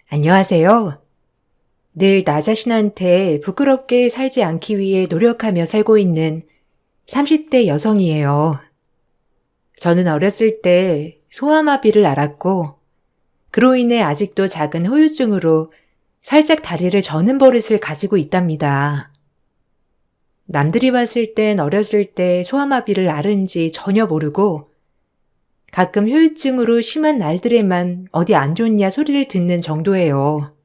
안녕하세요. 늘 나 자신한테 부끄럽게 살지 않기 위해 노력하며 살고 있는 30대 여성이에요. 저는 어렸을 때 소아마비를 앓았고, 그로 인해 아직도 작은 후유증으로 살짝 다리를 저는 버릇을 가지고 있답니다. 남들이 봤을 땐 어렸을 때 소아마비를 앓은지 전혀 모르고, 가끔 후유증으로 심한 날들에만 어디 안 좋냐 소리를 듣는 정도예요.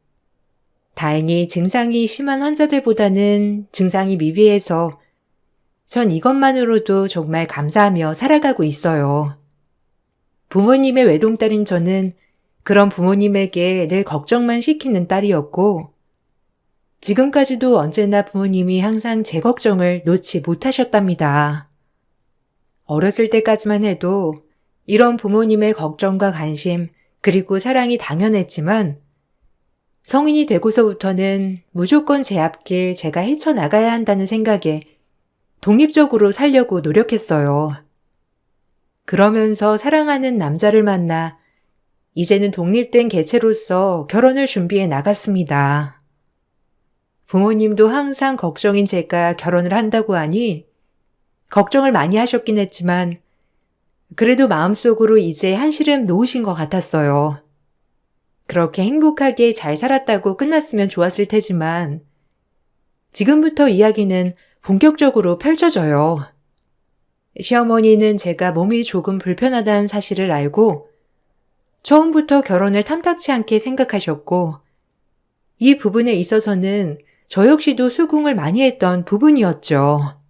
다행히 증상이 심한 환자들보다는 증상이 미비해서 전 이것만으로도 정말 감사하며 살아가고 있어요. 부모님의 외동딸인 저는 그런 부모님에게 늘 걱정만 시키는 딸이었고, 지금까지도 언제나 부모님이 항상 제 걱정을 놓지 못하셨답니다. 어렸을 때까지만 해도 이런 부모님의 걱정과 관심, 그리고 사랑이 당연했지만, 성인이 되고서부터는 무조건 제 앞길 제가 헤쳐나가야 한다는 생각에 독립적으로 살려고 노력했어요. 그러면서 사랑하는 남자를 만나 이제는 독립된 개체로서 결혼을 준비해 나갔습니다. 부모님도 항상 걱정인 제가 결혼을 한다고 하니 걱정을 많이 하셨긴 했지만 그래도 마음속으로 이제 한시름 놓으신 것 같았어요. 그렇게 행복하게 잘 살았다고 끝났으면 좋았을 테지만 지금부터 이야기는 본격적으로 펼쳐져요. 시어머니는 제가 몸이 조금 불편하다는 사실을 알고 처음부터 결혼을 탐탁치 않게 생각하셨고 이 부분에 있어서는 저 역시도 수긍을 많이 했던 부분이었죠.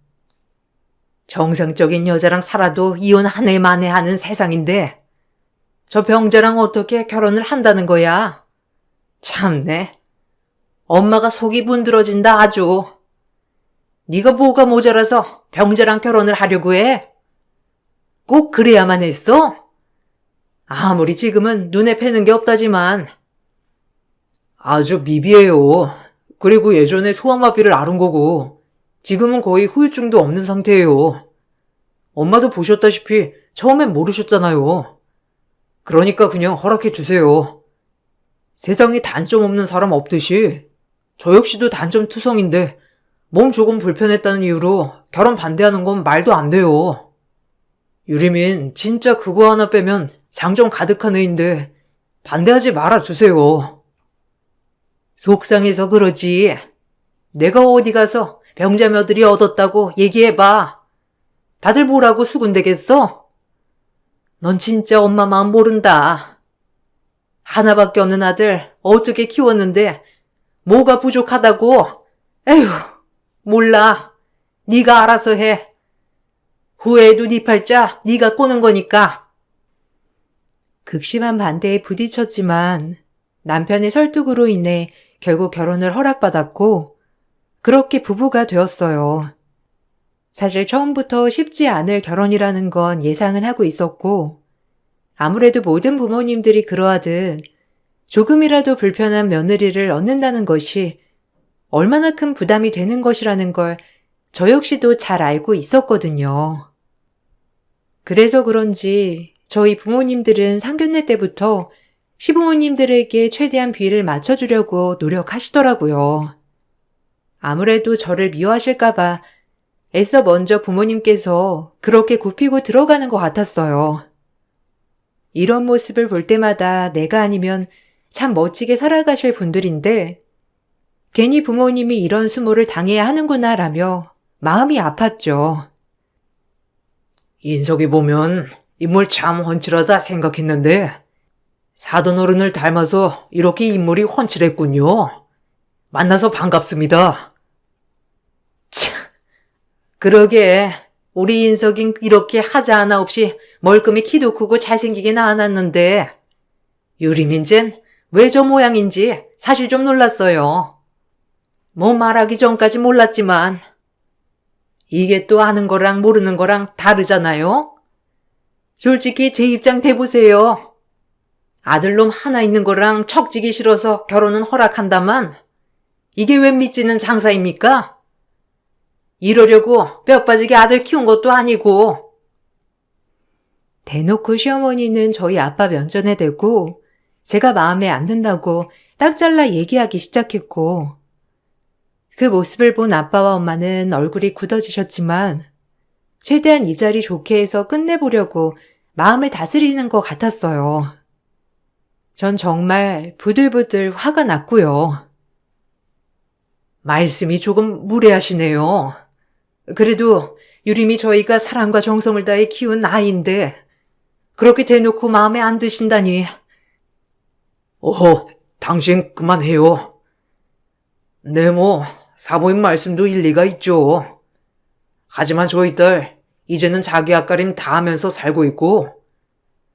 정상적인 여자랑 살아도 이혼 한 해 만에 하는 세상인데 저 병자랑 어떻게 결혼을 한다는 거야? 참네. 엄마가 속이 문드러진다 아주. 네가 뭐가 모자라서 병자랑 결혼을 하려고 해? 꼭 그래야만 했어? 아무리 지금은 눈에 뵈는 게 없다지만. 아주 미비해요. 그리고 예전에 소아마비를 앓은 거고 지금은 거의 후유증도 없는 상태예요. 엄마도 보셨다시피 처음엔 모르셨잖아요. 그러니까 그냥 허락해 주세요. 세상에 단점 없는 사람 없듯이 저 역시도 단점 투성인데 몸 조금 불편했다는 이유로 결혼 반대하는 건 말도 안 돼요. 유리민 진짜 그거 하나 빼면 장점 가득한 애인데 반대하지 말아주세요. 속상해서 그러지. 내가 어디 가서 병자 며느리 얻었다고 얘기해봐. 다들 뭐라고 수군대겠어? 넌 진짜 엄마 마음 모른다. 하나밖에 없는 아들 어떻게 키웠는데 뭐가 부족하다고? 에휴, 몰라. 네가 알아서 해. 후회해도 네 팔자 네가 꼬는 거니까. 극심한 반대에 부딪혔지만 남편의 설득으로 인해 결국 결혼을 허락받았고 그렇게 부부가 되었어요. 사실 처음부터 쉽지 않을 결혼이라는 건 예상은 하고 있었고 아무래도 모든 부모님들이 그러하듯 조금이라도 불편한 며느리를 얻는다는 것이 얼마나 큰 부담이 되는 것이라는 걸 저 역시도 잘 알고 있었거든요. 그래서 그런지 저희 부모님들은 상견례 때부터 시부모님들에게 최대한 비를 맞춰주려고 노력하시더라고요. 아무래도 저를 미워하실까봐 애써 먼저 부모님께서 그렇게 굽히고 들어가는 것 같았어요. 이런 모습을 볼 때마다 내가 아니면 참 멋지게 살아가실 분들인데 괜히 부모님이 이런 수모를 당해야 하는구나 라며 마음이 아팠죠. 인석이 보면 인물 참 훤칠하다 생각했는데 사돈 어른을 닮아서 이렇게 인물이 훤칠했군요. 만나서 반갑습니다. 참, 그러게 우리 인석인 이렇게 하자 하나 없이 멀끔히 키도 크고 잘생기게 낳아놨는데 유리민젠 왜 저 모양인지 사실 좀 놀랐어요. 뭐 말하기 전까지 몰랐지만 이게 또 아는 거랑 모르는 거랑 다르잖아요? 솔직히 제 입장 대보세요. 아들놈 하나 있는 거랑 척지기 싫어서 결혼은 허락한다만 이게 왜 믿지는 장사입니까? 이러려고 뼈 빠지게 아들 키운 것도 아니고. 대놓고 시어머니는 저희 아빠 면전에 대고 제가 마음에 안 든다고 딱 잘라 얘기하기 시작했고, 그 모습을 본 아빠와 엄마는 얼굴이 굳어지셨지만 최대한 이 자리 좋게 해서 끝내보려고 마음을 다스리는 것 같았어요. 전 정말 부들부들 화가 났고요. 말씀이 조금 무례하시네요. 그래도 유림이 저희가 사랑과 정성을 다해 키운 아이인데 그렇게 대놓고 마음에 안 드신다니. 당신 그만해요. 네, 사모님 말씀도 일리가 있죠. 하지만 저희 딸, 이제는 자기 앞가림 다 하면서 살고 있고,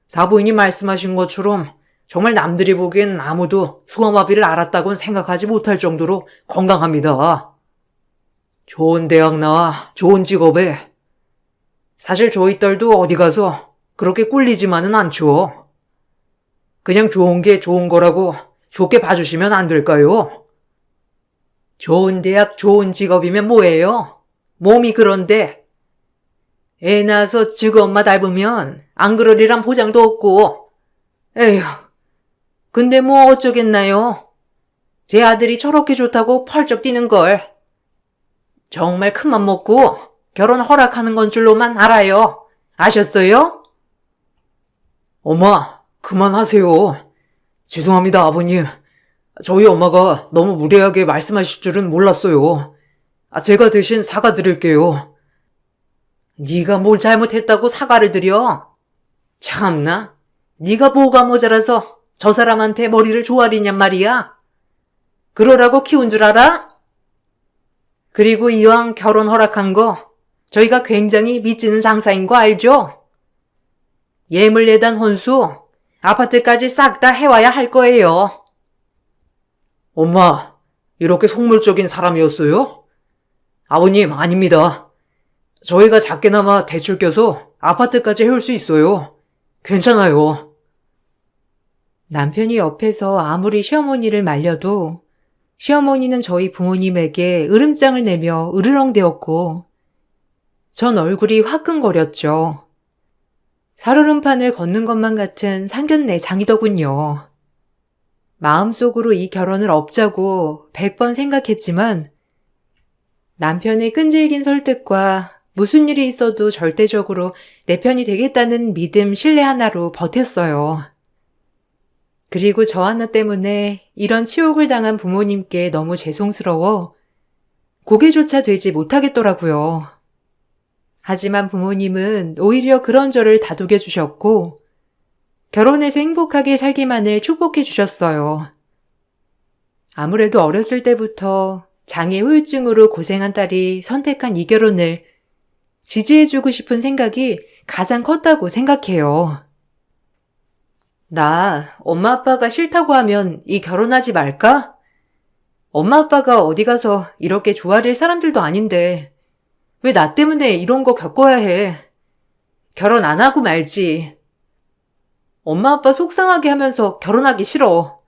사부인이 말씀하신 것처럼 정말 남들이 보기엔 아무도 소아마비를 앓았다고는 생각하지 못할 정도로 건강합니다. 좋은 대학 나와 좋은 직업에. 사실 저희 딸도 어디 가서 그렇게 꿀리지만은 않죠. 그냥 좋은 게 좋은 거라고 좋게 봐주시면 안 될까요? 좋은 대학, 좋은 직업이면 뭐예요? 몸이 그런데. 애 낳아서 직업만 닮으면 안 그러리란 보장도 없고. 에휴, 근데 뭐 어쩌겠나요? 제 아들이 저렇게 좋다고 펄쩍 뛰는걸. 정말 큰맘 먹고 결혼 허락하는 건 줄로만 알아요. 아셨어요? 엄마, 그만하세요. 죄송합니다, 아버님. 저희 엄마가 너무 무례하게 말씀하실 줄은 몰랐어요. 제가 대신 사과드릴게요. 네가 뭘 잘못했다고 사과를 드려? 참나, 네가 뭐가 모자라서 저 사람한테 머리를 조아리냔 말이야? 그러라고 키운 줄 알아? 그리고 이왕 결혼 허락한 거 저희가 굉장히 믿지는 장사인 거 알죠? 예물 예단 혼수, 아파트까지 싹 다 해와야 할 거예요. 엄마, 이렇게 속물적인 사람이었어요? 아버님, 아닙니다. 저희가 작게나마 대출 껴서 아파트까지 해올 수 있어요. 괜찮아요. 남편이 옆에서 아무리 시어머니를 말려도 시어머니는 저희 부모님에게 으름장을 내며 으르렁대었고 전 얼굴이 화끈거렸죠. 살얼음판을 걷는 것만 같은 상견례 장이더군요. 마음속으로 이 결혼을 없자고 100번 생각했지만 남편의 끈질긴 설득과 무슨 일이 있어도 절대적으로 내 편이 되겠다는 믿음, 신뢰 하나로 버텼어요. 그리고 저 하나 때문에 이런 치욕을 당한 부모님께 너무 죄송스러워 고개조차 들지 못하겠더라고요. 하지만 부모님은 오히려 그런 저를 다독여 주셨고 결혼해서 행복하게 살기만을 축복해 주셨어요. 아무래도 어렸을 때부터 장애 후유증으로 고생한 딸이 선택한 이 결혼을 지지해주고 싶은 생각이 가장 컸다고 생각해요. 나 엄마 아빠가 싫다고 하면 이 결혼하지 말까? 엄마 아빠가 어디 가서 이렇게 좋아할 사람들도 아닌데 왜 나 때문에 이런 거 겪어야 해? 결혼 안 하고 말지. 엄마 아빠 속상하게 하면서 결혼하기 싫어.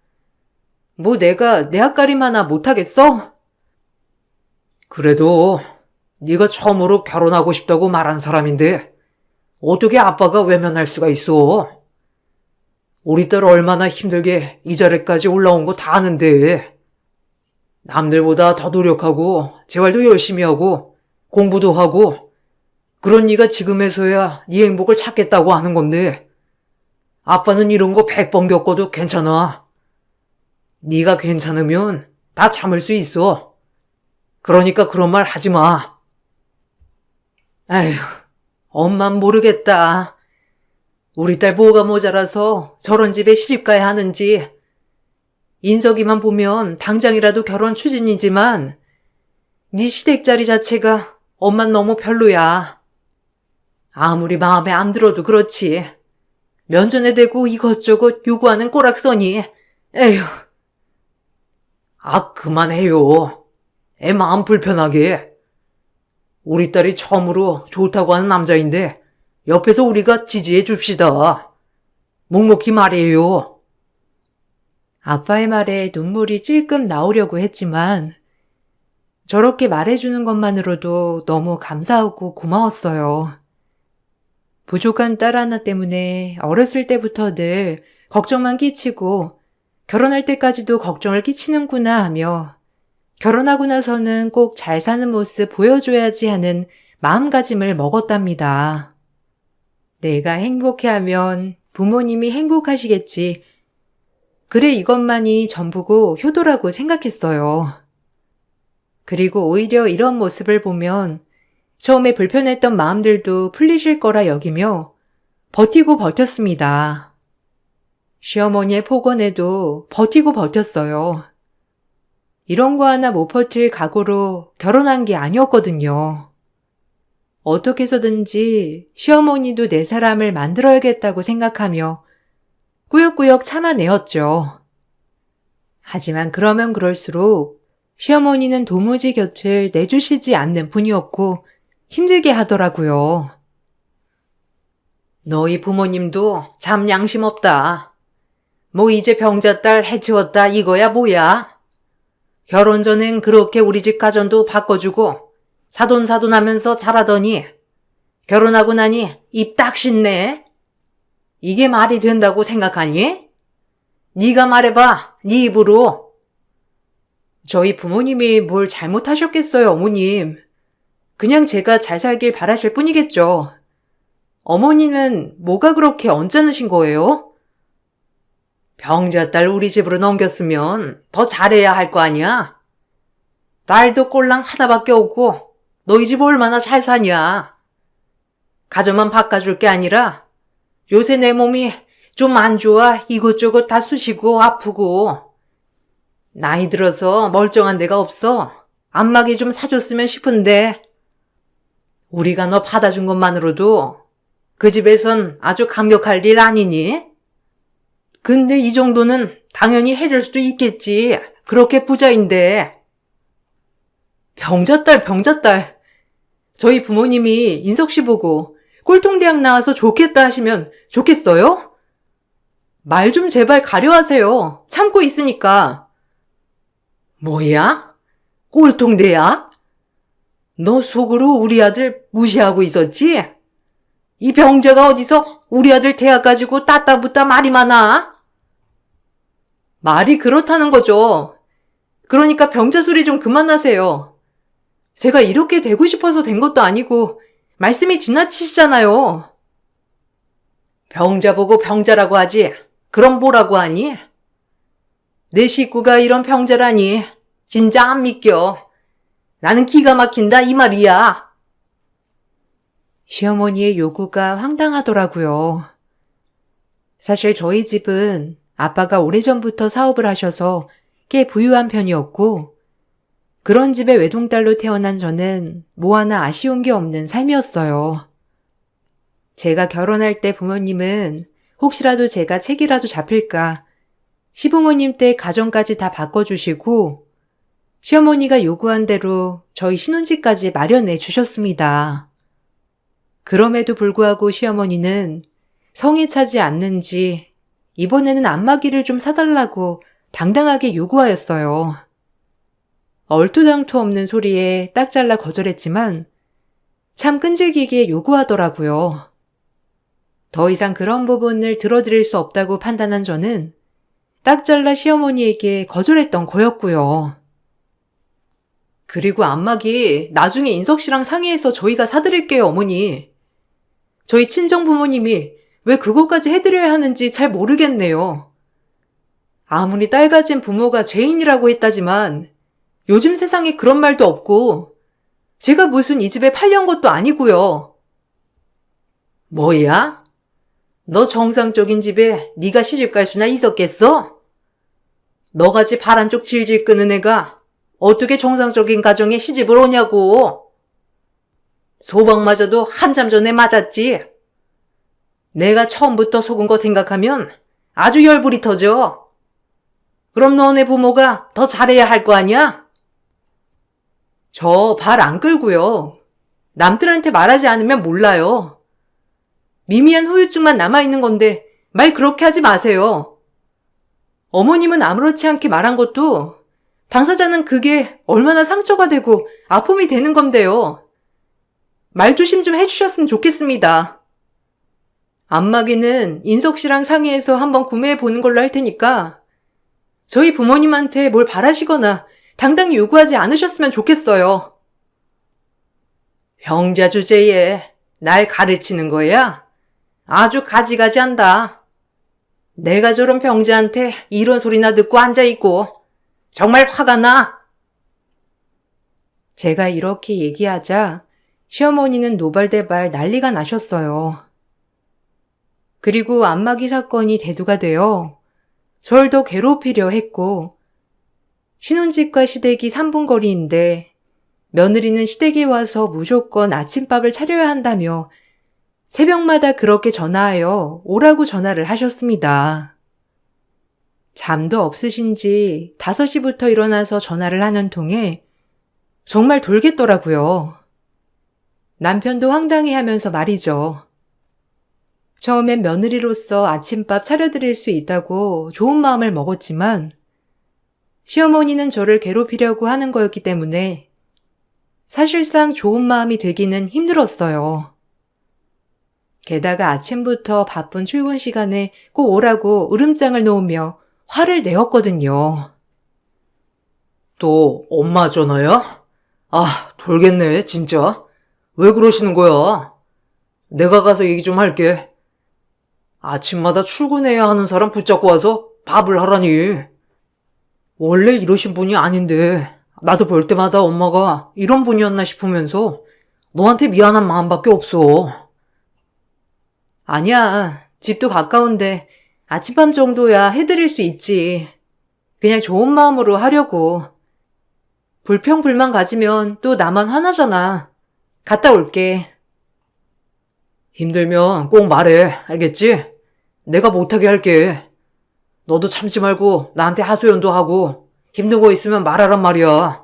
뭐 내가 내 앞가림 하나 못하겠어? 그래도 네가 처음으로 결혼하고 싶다고 말한 사람인데 어떻게 아빠가 외면할 수가 있어? 우리 딸 얼마나 힘들게 이 자리까지 올라온 거 다 아는데. 남들보다 더 노력하고 재활도 열심히 하고 공부도 하고 그런 네가 지금에서야 네 행복을 찾겠다고 하는 건데 아빠는 이런 거 100번 겪어도 괜찮아. 네가 괜찮으면 다 참을 수 있어. 그러니까 그런 말 하지 마. 아휴, 엄만 모르겠다. 우리 딸 뭐가 모자라서 저런 집에 시집가야 하는지. 인석이만 보면 당장이라도 결혼 추진이지만 네 시댁 자리 자체가 엄만 너무 별로야. 아무리 마음에 안 들어도 그렇지. 면전에 대고 이것저것 요구하는 꼬락서니. 에휴. 그만해요. 애 마음 불편하게. 우리 딸이 처음으로 좋다고 하는 남자인데 옆에서 우리가 지지해 줍시다. 묵묵히 말이에요. 아빠의 말에 눈물이 찔끔 나오려고 했지만 저렇게 말해주는 것만으로도 너무 감사하고 고마웠어요. 부족한 딸 하나 때문에 어렸을 때부터 늘 걱정만 끼치고 결혼할 때까지도 걱정을 끼치는구나 하며 결혼하고 나서는 꼭 잘 사는 모습 보여줘야지 하는 마음가짐을 먹었답니다. 내가 행복해하면 부모님이 행복하시겠지. 그래 이것만이 전부고 효도라고 생각했어요. 그리고 오히려 이런 모습을 보면 처음에 불편했던 마음들도 풀리실 거라 여기며 버티고 버텼습니다. 시어머니의 폭언에도 버티고 버텼어요. 이런 거 하나 못 버틸 각오로 결혼한 게 아니었거든요. 어떻게 해서든지 시어머니도 내 사람을 만들어야겠다고 생각하며 꾸역꾸역 참아내었죠. 하지만 그러면 그럴수록 시어머니는 도무지 곁을 내주시지 않는 분이었고 힘들게 하더라고요. 너희 부모님도 참 양심 없다. 뭐 이제 병자딸 해치웠다 이거야 뭐야? 결혼 전엔 그렇게 우리 집 가전도 바꿔주고 사돈사돈하면서 잘하더니 결혼하고 나니 입 딱 씻네. 이게 말이 된다고 생각하니? 네가 말해봐, 네 입으로. 저희 부모님이 뭘 잘못하셨겠어요, 어머님. 그냥 제가 잘 살길 바라실 뿐이겠죠. 어머니는 뭐가 그렇게 언짢으신 거예요? 병자딸 우리 집으로 넘겼으면 더 잘해야 할 거 아니야? 딸도 꼴랑 하나밖에 없고 너희 집 얼마나 잘 사냐? 가정만 바꿔줄 게 아니라 요새 내 몸이 좀 안 좋아 이것저것 다 쑤시고 아프고 나이 들어서 멀쩡한 데가 없어. 안마기 좀 사줬으면 싶은데 우리가 너 받아준 것만으로도 그 집에선 아주 감격할 일 아니니? 근데 이 정도는 당연히 해줄 수도 있겠지. 그렇게 부자인데. 병자딸. 저희 부모님이 인석 씨 보고 꼴통대학 나와서 좋겠다 하시면 좋겠어요? 말 좀 제발 가려하세요. 참고 있으니까. 뭐야? 꼴통대야? 너 속으로 우리 아들 무시하고 있었지? 이 병자가 어디서 우리 아들 대학 가지고 따따붙다 말이 많아? 말이 그렇다는 거죠. 그러니까 병자 소리 좀 그만하세요. 제가 이렇게 되고 싶어서 된 것도 아니고 말씀이 지나치시잖아요. 병자 보고 병자라고 하지. 그럼 뭐라고 하니? 내 식구가 이런 병자라니 진짜 안 믿겨. 나는 기가 막힌다 이 말이야. 시어머니의 요구가 황당하더라고요. 사실 저희 집은 아빠가 오래전부터 사업을 하셔서 꽤 부유한 편이었고 그런 집의 외동딸로 태어난 저는 뭐 하나 아쉬운 게 없는 삶이었어요. 제가 결혼할 때 부모님은 혹시라도 제가 책이라도 잡힐까 시부모님 때 가정까지 다 바꿔주시고 시어머니가 요구한 대로 저희 신혼집까지 마련해 주셨습니다. 그럼에도 불구하고 시어머니는 성에 차지 않는지 이번에는 안마기를 좀 사달라고 당당하게 요구하였어요. 얼토당토 없는 소리에 딱 잘라 거절했지만 참 끈질기게 요구하더라고요. 더 이상 그런 부분을 들어드릴 수 없다고 판단한 저는 딱 잘라 시어머니에게 거절했던 거였고요. 그리고 안마기 나중에 인석 씨랑 상의해서 저희가 사드릴게요, 어머니. 저희 친정 부모님이 왜 그것까지 해드려야 하는지 잘 모르겠네요. 아무리 딸 가진 부모가 죄인이라고 했다지만 요즘 세상에 그런 말도 없고 제가 무슨 이 집에 팔려온 것도 아니고요. 뭐야? 너 정상적인 집에 네가 시집 갈 수나 있었겠어? 너같이 파란 쪽 질질 끄는 애가 어떻게 정상적인 가정에 시집을 오냐고. 소방 맞아도 한참 전에 맞았지. 내가 처음부터 속은 거 생각하면 아주 열불이 터져. 그럼 너네 부모가 더 잘해야 할 거 아니야? 저 발 안 끌고요. 남들한테 말하지 않으면 몰라요. 미미한 후유증만 남아있는 건데 말 그렇게 하지 마세요. 어머님은 아무렇지 않게 말한 것도 당사자는 그게 얼마나 상처가 되고 아픔이 되는 건데요. 말 조심 좀 해주셨으면 좋겠습니다. 안마기는 인석 씨랑 상의해서 한번 구매해 보는 걸로 할 테니까 저희 부모님한테 뭘 바라시거나 당당히 요구하지 않으셨으면 좋겠어요. 병자 주제에 날 가르치는 거야? 아주 가지가지한다. 내가 저런 병자한테 이런 소리나 듣고 앉아있고 정말 화가 나. 제가 이렇게 얘기하자 시어머니는 노발대발 난리가 나셨어요. 그리고 안마기 사건이 대두가 되어 절 더 괴롭히려 했고, 신혼집과 시댁이 3분 거리인데 며느리는 시댁에 와서 무조건 아침밥을 차려야 한다며 새벽마다 그렇게 전화하여 오라고 전화를 하셨습니다. 잠도 없으신지 5시부터 일어나서 전화를 하는 통에 정말 돌겠더라고요. 남편도 황당해하면서 말이죠. 처음엔 며느리로서 아침밥 차려드릴 수 있다고 좋은 마음을 먹었지만 시어머니는 저를 괴롭히려고 하는 거였기 때문에 사실상 좋은 마음이 들기는 힘들었어요. 게다가 아침부터 바쁜 출근 시간에 꼭 오라고 으름장을 놓으며 화를 내었거든요. 또 엄마 전화야? 아, 돌겠네, 진짜. 왜 그러시는 거야? 내가 가서 얘기 좀 할게. 아침마다 출근해야 하는 사람 붙잡고 와서 밥을 하라니. 원래 이러신 분이 아닌데 나도 볼 때마다 엄마가 이런 분이었나 싶으면서 너한테 미안한 마음밖에 없어. 아니야, 집도 가까운데 아침밤 정도야 해드릴 수 있지. 그냥 좋은 마음으로 하려고. 불평불만 가지면 또 나만 화나잖아. 갔다 올게. 힘들면 꼭 말해, 알겠지? 내가 못하게 할게. 너도 참지 말고 나한테 하소연도 하고 힘든 거 있으면 말하란 말이야.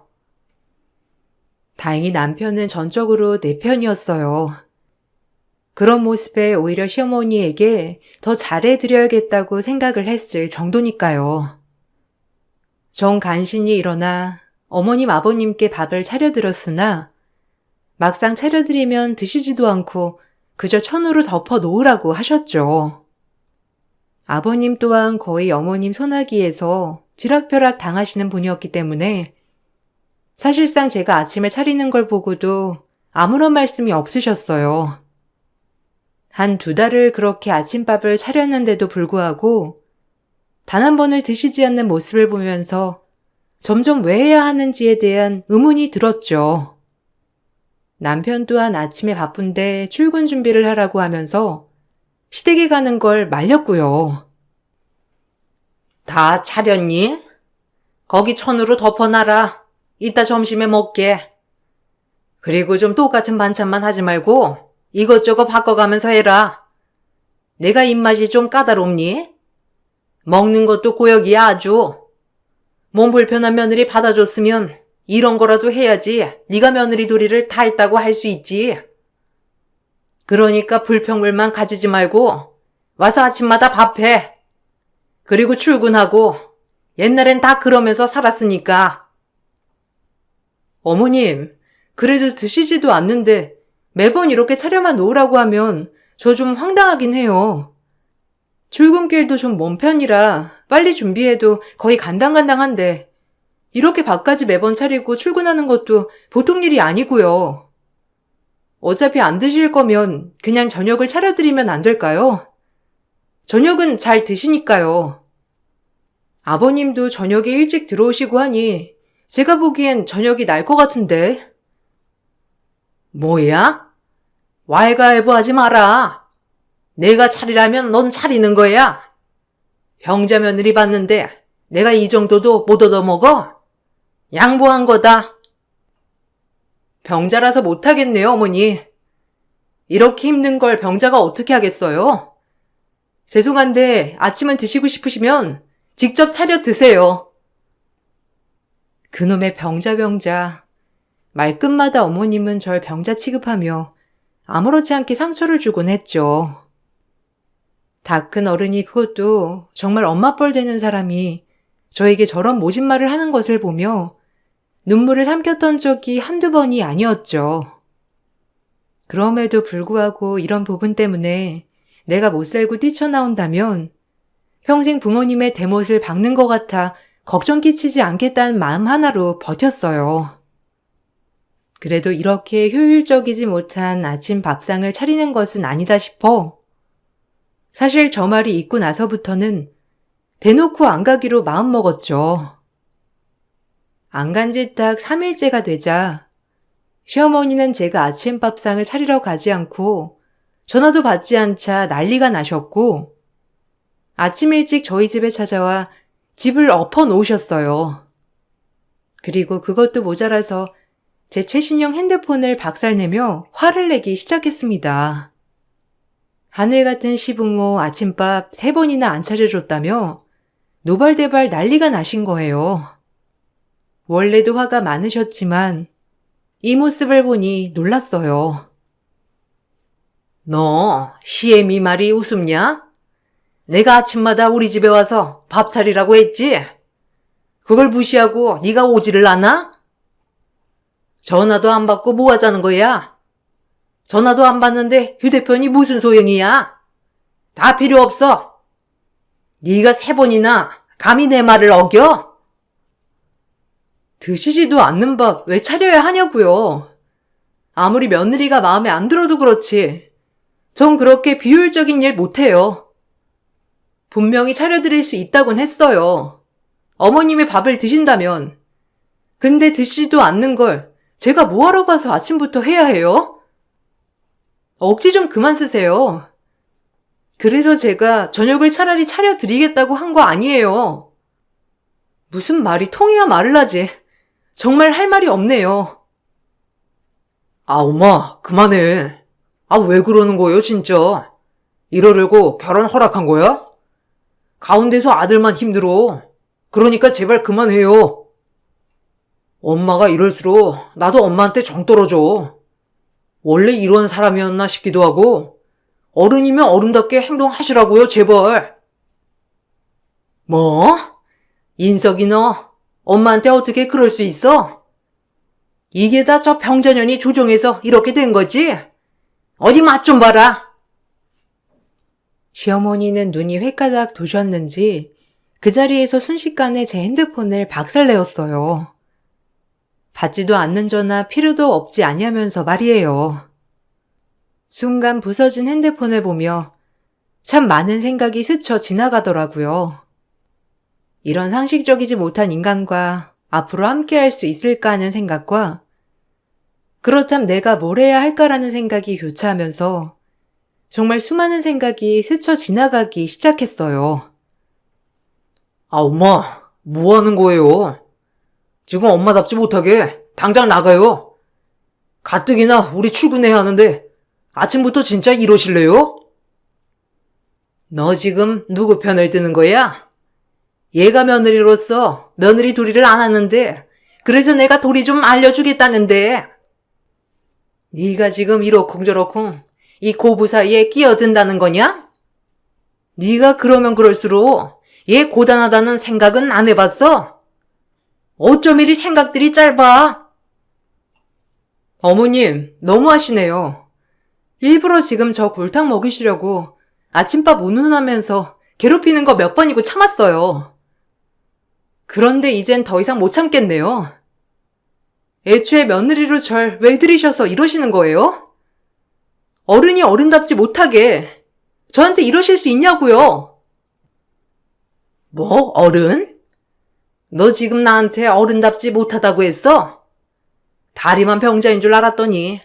다행히 남편은 전적으로 내 편이었어요. 그런 모습에 오히려 시어머니에게 더 잘해드려야겠다고 생각을 했을 정도니까요. 정 간신히 일어나 어머님 아버님께 밥을 차려드렸으나 막상 차려드리면 드시지도 않고 그저 천으로 덮어 놓으라고 하셨죠. 아버님 또한 거의 어머님 손아귀에서 지락펴락 당하시는 분이었기 때문에 사실상 제가 아침을 차리는 걸 보고도 아무런 말씀이 없으셨어요. 한 2달을 그렇게 아침밥을 차렸는데도 불구하고 단 한 번을 드시지 않는 모습을 보면서 점점 왜 해야 하는지에 대한 의문이 들었죠. 남편 또한 아침에 바쁜데 출근 준비를 하라고 하면서 시댁에 가는 걸 말렸고요. 다 차렸니? 거기 천으로 덮어놔라. 이따 점심에 먹게. 그리고 좀 똑같은 반찬만 하지 말고 이것저것 바꿔가면서 해라. 내가 입맛이 좀 까다롭니? 먹는 것도 고역이야 아주. 몸 불편한 며느리 받아줬으면 이런 거라도 해야지 네가 며느리 도리를 다 했다고 할 수 있지. 그러니까 불평불만 가지지 말고 와서 아침마다 밥해. 그리고 출근하고. 옛날엔 다 그러면서 살았으니까. 어머님, 그래도 드시지도 않는데 매번 이렇게 차려만 놓으라고 하면 저 좀 황당하긴 해요. 출근길도 좀 먼 편이라 빨리 준비해도 거의 간당간당한데 이렇게 밥까지 매번 차리고 출근하는 것도 보통 일이 아니고요. 어차피 안 드실 거면 그냥 저녁을 차려드리면 안 될까요? 저녁은 잘 드시니까요. 아버님도 저녁에 일찍 들어오시고 하니 제가 보기엔 저녁이 날 것 같은데. 뭐야? 왈가왈부하지 마라. 내가 차리라면 넌 차리는 거야. 병자 며느리 봤는데 내가 이 정도도 못 얻어먹어? 양보한 거다. 병자라서 못하겠네요, 어머니. 이렇게 힘든 걸 병자가 어떻게 하겠어요? 죄송한데 아침은 드시고 싶으시면 직접 차려 드세요. 그놈의 병자. 말끝마다 어머님은 절 병자 취급하며 아무렇지 않게 상처를 주곤 했죠. 다 큰 어른이 그것도 정말 엄마뻘 되는 사람이 저에게 저런 모진말을 하는 것을 보며 눈물을 삼켰던 적이 한두 번이 아니었죠. 그럼에도 불구하고 이런 부분 때문에 내가 못 살고 뛰쳐나온다면 평생 부모님의 대못을 박는 것 같아 걱정 끼치지 않겠다는 마음 하나로 버텼어요. 그래도 이렇게 효율적이지 못한 아침 밥상을 차리는 것은 아니다 싶어 사실 저 말이 있고 나서부터는 대놓고 안 가기로 마음먹었죠. 안 간 지 딱 3일째가 되자 시어머니는 제가 아침밥상을 차리러 가지 않고 전화도 받지 않자 난리가 나셨고 아침 일찍 저희 집에 찾아와 집을 엎어 놓으셨어요. 그리고 그것도 모자라서 제 최신형 핸드폰을 박살내며 화를 내기 시작했습니다. 하늘 같은 시부모 아침밥 3번이나 안 차려줬다며 노발대발 난리가 나신 거예요. 원래도 화가 많으셨지만 이 모습을 보니 놀랐어요. 너 시애미 말이 우습냐? 내가 아침마다 우리 집에 와서 밥 차리라고 했지? 그걸 무시하고 네가 오지를 않아? 전화도 안 받고 뭐 하자는 거야? 전화도 안 받는데 휴대폰이 무슨 소용이야? 다 필요 없어. 네가 3번이나 감히 내 말을 어겨? 드시지도 않는 밥 왜 차려야 하냐고요. 아무리 며느리가 마음에 안 들어도 그렇지. 전 그렇게 비효율적인 일 못해요. 분명히 차려드릴 수 있다곤 했어요. 어머님이 밥을 드신다면. 근데 드시지도 않는 걸 제가 뭐하러 가서 아침부터 해야 해요? 억지 좀 그만 쓰세요. 그래서 제가 저녁을 차라리 차려드리겠다고 한 거 아니에요. 무슨 말이 통해야 말을 하지. 정말 할 말이 없네요. 엄마, 그만해. 왜 그러는 거예요, 진짜? 이러려고 결혼 허락한 거야? 가운데서 아들만 힘들어. 그러니까 제발 그만해요. 엄마가 이럴수록 나도 엄마한테 정 떨어져. 원래 이런 사람이었나 싶기도 하고 어른이면 어른답게 행동하시라고요, 제발. 뭐? 인석이 너 엄마한테 어떻게 그럴 수 있어? 이게 다 저 병자년이 조종해서 이렇게 된 거지? 어디 맛 좀 봐라. 시어머니는 눈이 횟가닥 도셨는지 그 자리에서 순식간에 제 핸드폰을 박살내었어요. 받지도 않는 전화 필요도 없지 않냐면서 말이에요. 순간 부서진 핸드폰을 보며 참 많은 생각이 스쳐 지나가더라고요. 이런 상식적이지 못한 인간과 앞으로 함께할 수 있을까 하는 생각과 그렇다면 내가 뭘 해야 할까라는 생각이 교차하면서 정말 수많은 생각이 스쳐 지나가기 시작했어요. 엄마, 뭐 하는 거예요? 지금 엄마답지 못하게 당장 나가요. 가뜩이나 우리 출근해야 하는데 아침부터 진짜 이러실래요? 너 지금 누구 편을 드는 거야? 얘가 며느리로서 며느리 도리를 안 하는데 그래서 내가 도리 좀 알려주겠다는데 네가 지금 이러쿵저러쿵 이 고부 사이에 끼어든다는 거냐? 네가 그러면 그럴수록 얘 고단하다는 생각은 안 해봤어? 어쩜 이리 생각들이 짧아? 어머님, 너무하시네요. 일부러 지금 저 골탕 먹이시려고 아침밥 운운하면서 괴롭히는 거 몇 번이고 참았어요. 그런데 이젠 더 이상 못 참겠네요. 애초에 며느리로 절 왜 들이셔서 이러시는 거예요? 어른이 어른답지 못하게 저한테 이러실 수 있냐고요? 뭐, 어른? 너 지금 나한테 어른답지 못하다고 했어? 다리만 병자인 줄 알았더니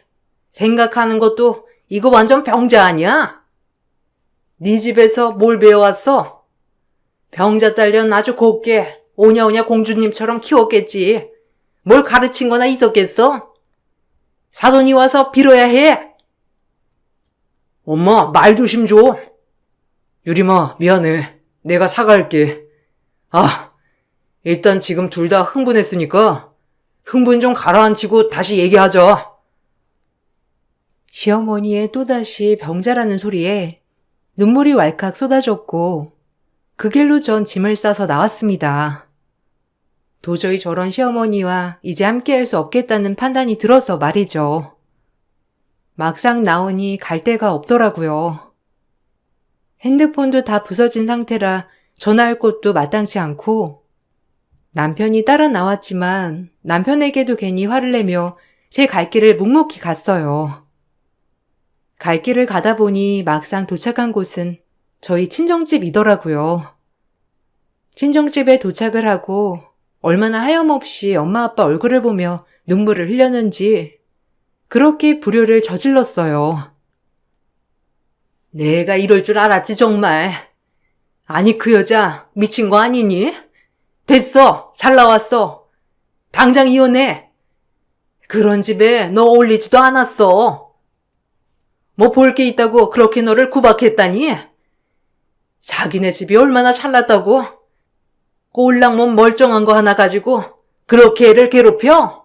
생각하는 것도 이거 완전 병자 아니야? 네 집에서 뭘 배워왔어? 병자 딸년 아주 곱게 오냐오냐 공주님처럼 키웠겠지. 뭘 가르친 거나 있었겠어? 사돈이 와서 빌어야 해. 엄마, 말 조심 줘. 유림아, 미안해. 내가 사과할게. 일단 지금 둘 다 흥분했으니까 흥분 좀 가라앉히고 다시 얘기하자. 시어머니의 또다시 병자라는 소리에 눈물이 왈칵 쏟아졌고 그 길로 전 짐을 싸서 나왔습니다. 도저히 저런 시어머니와 이제 함께할 수 없겠다는 판단이 들어서 말이죠. 막상 나오니 갈 데가 없더라고요. 핸드폰도 다 부서진 상태라 전화할 곳도 마땅치 않고 남편이 따라 나왔지만 남편에게도 괜히 화를 내며 제 갈 길을 묵묵히 갔어요. 갈 길을 가다 보니 막상 도착한 곳은 저희 친정집이더라고요. 친정집에 도착을 하고 얼마나 하염없이 엄마 아빠 얼굴을 보며 눈물을 흘렸는지 그렇게 불효를 저질렀어요. 내가 이럴 줄 알았지 정말. 아니 그 여자 미친 거 아니니? 됐어. 잘 나왔어. 당장 이혼해. 그런 집에 너 어울리지도 않았어. 뭐 볼 게 있다고 그렇게 너를 구박했다니? 자기네 집이 얼마나 잘났다고? 꼴랑몸 멀쩡한 거 하나 가지고 그렇게 애를 괴롭혀?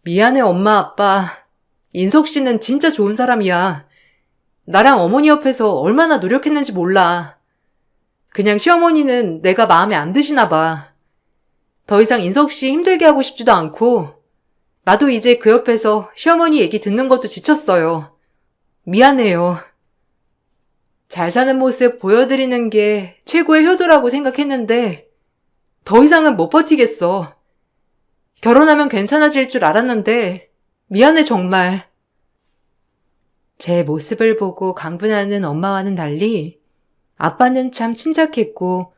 미안해 엄마 아빠. 인석 씨는 진짜 좋은 사람이야. 나랑 어머니 옆에서 얼마나 노력했는지 몰라. 그냥 시어머니는 내가 마음에 안 드시나 봐. 더 이상 인석 씨 힘들게 하고 싶지도 않고 나도 이제 그 옆에서 시어머니 얘기 듣는 것도 지쳤어요. 미안해요. 잘 사는 모습 보여드리는 게 최고의 효도라고 생각했는데 더 이상은 못 버티겠어. 결혼하면 괜찮아질 줄 알았는데 미안해 정말. 제 모습을 보고 강분하는 엄마와는 달리 아빠는 참 침착했고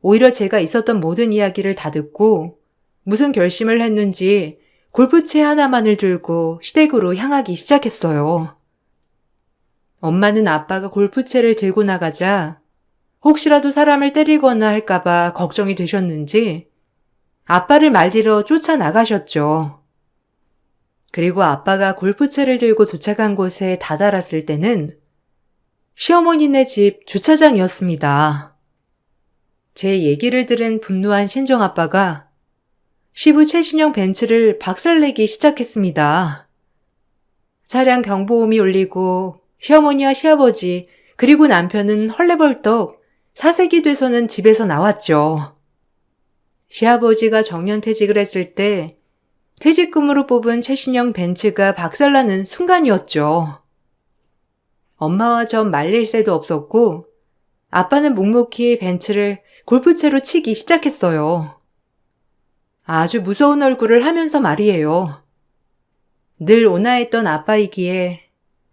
오히려 제가 있었던 모든 이야기를 다 듣고 무슨 결심을 했는지 골프채 하나만을 들고 시댁으로 향하기 시작했어요. 엄마는 아빠가 골프채를 들고 나가자 혹시라도 사람을 때리거나 할까봐 걱정이 되셨는지 아빠를 말리러 쫓아나가셨죠. 그리고 아빠가 골프채를 들고 도착한 곳에 다다랐을 때는 시어머니네 집 주차장이었습니다. 제 얘기를 들은 분노한 친정아빠가 시부 최신형 벤츠를 박살내기 시작했습니다. 차량 경보음이 울리고 시어머니와 시아버지 그리고 남편은 헐레벌떡 사색이 돼서는 집에서 나왔죠. 시아버지가 정년퇴직을 했을 때 퇴직금으로 뽑은 최신형 벤츠가 박살나는 순간이었죠. 엄마와 전 말릴 새도 없었고 아빠는 묵묵히 벤츠를 골프채로 치기 시작했어요. 아주 무서운 얼굴을 하면서 말이에요. 늘 온화했던 아빠이기에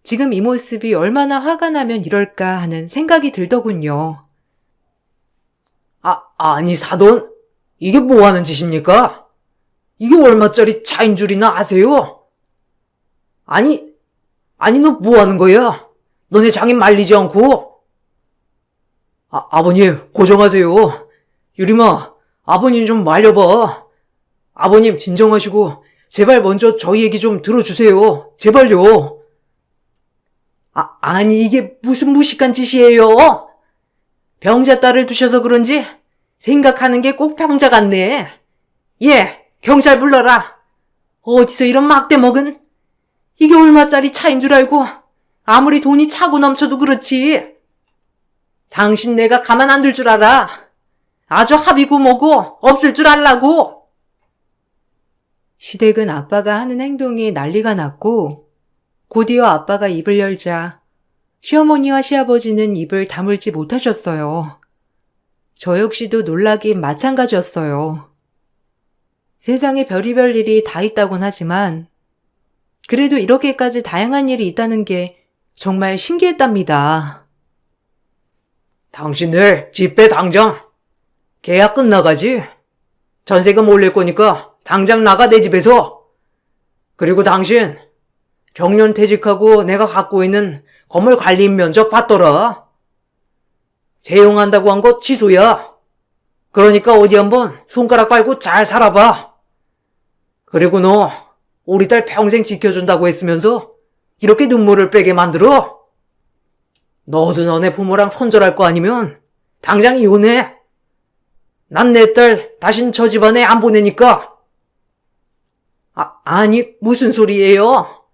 지금 이 모습이 얼마나 화가 나면 이럴까 하는 생각이 들더군요. 아니 사돈. 이게 뭐 하는 짓입니까? 이게 얼마짜리 차인 줄이나 아세요? 아니 너 뭐 하는 거야? 너네 장인 말리지 않고? 아버님 고정하세요. 유림아, 아버님 좀 말려봐. 아버님 진정하시고 제발 먼저 저희 얘기 좀 들어주세요. 제발요. 아니 이게 무슨 무식한 짓이에요? 병자 딸을 두셔서 그런지 생각하는 게 꼭 병자 같네. 예, 경찰 불러라. 어디서 이런 막대 먹은? 이게 얼마짜리 차인 줄 알고 아무리 돈이 차고 넘쳐도 그렇지. 당신 내가 가만 안 둘 줄 알아. 아주 합이고 뭐고 없을 줄 알라고. 시댁은 아빠가 하는 행동에 난리가 났고 곧이어 아빠가 입을 열자 시어머니와 시아버지는 입을 다물지 못하셨어요. 저 역시도 놀라긴 마찬가지였어요. 세상에 별의별 일이 다 있다곤 하지만 그래도 이렇게까지 다양한 일이 있다는 게 정말 신기했답니다. 당신들 집배 당장. 계약 끝나가지. 전세금 올릴 거니까 당장 나가 내 집에서. 그리고 당신 정년퇴직하고 내가 갖고 있는 건물 관리인 면접 받더라. 채용한다고 한 거 취소야. 그러니까 어디 한번 손가락 빨고 잘 살아봐. 그리고 너 우리 딸 평생 지켜준다고 했으면서 이렇게 눈물을 빼게 만들어? 너도 너네 부모랑 손절할 거 아니면 당장 이혼해. 난 내 딸 다신 저 집안에 안 보내니까. 아니 무슨 소리예요?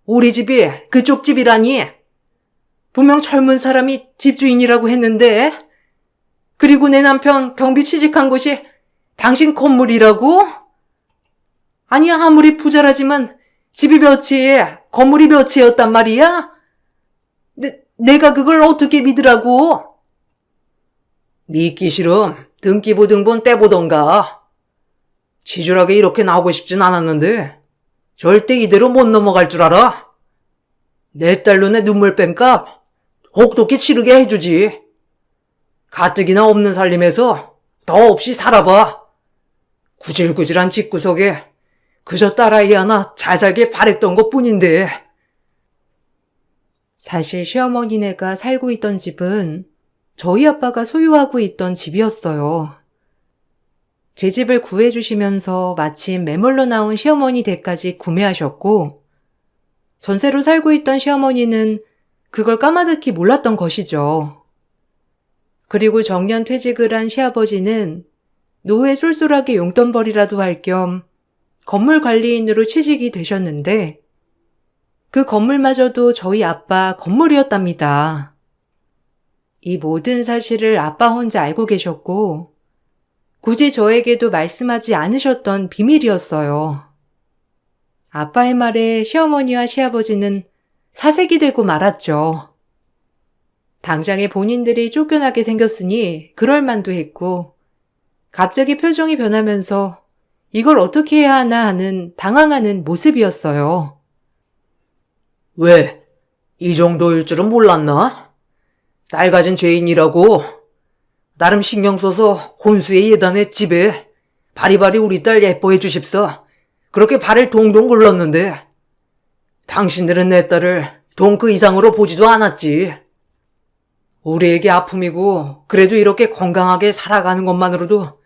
우리 집이 그쪽 집이라니. 분명 젊은 사람이 집주인이라고 했는데. 그리고 내 남편 경비 취직한 곳이 당신 건물이라고? 아니 아무리 부자라지만 집이 몇 채에 건물이 몇 채였단 말이야? 내가 그걸 어떻게 믿으라고? 믿기 싫음 등기부 등본 떼보던가. 지질하게 이렇게 나오고 싶진 않았는데 절대 이대로 못 넘어갈 줄 알아? 내 딸 눈에 눈물 뺀값 혹독히 치르게 해주지. 가뜩이나 없는 살림에서 더 없이 살아봐. 구질구질한 집구석에 그저 딸아이 하나 잘 살길 바랬던 것뿐인데. 사실 시어머니네가 살고 있던 집은 저희 아빠가 소유하고 있던 집이었어요. 제 집을 구해주시면서 마침 매물로 나온 시어머니 댁까지 구매하셨고, 전세로 살고 있던 시어머니는 그걸 까마득히 몰랐던 것이죠. 그리고 정년 퇴직을 한 시아버지는 노후에 쏠쏠하게 용돈벌이라도 할 겸 건물 관리인으로 취직이 되셨는데, 그 건물마저도 저희 아빠 건물이었답니다. 이 모든 사실을 아빠 혼자 알고 계셨고, 굳이 저에게도 말씀하지 않으셨던 비밀이었어요. 아빠의 말에 시어머니와 시아버지는 사색이 되고 말았죠. 당장에 본인들이 쫓겨나게 생겼으니 그럴 만도 했고, 갑자기 표정이 변하면서 이걸 어떻게 해야 하나 하는 당황하는 모습이었어요. 왜? 이 정도일 줄은 몰랐나? 딸 가진 죄인이라고 나름 신경 써서 혼수의 예단에 집에 바리바리 우리 딸 예뻐해 주십사 그렇게 발을 동동 굴렀는데 당신들은 내 딸을 돈 그 이상으로 보지도 않았지. 우리에게 아픔이고 그래도 이렇게 건강하게 살아가는 것만으로도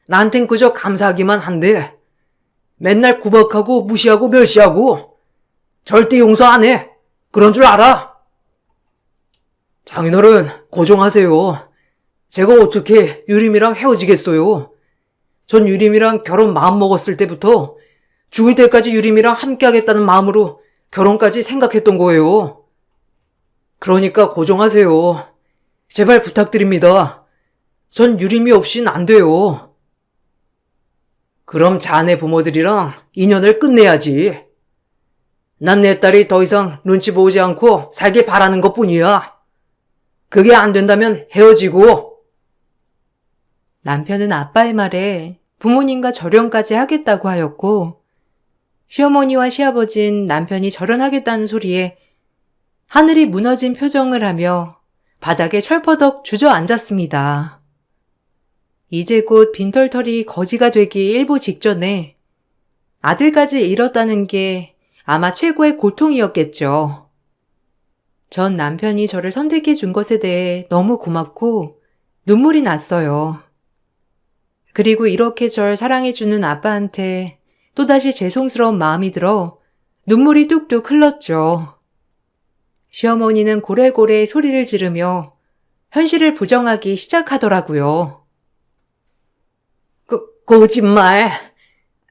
나한텐 그저 감사하기만 한데 맨날 구박하고 무시하고 멸시하고 절대 용서 안 해. 그런 줄 알아. 장인어른 고정하세요. 제가 어떻게 유림이랑 헤어지겠어요. 전 유림이랑 결혼 마음먹었을 때부터 죽을 때까지 유림이랑 함께하겠다는 마음으로 결혼까지 생각했던 거예요. 그러니까 고정하세요. 제발 부탁드립니다. 전 유림이 없인 안 돼요. 그럼 자네 부모들이랑 인연을 끝내야지. 난 내 딸이 더 이상 눈치 보지 않고 살길 바라는 것뿐이야. 그게 안 된다면 헤어지고. 남편은 아빠의 말에 부모님과 절연까지 하겠다고 하였고, 시어머니와 시아버진 남편이 절연하겠다는 소리에 하늘이 무너진 표정을 하며 바닥에 철퍼덕 주저앉았습니다. 이제 곧 빈털털이 거지가 되기 일보 직전에 아들까지 잃었다는 게 아마 최고의 고통이었겠죠. 전 남편이 저를 선택해 준 것에 대해 너무 고맙고 눈물이 났어요. 그리고 이렇게 절 사랑해주는 아빠한테 또다시 죄송스러운 마음이 들어 눈물이 뚝뚝 흘렀죠. 시어머니는 고래고래 소리를 지르며 현실을 부정하기 시작하더라고요. 거짓말.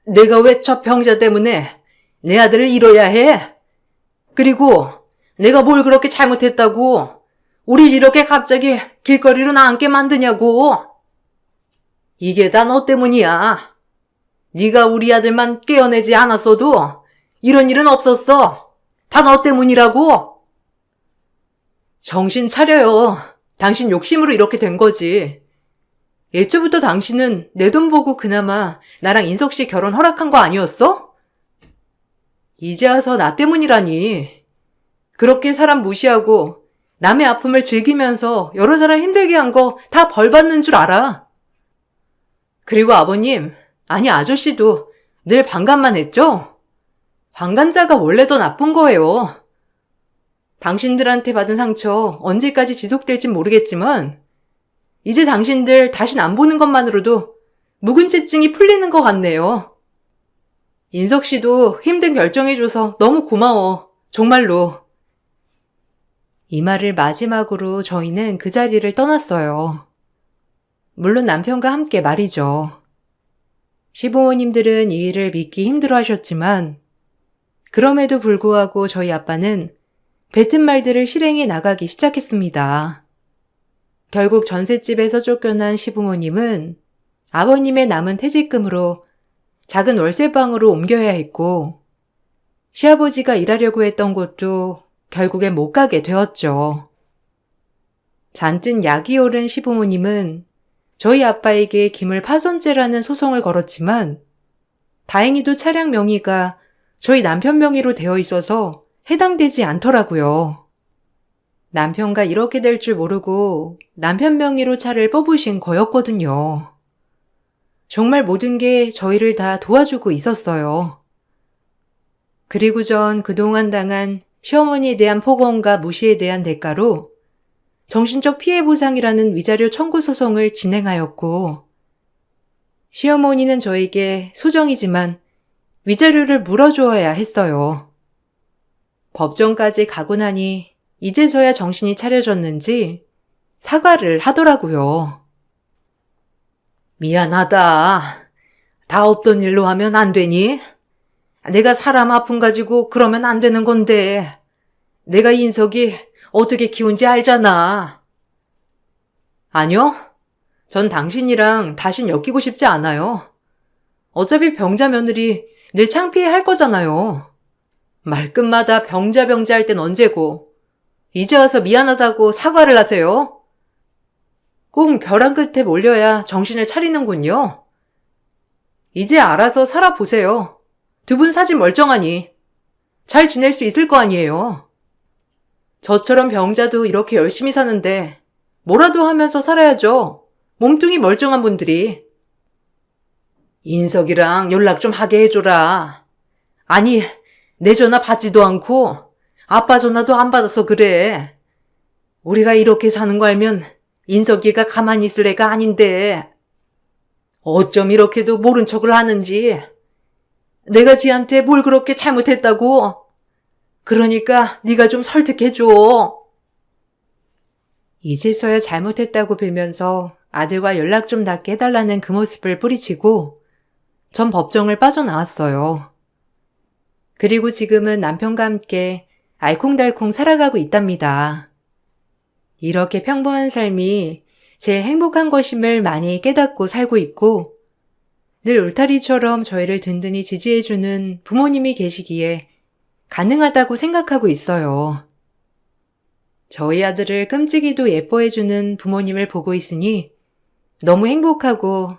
내가 왜 저 병자 때문에 내 아들을 잃어야 해? 그리고 내가 뭘 그렇게 잘못했다고 우릴 이렇게 갑자기 길거리로 나앉게 만드냐고. 이게 다 너 때문이야. 네가 우리 아들만 깨어내지 않았어도 이런 일은 없었어. 다 너 때문이라고. 정신 차려요. 당신 욕심으로 이렇게 된 거지. 예초부터 당신은 내 돈 보고 그나마 나랑 인석 씨 결혼 허락한 거 아니었어? 이제 와서 나 때문이라니. 그렇게 사람 무시하고 남의 아픔을 즐기면서 여러 사람 힘들게 한 거 다 벌 받는 줄 알아. 그리고 아버님, 아니 아저씨도 늘 방관만 했죠? 방관자가 원래 더 나쁜 거예요. 당신들한테 받은 상처 언제까지 지속될진 모르겠지만 이제 당신들 다신 안 보는 것만으로도 묵은지증이 풀리는 것 같네요. 인석 씨도 힘든 결정해줘서 너무 고마워. 정말로. 이 말을 마지막으로 저희는 그 자리를 떠났어요. 물론 남편과 함께 말이죠. 시부모님들은 이 일을 믿기 힘들어 하셨지만 그럼에도 불구하고 저희 아빠는 뱉은 말들을 실행해 나가기 시작했습니다. 결국 전셋집에서 쫓겨난 시부모님은 아버님의 남은 퇴직금으로 작은 월세방으로 옮겨야 했고 시아버지가 일하려고 했던 곳도 결국엔 못 가게 되었죠. 잔뜩 약이 오른 시부모님은 저희 아빠에게 기물파손죄라는 소송을 걸었지만 다행히도 차량 명의가 저희 남편 명의로 되어 있어서 해당되지 않더라고요. 남편과 이렇게 될 줄 모르고 남편 명의로 차를 뽑으신 거였거든요. 정말 모든 게 저희를 다 도와주고 있었어요. 그리고 전 그동안 당한 시어머니에 대한 폭언과 무시에 대한 대가로 정신적 피해 보상이라는 위자료 청구 소송을 진행하였고, 시어머니는 저에게 소정이지만 위자료를 물어주어야 했어요. 법정까지 가고 나니 이제서야 정신이 차려졌는지 사과를 하더라고요. 미안하다. 다 없던 일로 하면 안 되니? 내가 사람 아픔 가지고 그러면 안 되는 건데. 내가 인석이 어떻게 키운지 알잖아. 아니요. 전 당신이랑 다신 엮이고 싶지 않아요. 어차피 병자 며느리 늘 창피해 할 거잖아요. 말끝마다 병자 할 땐 언제고, 이제 와서 미안하다고 사과를 하세요? 꼭 벼랑 끝에 몰려야 정신을 차리는군요. 이제 알아서 살아보세요. 두 분 사지 멀쩡하니. 잘 지낼 수 있을 거 아니에요. 저처럼 병자도 이렇게 열심히 사는데 뭐라도 하면서 살아야죠. 몸뚱이 멀쩡한 분들이. 인석이랑 연락 좀 하게 해줘라. 아니, 내 전화 받지도 않고 아빠 전화도 안 받아서 그래. 우리가 이렇게 사는 거 알면 인석이가 가만히 있을 애가 아닌데. 어쩜 이렇게도 모른 척을 하는지. 내가 지한테 뭘 그렇게 잘못했다고? 그러니까 네가 좀 설득해줘. 이제서야 잘못했다고 빌면서 아들과 연락 좀 닿게 해달라는 그 모습을 뿌리치고 전 법정을 빠져나왔어요. 그리고 지금은 남편과 함께 알콩달콩 살아가고 있답니다. 이렇게 평범한 삶이 제 행복한 것임을 많이 깨닫고 살고 있고, 늘 울타리처럼 저희를 든든히 지지해주는 부모님이 계시기에 가능하다고 생각하고 있어요. 저희 아들을 끔찍이도 예뻐해주는 부모님을 보고 있으니 너무 행복하고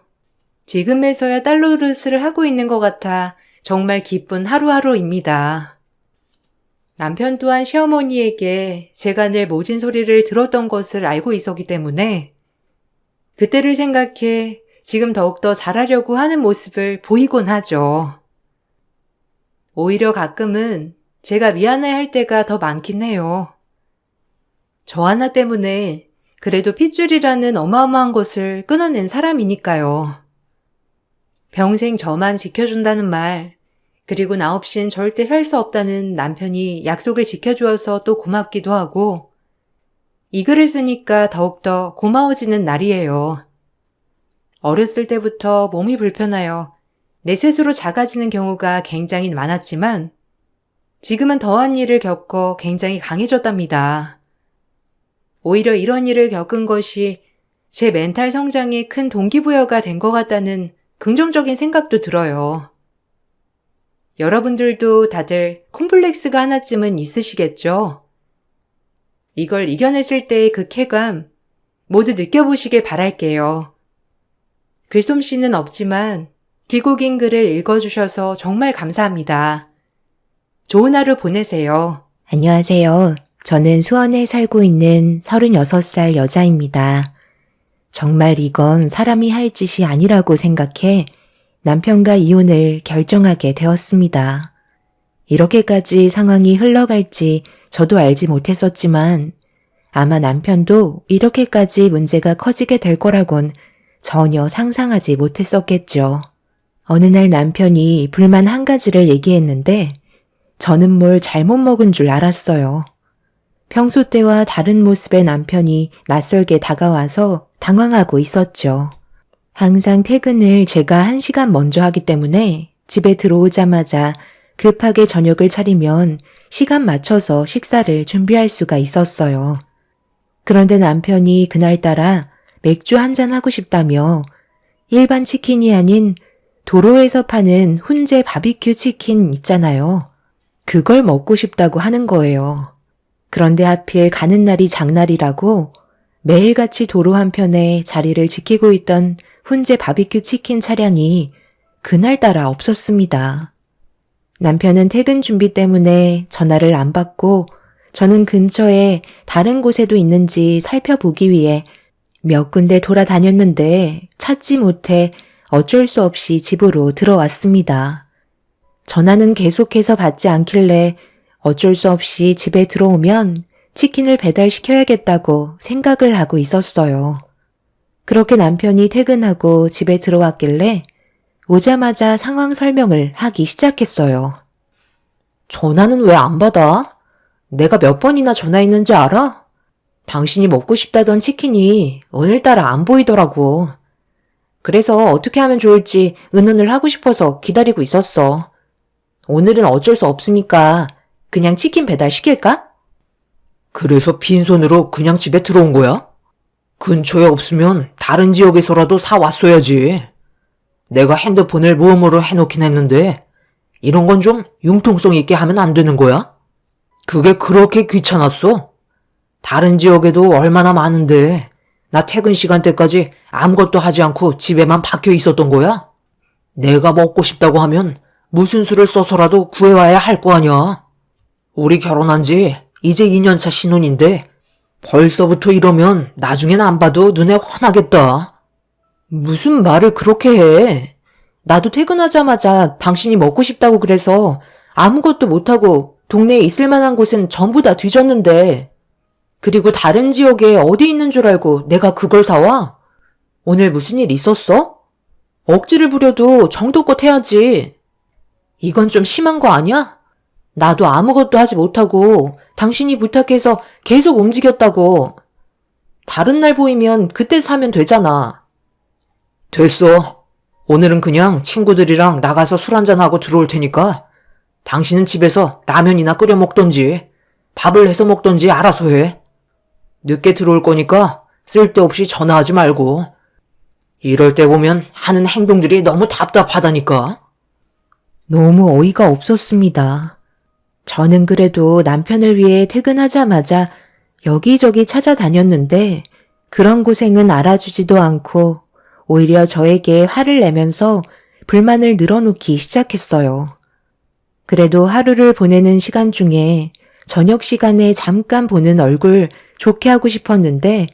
지금에서야 딸 노릇을 하고 있는 것 같아 정말 기쁜 하루하루입니다. 남편 또한 시어머니에게 제가 늘 모진 소리를 들었던 것을 알고 있었기 때문에 그때를 생각해 지금 더욱더 잘하려고 하는 모습을 보이곤 하죠. 오히려 가끔은 제가 미안해할 때가 더 많긴 해요. 저 하나 때문에 그래도 핏줄이라는 어마어마한 것을 끊어낸 사람이니까요. 평생 저만 지켜준다는 말, 그리고 나 없인 절대 살 수 없다는 남편이 약속을 지켜주어서 또 고맙기도 하고, 이 글을 쓰니까 더욱더 고마워지는 날이에요. 어렸을 때부터 몸이 불편하여 내 스스로 작아지는 경우가 굉장히 많았지만 지금은 더한 일을 겪어 굉장히 강해졌답니다. 오히려 이런 일을 겪은 것이 제 멘탈 성장에 큰 동기부여가 된 것 같다는 긍정적인 생각도 들어요. 여러분들도 다들 콤플렉스가 하나쯤은 있으시겠죠? 이걸 이겨냈을 때의 그 쾌감 모두 느껴보시길 바랄게요. 글솜씨는 없지만 길고 긴 글을 읽어주셔서 정말 감사합니다. 좋은 하루 보내세요. 안녕하세요. 저는 수원에 살고 있는 36살 여자입니다. 정말 이건 사람이 할 짓이 아니라고 생각해 남편과 이혼을 결정하게 되었습니다. 이렇게까지 상황이 흘러갈지 저도 알지 못했었지만 아마 남편도 이렇게까지 문제가 커지게 될 거라곤 전혀 상상하지 못했었겠죠. 어느 날 남편이 불만 한 가지를 얘기했는데 저는 뭘 잘못 먹은 줄 알았어요. 평소 때와 다른 모습의 남편이 낯설게 다가와서 당황하고 있었죠. 항상 퇴근을 제가 1시간 먼저 하기 때문에 집에 들어오자마자 급하게 저녁을 차리면 시간 맞춰서 식사를 준비할 수가 있었어요. 그런데 남편이 그날따라 맥주 한잔 하고 싶다며 일반 치킨이 아닌 도로에서 파는 훈제 바비큐 치킨 있잖아요. 그걸 먹고 싶다고 하는 거예요. 그런데 하필 가는 날이 장날이라고 매일같이 도로 한편에 자리를 지키고 있던 훈제 바비큐 치킨 차량이 그날따라 없었습니다. 남편은 퇴근 준비 때문에 전화를 안 받고 저는 근처에 다른 곳에도 있는지 살펴보기 위해 몇 군데 돌아다녔는데 찾지 못해 어쩔 수 없이 집으로 들어왔습니다. 전화는 계속해서 받지 않길래 어쩔 수 없이 집에 들어오면 치킨을 배달시켜야겠다고 생각을 하고 있었어요. 그렇게 남편이 퇴근하고 집에 들어왔길래 오자마자 상황 설명을 하기 시작했어요. 전화는 왜 안 받아? 내가 몇 번이나 전화했는지 알아? 당신이 먹고 싶다던 치킨이 오늘따라 안 보이더라고. 그래서 어떻게 하면 좋을지 의논을 하고 싶어서 기다리고 있었어. 오늘은 어쩔 수 없으니까 그냥 치킨 배달 시킬까? 그래서 빈손으로 그냥 집에 들어온 거야? 근처에 없으면 다른 지역에서라도 사왔어야지. 내가 핸드폰을 모음으로 해놓긴 했는데 이런 건 좀 융통성 있게 하면 안 되는 거야? 그게 그렇게 귀찮았어? 다른 지역에도 얼마나 많은데 나 퇴근 시간대까지 아무것도 하지 않고 집에만 박혀 있었던 거야? 내가 먹고 싶다고 하면 무슨 수를 써서라도 구해와야 할 거 아니야. 우리 결혼한 지 이제 2년차 신혼인데 벌써부터 이러면 나중엔 안 봐도 눈에 훤하겠다. 무슨 말을 그렇게 해. 나도 퇴근하자마자 당신이 먹고 싶다고 그래서 아무것도 못하고 동네에 있을 만한 곳은 전부 다 뒤졌는데 그리고 다른 지역에 어디 있는 줄 알고 내가 그걸 사와? 오늘 무슨 일 있었어? 억지를 부려도 정도껏 해야지. 이건 좀 심한 거 아니야? 나도 아무것도 하지 못하고 당신이 부탁해서 계속 움직였다고. 다른 날 보이면 그때 사면 되잖아. 됐어. 오늘은 그냥 친구들이랑 나가서 술 한잔하고 들어올 테니까 당신은 집에서 라면이나 끓여 먹던지 밥을 해서 먹던지 알아서 해. 늦게 들어올 거니까 쓸데없이 전화하지 말고. 이럴 때 보면 하는 행동들이 너무 답답하다니까. 너무 어이가 없었습니다. 저는 그래도 남편을 위해 퇴근하자마자 여기저기 찾아다녔는데 그런 고생은 알아주지도 않고 오히려 저에게 화를 내면서 불만을 늘어놓기 시작했어요. 그래도 하루를 보내는 시간 중에 저녁 시간에 잠깐 보는 얼굴 좋게 하고 싶었는데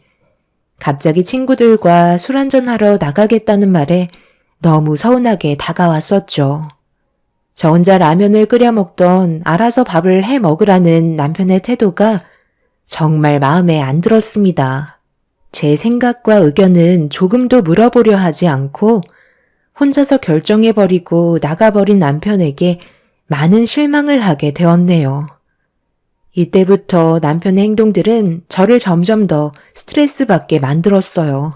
갑자기 친구들과 술 한잔하러 나가겠다는 말에 너무 서운하게 다가왔었죠. 저 혼자 라면을 끓여 먹던 알아서 밥을 해 먹으라는 남편의 태도가 정말 마음에 안 들었습니다. 제 생각과 의견은 조금도 물어보려 하지 않고 혼자서 결정해버리고 나가버린 남편에게 많은 실망을 하게 되었네요. 이때부터 남편의 행동들은 저를 점점 더 스트레스 받게 만들었어요.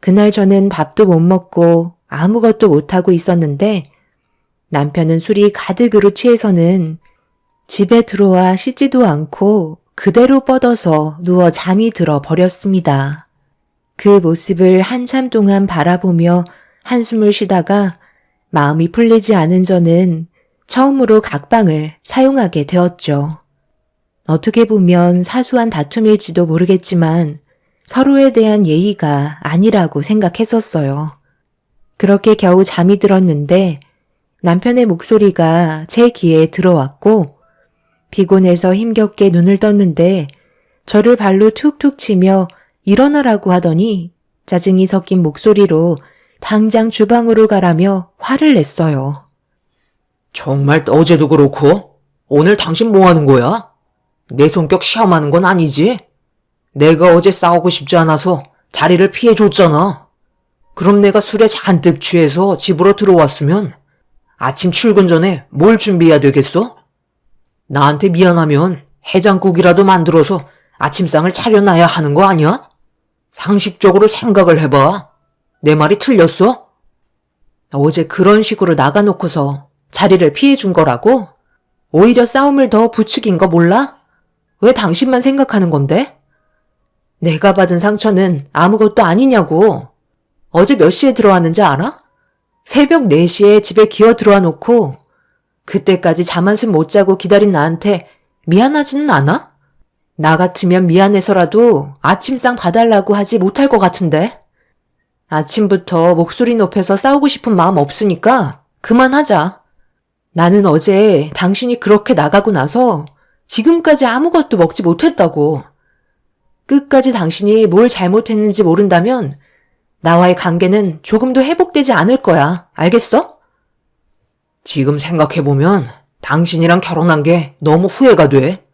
그날 저는 밥도 못 먹고 아무것도 못하고 있었는데 남편은 술이 가득으로 취해서는 집에 들어와 씻지도 않고 그대로 뻗어서 누워 잠이 들어 버렸습니다. 그 모습을 한참 동안 바라보며 한숨을 쉬다가 마음이 풀리지 않은 저는 처음으로 각방을 사용하게 되었죠. 어떻게 보면 사소한 다툼일지도 모르겠지만 서로에 대한 예의가 아니라고 생각했었어요. 그렇게 겨우 잠이 들었는데 남편의 목소리가 제 귀에 들어왔고 피곤해서 힘겹게 눈을 떴는데 저를 발로 툭툭 치며 일어나라고 하더니 짜증이 섞인 목소리로 당장 주방으로 가라며 화를 냈어요. 정말 어제도 그렇고 오늘 당신 뭐 하는 거야? 내 성격 시험하는 건 아니지? 내가 어제 싸우고 싶지 않아서 자리를 피해줬잖아. 그럼 내가 술에 잔뜩 취해서 집으로 들어왔으면 아침 출근 전에 뭘 준비해야 되겠어? 나한테 미안하면 해장국이라도 만들어서 아침상을 차려놔야 하는 거 아니야? 상식적으로 생각을 해봐. 내 말이 틀렸어? 어제 그런 식으로 나가놓고서 자리를 피해준 거라고? 오히려 싸움을 더 부추긴 거 몰라? 왜 당신만 생각하는 건데? 내가 받은 상처는 아무것도 아니냐고. 어제 몇 시에 들어왔는지 알아? 새벽 4시에 집에 기어 들어와 놓고 그때까지 잠 한숨 못 자고 기다린 나한테 미안하지는 않아? 나 같으면 미안해서라도 아침상 봐달라고 하지 못할 것 같은데? 아침부터 목소리 높여서 싸우고 싶은 마음 없으니까 그만하자. 나는 어제 당신이 그렇게 나가고 나서 지금까지 아무것도 먹지 못했다고. 끝까지 당신이 뭘 잘못했는지 모른다면 나와의 관계는 조금도 회복되지 않을 거야. 알겠어? 지금 생각해보면 당신이랑 결혼한 게 너무 후회가 돼.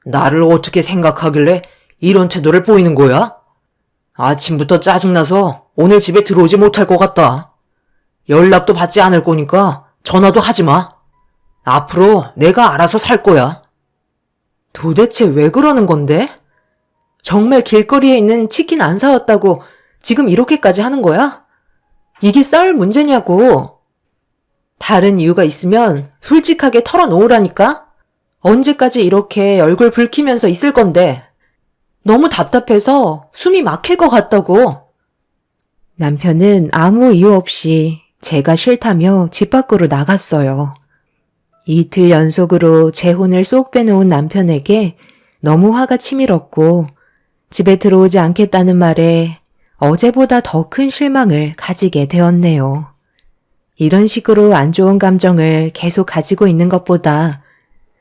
나를 어떻게 생각하길래 이런 태도를 보이는 거야? 아침부터 짜증나서 오늘 집에 들어오지 못할 것 같다. 연락도 받지 않을 거니까 전화도 하지 마. 앞으로 내가 알아서 살 거야. 도대체 왜 그러는 건데? 정말 길거리에 있는 치킨 안 사왔다고 지금 이렇게까지 하는 거야? 이게 싸울 문제냐고. 다른 이유가 있으면 솔직하게 털어놓으라니까? 언제까지 이렇게 얼굴 붉히면서 있을 건데. 너무 답답해서 숨이 막힐 것 같다고. 남편은 아무 이유 없이 제가 싫다며 집 밖으로 나갔어요. 이틀 연속으로 제 혼을 쏙 빼놓은 남편에게 너무 화가 치밀었고 집에 들어오지 않겠다는 말에 어제보다 더 큰 실망을 가지게 되었네요. 이런 식으로 안 좋은 감정을 계속 가지고 있는 것보다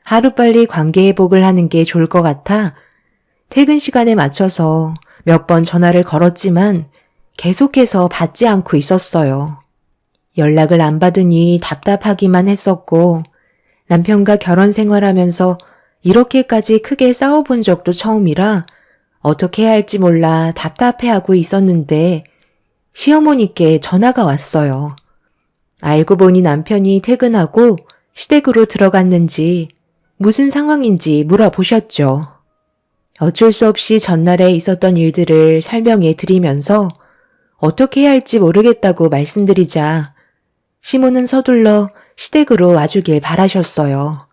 하루빨리 관계 회복을 하는 게 좋을 것 같아 퇴근 시간에 맞춰서 몇 번 전화를 걸었지만 계속해서 받지 않고 있었어요. 연락을 안 받으니 답답하기만 했었고 남편과 결혼 생활하면서 이렇게까지 크게 싸워본 적도 처음이라 어떻게 해야 할지 몰라 답답해하고 있었는데 시어머니께 전화가 왔어요. 알고 보니 남편이 퇴근하고 시댁으로 들어갔는지 무슨 상황인지 물어보셨죠. 어쩔 수 없이 전날에 있었던 일들을 설명해 드리면서 어떻게 해야 할지 모르겠다고 말씀드리자 시모는 서둘러 시댁으로 와주길 바라셨어요.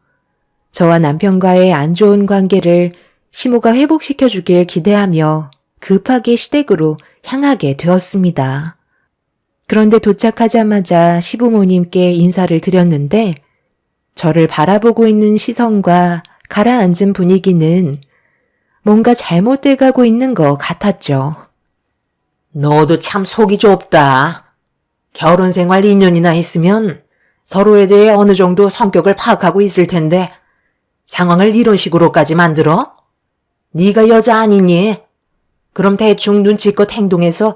저와 남편과의 안 좋은 관계를 시모가 회복시켜주길 기대하며 급하게 시댁으로 향하게 되었습니다. 그런데 도착하자마자 시부모님께 인사를 드렸는데 저를 바라보고 있는 시선과 가라앉은 분위기는 뭔가 잘못돼 가고 있는 것 같았죠. 너도 참 속이 좁다. 결혼 생활 2년이나 했으면 서로에 대해 어느 정도 성격을 파악하고 있을 텐데 상황을 이런 식으로까지 만들어? 네가 여자 아니니? 그럼 대충 눈치껏 행동해서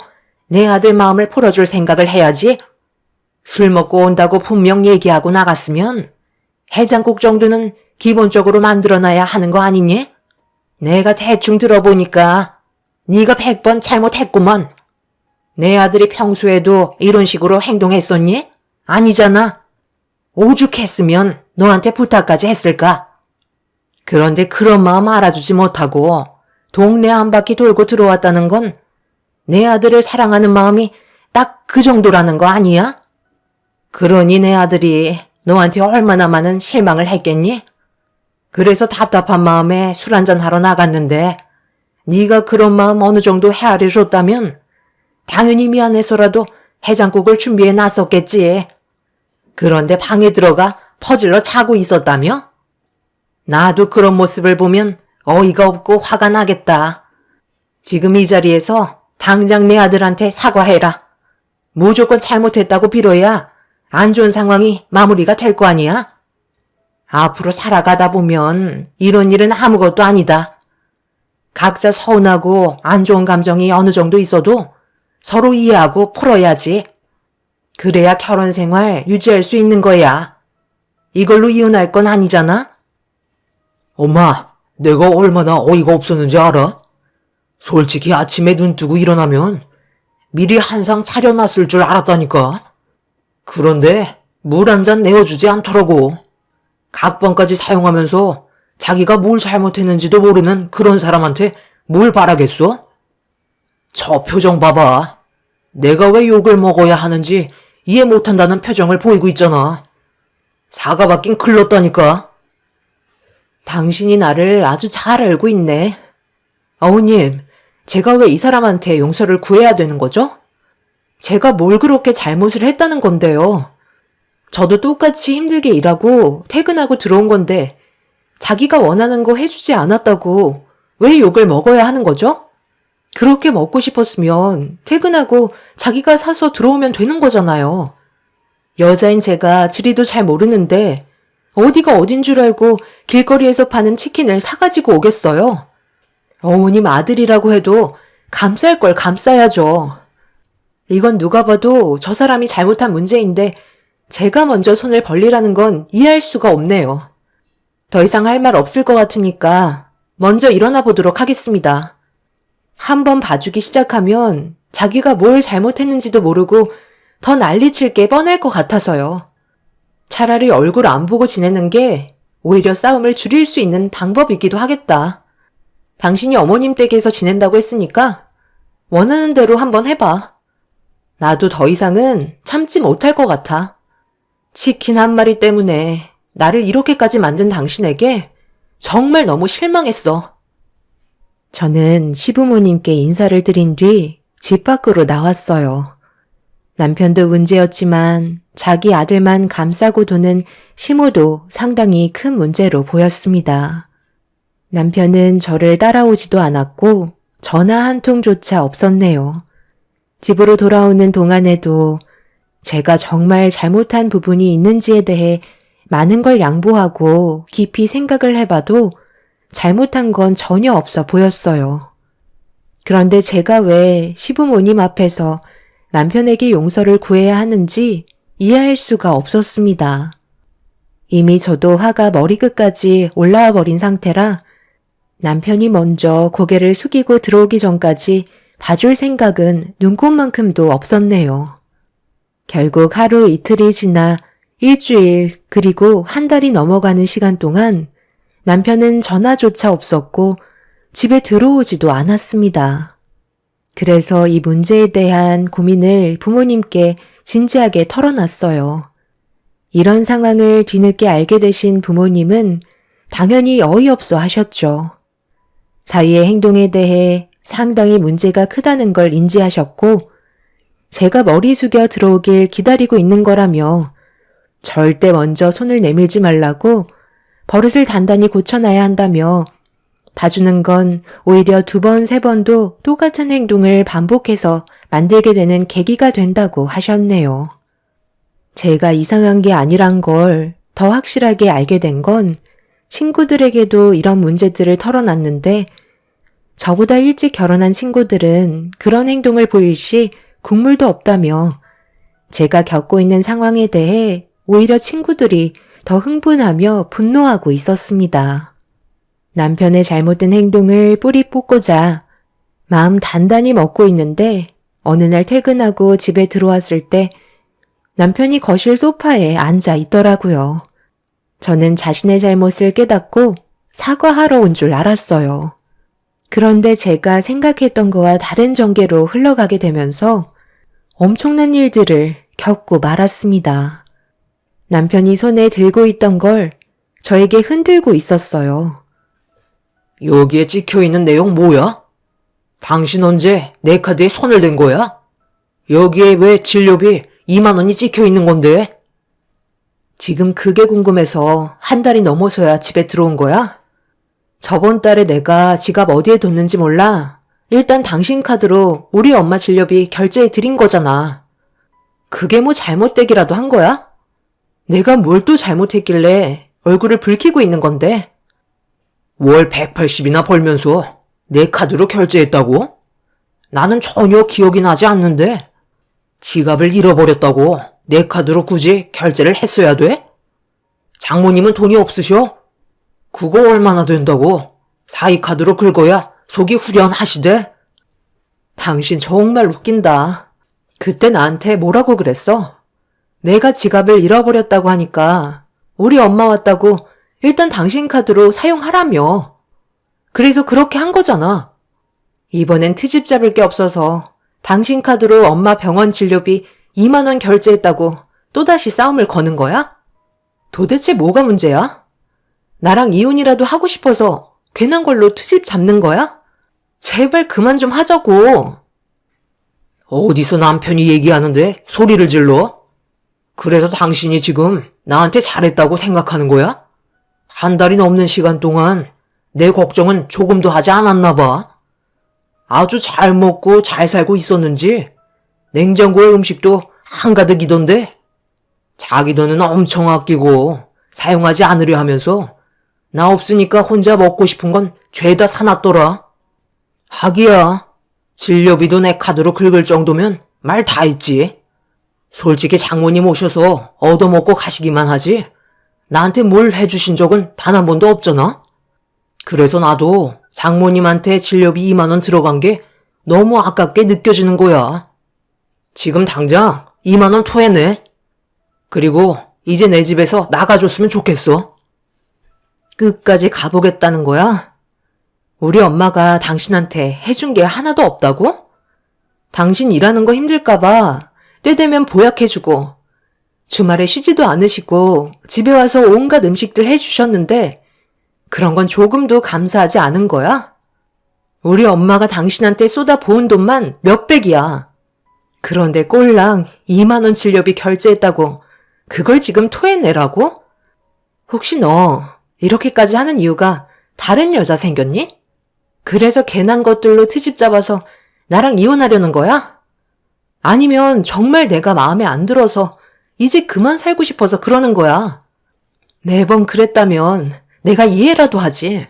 내 아들 마음을 풀어줄 생각을 해야지. 술 먹고 온다고 분명 얘기하고 나갔으면 해장국 정도는 기본적으로 만들어놔야 하는 거 아니니? 내가 대충 들어보니까 네가 100번 잘못했구먼. 내 아들이 평소에도 이런 식으로 행동했었니? 아니잖아. 오죽했으면 너한테 부탁까지 했을까? 그런데 그런 마음 알아주지 못하고 동네 한 바퀴 돌고 들어왔다는 건 내 아들을 사랑하는 마음이 딱 그 정도라는 거 아니야? 그러니 내 아들이 너한테 얼마나 많은 실망을 했겠니? 그래서 답답한 마음에 술 한잔 하러 나갔는데 네가 그런 마음 어느 정도 헤아려 줬다면 당연히 미안해서라도 해장국을 준비해 놨었겠지. 그런데 방에 들어가 퍼질러 자고 있었다며? 나도 그런 모습을 보면 어이가 없고 화가 나겠다. 지금 이 자리에서 당장 내 아들한테 사과해라. 무조건 잘못했다고 빌어야 안 좋은 상황이 마무리가 될 거 아니야? 앞으로 살아가다 보면 이런 일은 아무것도 아니다. 각자 서운하고 안 좋은 감정이 어느 정도 있어도 서로 이해하고 풀어야지. 그래야 결혼 생활 유지할 수 있는 거야. 이걸로 이혼할 건 아니잖아? 엄마, 내가 얼마나 어이가 없었는지 알아? 솔직히 아침에 눈 뜨고 일어나면 미리 한상 차려놨을 줄 알았다니까. 그런데 물 한 잔 내어주지 않더라고. 각번까지 사용하면서 자기가 뭘 잘못했는지도 모르는 그런 사람한테 뭘 바라겠어? 저 표정 봐봐. 내가 왜 욕을 먹어야 하는지 이해 못한다는 표정을 보이고 있잖아. 사과받긴 글렀다니까. 당신이 나를 아주 잘 알고 있네. 어머님, 제가 왜 이 사람한테 용서를 구해야 되는 거죠? 제가 뭘 그렇게 잘못을 했다는 건데요. 저도 똑같이 힘들게 일하고 퇴근하고 들어온 건데 자기가 원하는 거 해주지 않았다고 왜 욕을 먹어야 하는 거죠? 그렇게 먹고 싶었으면 퇴근하고 자기가 사서 들어오면 되는 거잖아요. 여자인 제가 지리도 잘 모르는데 어디가 어딘 줄 알고 길거리에서 파는 치킨을 사가지고 오겠어요. 어머님 아들이라고 해도 감쌀 걸 감싸야죠. 이건 누가 봐도 저 사람이 잘못한 문제인데 제가 먼저 손을 벌리라는 건 이해할 수가 없네요. 더 이상 할 말 없을 것 같으니까 먼저 일어나 보도록 하겠습니다. 한번 봐주기 시작하면 자기가 뭘 잘못했는지도 모르고 더 난리칠 게 뻔할 것 같아서요. 차라리 얼굴 안 보고 지내는 게 오히려 싸움을 줄일 수 있는 방법이기도 하겠다. 당신이 어머님 댁에서 지낸다고 했으니까 원하는 대로 한번 해봐. 나도 더 이상은 참지 못할 것 같아. 치킨 한 마리 때문에 나를 이렇게까지 만든 당신에게 정말 너무 실망했어. 저는 시부모님께 인사를 드린 뒤 집 밖으로 나왔어요. 남편도 문제였지만 자기 아들만 감싸고 도는 시모도 상당히 큰 문제로 보였습니다. 남편은 저를 따라오지도 않았고 전화 한 통조차 없었네요. 집으로 돌아오는 동안에도 제가 정말 잘못한 부분이 있는지에 대해 많은 걸 양보하고 깊이 생각을 해봐도 잘못한 건 전혀 없어 보였어요. 그런데 제가 왜 시부모님 앞에서 남편에게 용서를 구해야 하는지 이해할 수가 없었습니다. 이미 저도 화가 머리끝까지 올라와 버린 상태라 남편이 먼저 고개를 숙이고 들어오기 전까지 봐줄 생각은 눈꼽만큼도 없었네요. 결국 하루 이틀이 지나 일주일 그리고 한 달이 넘어가는 시간 동안 남편은 전화조차 없었고 집에 들어오지도 않았습니다. 그래서 이 문제에 대한 고민을 부모님께 진지하게 털어놨어요. 이런 상황을 뒤늦게 알게 되신 부모님은 당연히 어이없어 하셨죠. 사위의 행동에 대해 상당히 문제가 크다는 걸 인지하셨고 제가 머리 숙여 들어오길 기다리고 있는 거라며 절대 먼저 손을 내밀지 말라고 버릇을 단단히 고쳐놔야 한다며 봐주는 건 오히려 2번, 3번도 똑같은 행동을 반복해서 만들게 되는 계기가 된다고 하셨네요. 제가 이상한 게 아니란 걸 더 확실하게 알게 된 건 친구들에게도 이런 문제들을 털어놨는데 저보다 일찍 결혼한 친구들은 그런 행동을 보일 시 국물도 없다며 제가 겪고 있는 상황에 대해 오히려 친구들이 더 흥분하며 분노하고 있었습니다. 남편의 잘못된 행동을 뿌리 뽑고자 마음 단단히 먹고 있는데 어느 날 퇴근하고 집에 들어왔을 때 남편이 거실 소파에 앉아 있더라고요. 저는 자신의 잘못을 깨닫고 사과하러 온 줄 알았어요. 그런데 제가 생각했던 거와 다른 전개로 흘러가게 되면서 엄청난 일들을 겪고 말았습니다. 남편이 손에 들고 있던 걸 저에게 흔들고 있었어요. 여기에 찍혀있는 내용 뭐야? 당신 언제 내 카드에 손을 댄 거야? 여기에 왜 진료비 2만 원이 찍혀있는 건데? 지금 그게 궁금해서 한 달이 넘어서야 집에 들어온 거야? 저번 달에 내가 지갑 어디에 뒀는지 몰라. 일단 당신 카드로 우리 엄마 진료비 결제해 드린 거잖아. 그게 뭐 잘못되기라도 한 거야? 내가 뭘 또 잘못했길래 얼굴을 붉히고 있는 건데? 월 180이나 벌면서 내 카드로 결제했다고? 나는 전혀 기억이 나지 않는데 지갑을 잃어버렸다고 내 카드로 굳이 결제를 했어야 돼? 장모님은 돈이 없으셔? 그거 얼마나 된다고? 사이 카드로 긁어야 속이 후련하시대? 당신 정말 웃긴다. 그때 나한테 뭐라고 그랬어? 내가 지갑을 잃어버렸다고 하니까 우리 엄마 왔다고 일단 당신 카드로 사용하라며. 그래서 그렇게 한 거잖아. 이번엔 트집 잡을 게 없어서 당신 카드로 엄마 병원 진료비 2만 원 결제했다고 또다시 싸움을 거는 거야? 도대체 뭐가 문제야? 나랑 이혼이라도 하고 싶어서 괜한 걸로 트집 잡는 거야? 제발 그만 좀 하자고. 어디서 남편이 얘기하는데 소리를 질러? 그래서 당신이 지금 나한테 잘했다고 생각하는 거야? 한 달이 넘는 시간 동안 내 걱정은 조금도 하지 않았나 봐. 아주 잘 먹고 잘 살고 있었는지 냉장고에 음식도 한가득이던데 자기 돈은 엄청 아끼고 사용하지 않으려 하면서 나 없으니까 혼자 먹고 싶은 건 죄다 사놨더라. 하기야 진료비도 내 카드로 긁을 정도면 말 다 했지. 솔직히 장모님 오셔서 얻어먹고 가시기만 하지 나한테 뭘 해주신 적은 단 한 번도 없잖아. 그래서 나도 장모님한테 진료비 2만 원 들어간 게 너무 아깝게 느껴지는 거야. 지금 당장 2만 원 토해내. 그리고 이제 내 집에서 나가줬으면 좋겠어. 끝까지 가보겠다는 거야? 우리 엄마가 당신한테 해준 게 하나도 없다고? 당신 일하는 거 힘들까봐 때 되면 보약해주고 주말에 쉬지도 않으시고 집에 와서 온갖 음식들 해주셨는데 그런 건 조금도 감사하지 않은 거야? 우리 엄마가 당신한테 쏟아부은 돈만 몇백이야. 그런데 꼴랑 2만 원 진료비 결제했다고 그걸 지금 토해내라고? 혹시 너 이렇게까지 하는 이유가 다른 여자 생겼니? 그래서 괜한 것들로 트집 잡아서 나랑 이혼하려는 거야? 아니면 정말 내가 마음에 안 들어서 이제 그만 살고 싶어서 그러는 거야? 매번 그랬다면 내가 이해라도 하지.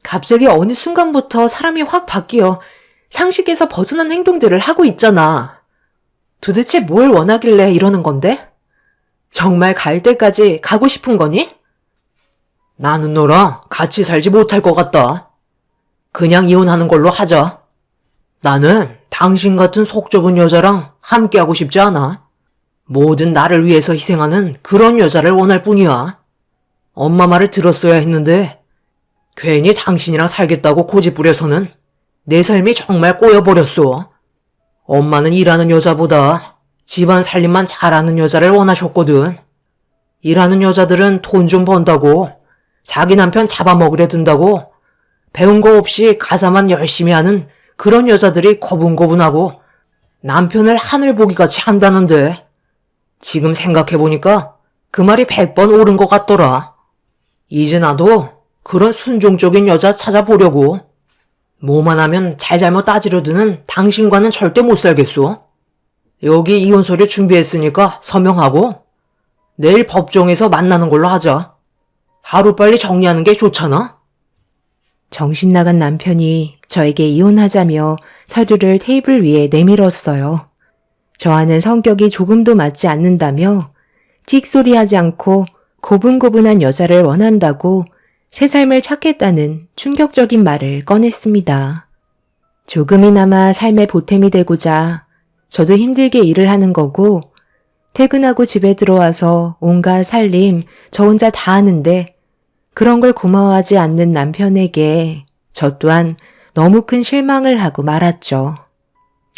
갑자기 어느 순간부터 사람이 확 바뀌어 상식에서 벗어난 행동들을 하고 있잖아. 도대체 뭘 원하길래 이러는 건데? 정말 갈 때까지 가고 싶은 거니? 나는 너랑 같이 살지 못할 것 같다. 그냥 이혼하는 걸로 하자. 나는 당신 같은 속 좁은 여자랑 함께하고 싶지 않아. 뭐든 나를 위해서 희생하는 그런 여자를 원할 뿐이야. 엄마 말을 들었어야 했는데 괜히 당신이랑 살겠다고 고집부려서는 내 삶이 정말 꼬여버렸어. 엄마는 일하는 여자보다 집안 살림만 잘하는 여자를 원하셨거든. 일하는 여자들은 돈 좀 번다고 자기 남편 잡아먹으려 든다고 배운 거 없이 가사만 열심히 하는 그런 여자들이 거분거분하고 남편을 하늘보기같이 한다는데 지금 생각해보니까 그 말이 100번 옳은 것 같더라. 이제 나도 그런 순종적인 여자 찾아보려고. 뭐만 하면 잘잘못 따지려 드는 당신과는 절대 못 살겠소. 여기 이혼 서류 준비했으니까 서명하고 내일 법정에서 만나는 걸로 하자. 하루빨리 정리하는 게 좋잖아. 정신 나간 남편이 저에게 이혼하자며 서류를 테이블 위에 내밀었어요. 저와는 성격이 조금도 맞지 않는다며 틱소리하지 않고 고분고분한 여자를 원한다고 새 삶을 찾겠다는 충격적인 말을 꺼냈습니다. 조금이나마 삶의 보탬이 되고자 저도 힘들게 일을 하는 거고 퇴근하고 집에 들어와서 온갖 살림 저 혼자 다 하는데 그런 걸 고마워하지 않는 남편에게 저 또한 너무 큰 실망을 하고 말았죠.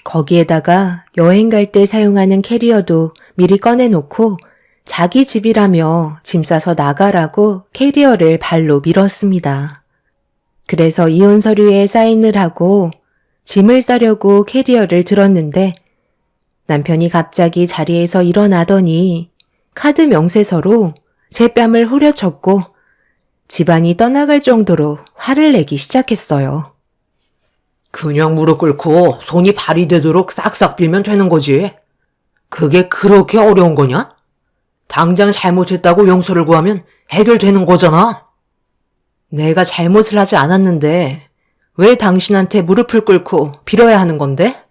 거기에다가 여행 갈 때 사용하는 캐리어도 미리 꺼내놓고 자기 집이라며 짐 싸서 나가라고 캐리어를 발로 밀었습니다. 그래서 이혼 서류에 사인을 하고 짐을 싸려고 캐리어를 들었는데 남편이 갑자기 자리에서 일어나더니 카드 명세서로 제 뺨을 후려쳤고 집안이 떠나갈 정도로 화를 내기 시작했어요. 그냥 무릎 꿇고 손이 발이 되도록 싹싹 빌면 되는 거지. 그게 그렇게 어려운 거냐? 당장 잘못했다고 용서를 구하면 해결되는 거잖아. 내가 잘못을 하지 않았는데 왜 당신한테 무릎을 꿇고 빌어야 하는 건데?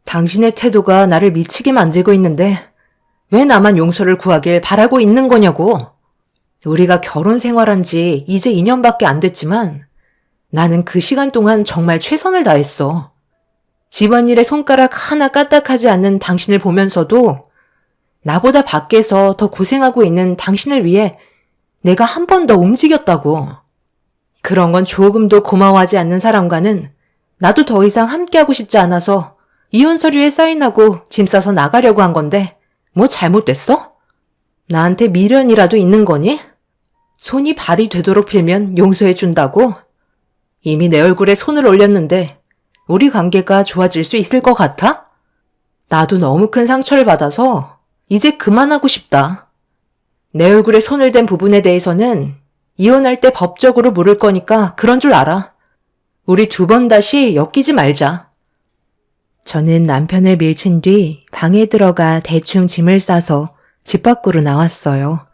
당신의 태도가 나를 미치게 만들고 있는데 왜 나만 용서를 구하길 바라고 있는 거냐고. 우리가 결혼 생활한 지 이제 2년밖에 안 됐지만 나는 그 시간 동안 정말 최선을 다했어. 집안일에 손가락 하나 까딱하지 않는 당신을 보면서도 나보다 밖에서 더 고생하고 있는 당신을 위해 내가 한 번 더 움직였다고. 그런 건 조금도 고마워하지 않는 사람과는 나도 더 이상 함께하고 싶지 않아서 이혼 서류에 사인하고 짐 싸서 나가려고 한 건데 뭐 잘못됐어? 나한테 미련이라도 있는 거니? 손이 발이 되도록 빌면 용서해 준다고? 이미 내 얼굴에 손을 올렸는데 우리 관계가 좋아질 수 있을 것 같아? 나도 너무 큰 상처를 받아서 이제 그만하고 싶다. 내 얼굴에 손을 댄 부분에 대해서는 이혼할 때 법적으로 물을 거니까 그런 줄 알아. 우리 2번 다시 엮이지 말자. 저는 남편을 밀친 뒤 방에 들어가 대충 짐을 싸서 집 밖으로 나왔어요.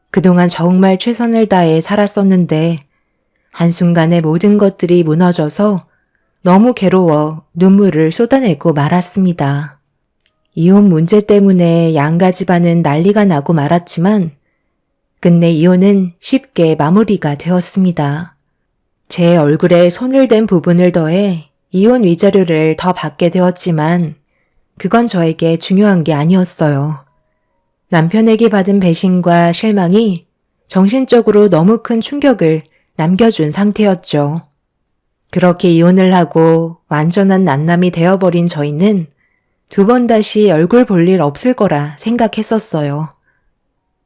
그동안 정말 최선을 다해 살았었는데 한순간에 모든 것들이 무너져서 너무 괴로워 눈물을 쏟아내고 말았습니다. 이혼 문제 때문에 양가 집안은 난리가 나고 말았지만 끝내 이혼은 쉽게 마무리가 되었습니다. 제 얼굴에 손을 댄 부분을 더해 이혼 위자료를 더 받게 되었지만 그건 저에게 중요한 게 아니었어요. 남편에게 받은 배신과 실망이 정신적으로 너무 큰 충격을 남겨준 상태였죠. 그렇게 이혼을 하고 완전한 난남이 되어버린 저희는 2번 다시 얼굴 볼 일 없을 거라 생각했었어요.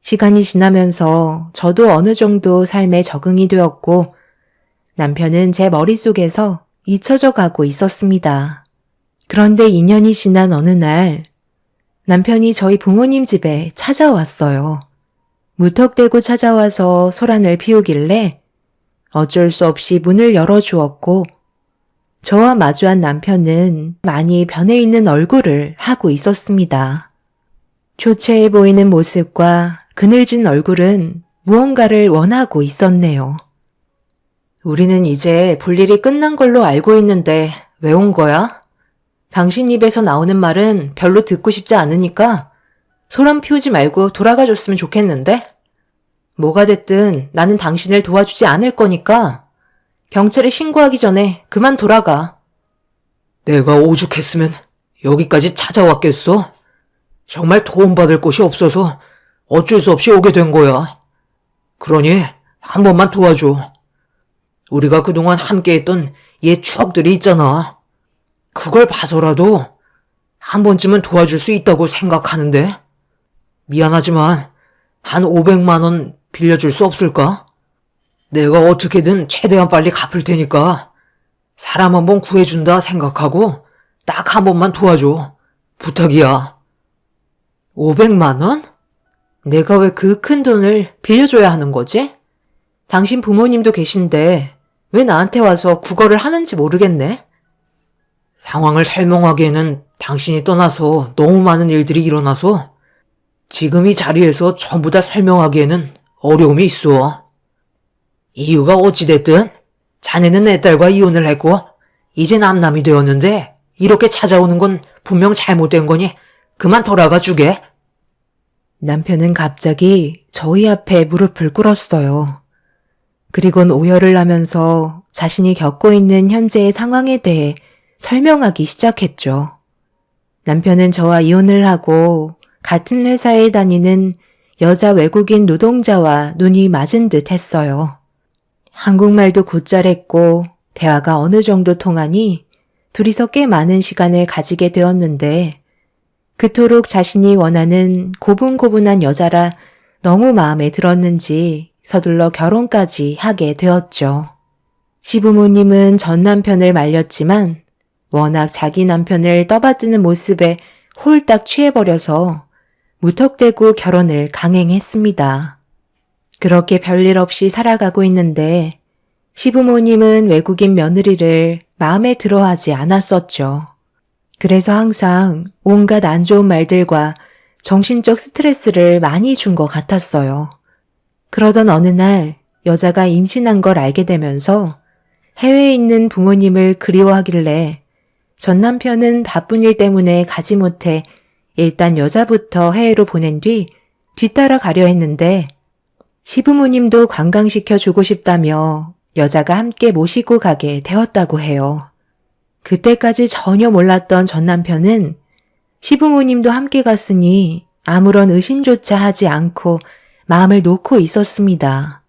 시간이 지나면서 저도 어느 정도 삶에 적응이 되었고 남편은 제 머릿속에서 잊혀져 가고 있었습니다. 그런데 2년이 지난 어느 날 남편이 저희 부모님 집에 찾아왔어요. 무턱대고 찾아와서 소란을 피우길래 어쩔 수 없이 문을 열어주었고 저와 마주한 남편은 많이 변해 있는 얼굴을 하고 있었습니다. 초췌해 보이는 모습과 그늘진 얼굴은 무언가를 원하고 있었네요. 우리는 이제 볼 일이 끝난 걸로 알고 있는데 왜 온 거야? 당신 입에서 나오는 말은 별로 듣고 싶지 않으니까 소란 피우지 말고 돌아가 줬으면 좋겠는데? 뭐가 됐든 나는 당신을 도와주지 않을 거니까 경찰에 신고하기 전에 그만 돌아가. 내가 오죽했으면 여기까지 찾아왔겠어? 정말 도움받을 곳이 없어서 어쩔 수 없이 오게 된 거야. 그러니 한 번만 도와줘. 우리가 그동안 함께했던 옛 추억들이 있잖아. 그걸 봐서라도 한 번쯤은 도와줄 수 있다고 생각하는데. 미안하지만 한 500만 원 빌려줄 수 없을까? 내가 어떻게든 최대한 빨리 갚을 테니까 사람 한 번 구해준다 생각하고 딱 한 번만 도와줘. 부탁이야. 500만 원? 내가 왜 그 큰 돈을 빌려줘야 하는 거지? 당신 부모님도 계신데 왜 나한테 와서 구걸을 하는지 모르겠네. 상황을 설명하기에는 당신이 떠나서 너무 많은 일들이 일어나서 지금 이 자리에서 전부 다 설명하기에는 어려움이 있어. 이유가 어찌됐든 자네는 내 딸과 이혼을 했고 이제 남남이 되었는데 이렇게 찾아오는 건 분명 잘못된 거니 그만 돌아가 주게. 남편은 갑자기 저희 앞에 무릎을 꿇었어요. 그리곤 오열을 하면서 자신이 겪고 있는 현재의 상황에 대해 설명하기 시작했죠. 남편은 저와 이혼을 하고 같은 회사에 다니는 여자 외국인 노동자와 눈이 맞은 듯 했어요. 한국말도 곧잘했고 대화가 어느 정도 통하니 둘이서 꽤 많은 시간을 가지게 되었는데 그토록 자신이 원하는 고분고분한 여자라 너무 마음에 들었는지 서둘러 결혼까지 하게 되었죠. 시부모님은 전 남편을 말렸지만 워낙 자기 남편을 떠받드는 모습에 홀딱 취해버려서 무턱대고 결혼을 강행했습니다. 그렇게 별일 없이 살아가고 있는데 시부모님은 외국인 며느리를 마음에 들어하지 않았었죠. 그래서 항상 온갖 안 좋은 말들과 정신적 스트레스를 많이 준 것 같았어요. 그러던 어느 날 여자가 임신한 걸 알게 되면서 해외에 있는 부모님을 그리워하길래 전 남편은 바쁜 일 때문에 가지 못해 일단 여자부터 해외로 보낸 뒤 뒤따라 가려 했는데 시부모님도 관광시켜 주고 싶다며 여자가 함께 모시고 가게 되었다고 해요. 그때까지 전혀 몰랐던 전 남편은 시부모님도 함께 갔으니 아무런 의심조차 하지 않고 마음을 놓고 있었습니다.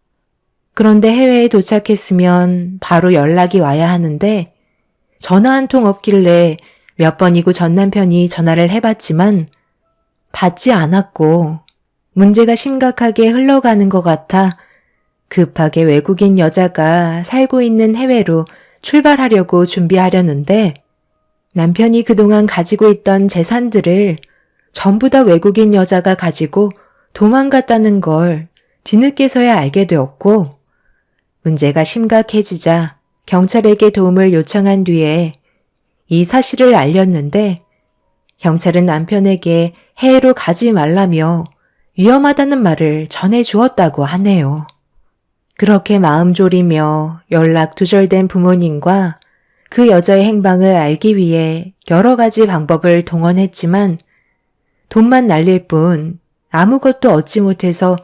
그런데 해외에 도착했으면 바로 연락이 와야 하는데 전화 한 통 없길래 몇 번이고 전 남편이 전화를 해봤지만 받지 않았고 문제가 심각하게 흘러가는 것 같아 급하게 외국인 여자가 살고 있는 해외로 출발하려고 준비하려는데 남편이 그동안 가지고 있던 재산들을 전부 다 외국인 여자가 가지고 도망갔다는 걸 뒤늦게서야 알게 되었고 문제가 심각해지자 경찰에게 도움을 요청한 뒤에 이 사실을 알렸는데 경찰은 남편에게 해외로 가지 말라며 위험하다는 말을 전해 주었다고 하네요. 그렇게 마음 졸이며 연락 두절된 부모님과 그 여자의 행방을 알기 위해 여러 가지 방법을 동원했지만 돈만 날릴 뿐 아무것도 얻지 못해서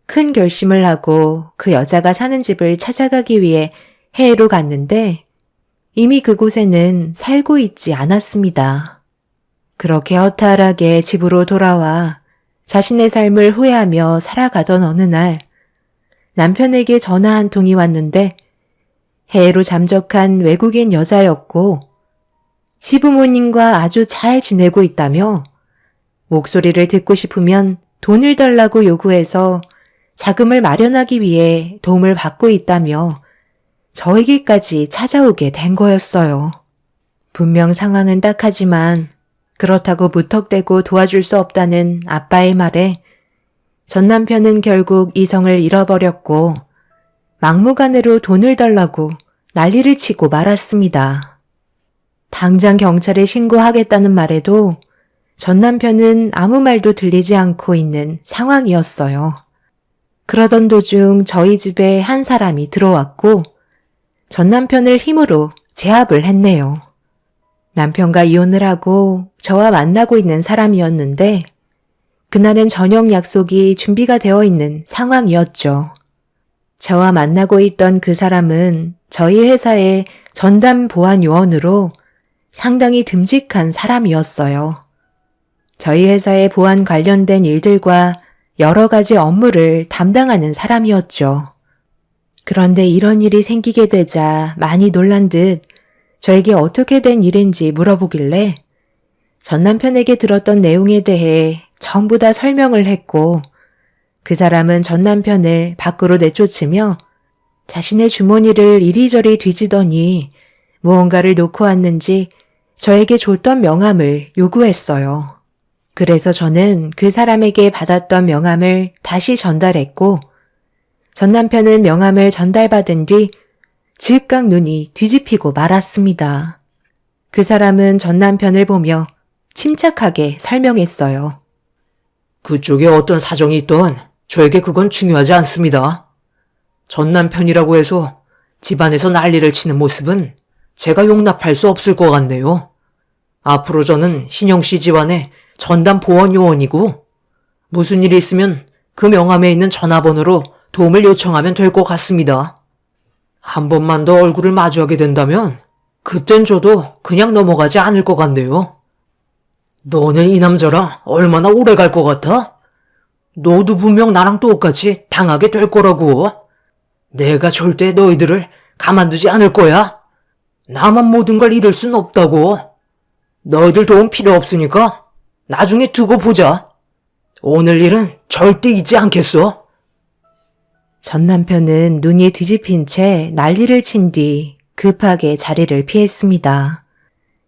큰 결심을 하고 그 여자가 사는 집을 찾아가기 위해 해외로 갔는데 이미 그곳에는 살고 있지 않았습니다. 그렇게 허탈하게 집으로 돌아와 자신의 삶을 후회하며 살아가던 어느 날 남편에게 전화 한 통이 왔는데 해외로 잠적한 외국인 여자였고 시부모님과 아주 잘 지내고 있다며 목소리를 듣고 싶으면 돈을 달라고 요구해서 자금을 마련하기 위해 도움을 받고 있다며 저에게까지 찾아오게 된 거였어요. 분명 상황은 딱하지만 그렇다고 무턱대고 도와줄 수 없다는 아빠의 말에 전 남편은 결국 이성을 잃어버렸고 막무가내로 돈을 달라고 난리를 치고 말았습니다. 당장 경찰에 신고하겠다는 말에도 전 남편은 아무 말도 들리지 않고 있는 상황이었어요. 그러던 도중 저희 집에 한 사람이 들어왔고 전 남편을 힘으로 제압을 했네요. 남편과 이혼을 하고 저와 만나고 있는 사람이었는데 그날은 저녁 약속이 준비가 되어 있는 상황이었죠. 저와 만나고 있던 그 사람은 저희 회사의 전담 보안 요원으로 상당히 듬직한 사람이었어요. 저희 회사의 보안 관련된 일들과 여러 가지 업무를 담당하는 사람이었죠. 그런데 이런 일이 생기게 되자 많이 놀란 듯 저에게 어떻게 된 일인지 물어보길래 전 남편에게 들었던 내용에 대해 전부 다 설명을 했고 그 사람은 전 남편을 밖으로 내쫓으며 자신의 주머니를 이리저리 뒤지더니 무언가를 놓고 왔는지 저에게 줬던 명함을 요구했어요. 그래서 저는 그 사람에게 받았던 명함을 다시 전달했고 전 남편은 명함을 전달받은 뒤 즉각 눈이 뒤집히고 말았습니다. 그 사람은 전 남편을 보며 침착하게 설명했어요. 그쪽에 어떤 사정이 있던 저에게 그건 중요하지 않습니다. 전 남편이라고 해서 집안에서 난리를 치는 모습은 제가 용납할 수 없을 것 같네요. 앞으로 저는 신영 씨 집안의 전담 보안 요원이고 무슨 일이 있으면 그 명함에 있는 전화번호로 도움을 요청하면 될 것 같습니다. 한 번만 더 얼굴을 마주하게 된다면 그땐 저도 그냥 넘어가지 않을 것 같네요. 너는 이 남자랑 얼마나 오래 갈 것 같아? 너도 분명 나랑 똑같이 당하게 될 거라고. 내가 절대 너희들을 가만두지 않을 거야. 나만 모든 걸 잃을 순 없다고. 너희들 도움 필요 없으니까 나중에 두고 보자. 오늘 일은 절대 잊지 않겠어. 전 남편은 눈이 뒤집힌 채 난리를 친 뒤 급하게 자리를 피했습니다.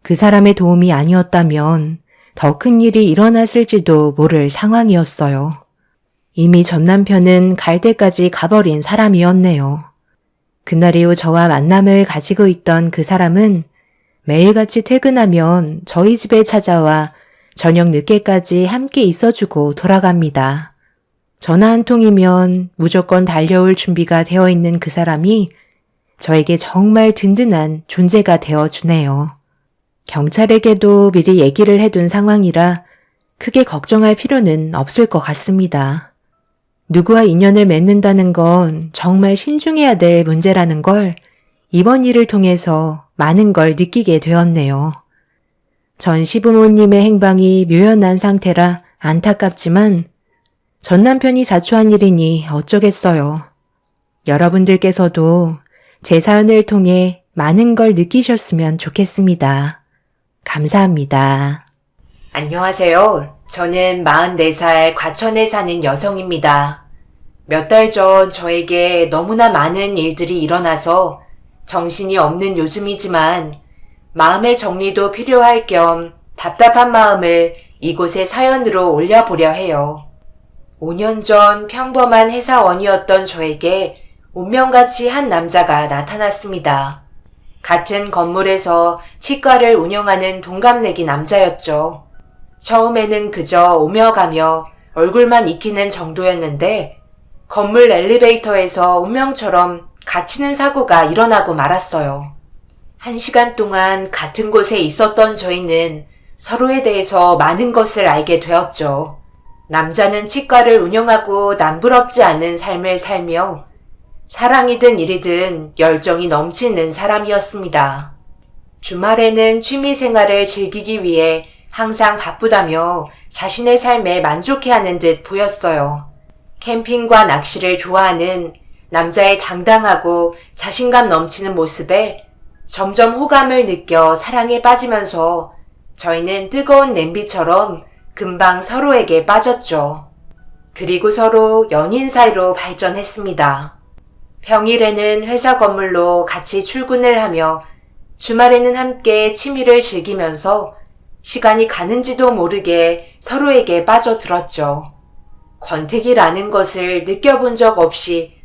그 사람의 도움이 아니었다면 더 큰 일이 일어났을지도 모를 상황이었어요. 이미 전 남편은 갈 때까지 가버린 사람이었네요. 그날 이후 저와 만남을 가지고 있던 그 사람은 매일같이 퇴근하면 저희 집에 찾아와 저녁 늦게까지 함께 있어주고 돌아갑니다. 전화 한 통이면 무조건 달려올 준비가 되어 있는 그 사람이 저에게 정말 든든한 존재가 되어주네요. 경찰에게도 미리 얘기를 해둔 상황이라 크게 걱정할 필요는 없을 것 같습니다. 누구와 인연을 맺는다는 건 정말 신중해야 될 문제라는 걸 이번 일을 통해서 많은 걸 느끼게 되었네요. 전 시부모님의 행방이 묘연한 상태라 안타깝지만 전 남편이 자초한 일이니 어쩌겠어요. 여러분들께서도 제 사연을 통해 많은 걸 느끼셨으면 좋겠습니다. 감사합니다. 안녕하세요. 저는 44살 과천에 사는 여성입니다. 몇 달 전 저에게 너무나 많은 일들이 일어나서 정신이 없는 요즘이지만 마음의 정리도 필요할 겸 답답한 마음을 이곳에 사연으로 올려보려 해요. 5년 전 평범한 회사원이었던 저에게 운명같이 한 남자가 나타났습니다. 같은 건물에서 치과를 운영하는 동갑내기 남자였죠. 처음에는 그저 오며 가며 얼굴만 익히는 정도였는데 건물 엘리베이터에서 운명처럼 갇히는 사고가 일어나고 말았어요. 1시간 동안 같은 곳에 있었던 저희는 서로에 대해서 많은 것을 알게 되었죠. 남자는 치과를 운영하고 남부럽지 않은 삶을 살며 사랑이든 일이든 열정이 넘치는 사람이었습니다. 주말에는 취미 생활을 즐기기 위해 항상 바쁘다며 자신의 삶에 만족해하는 듯 보였어요. 캠핑과 낚시를 좋아하는 남자의 당당하고 자신감 넘치는 모습에 점점 호감을 느껴 사랑에 빠지면서 저희는 뜨거운 냄비처럼 금방 서로에게 빠졌죠. 그리고 서로 연인 사이로 발전했습니다. 평일에는 회사 건물로 같이 출근을 하며 주말에는 함께 취미를 즐기면서 시간이 가는지도 모르게 서로에게 빠져들었죠. 권태기라는 것을 느껴본 적 없이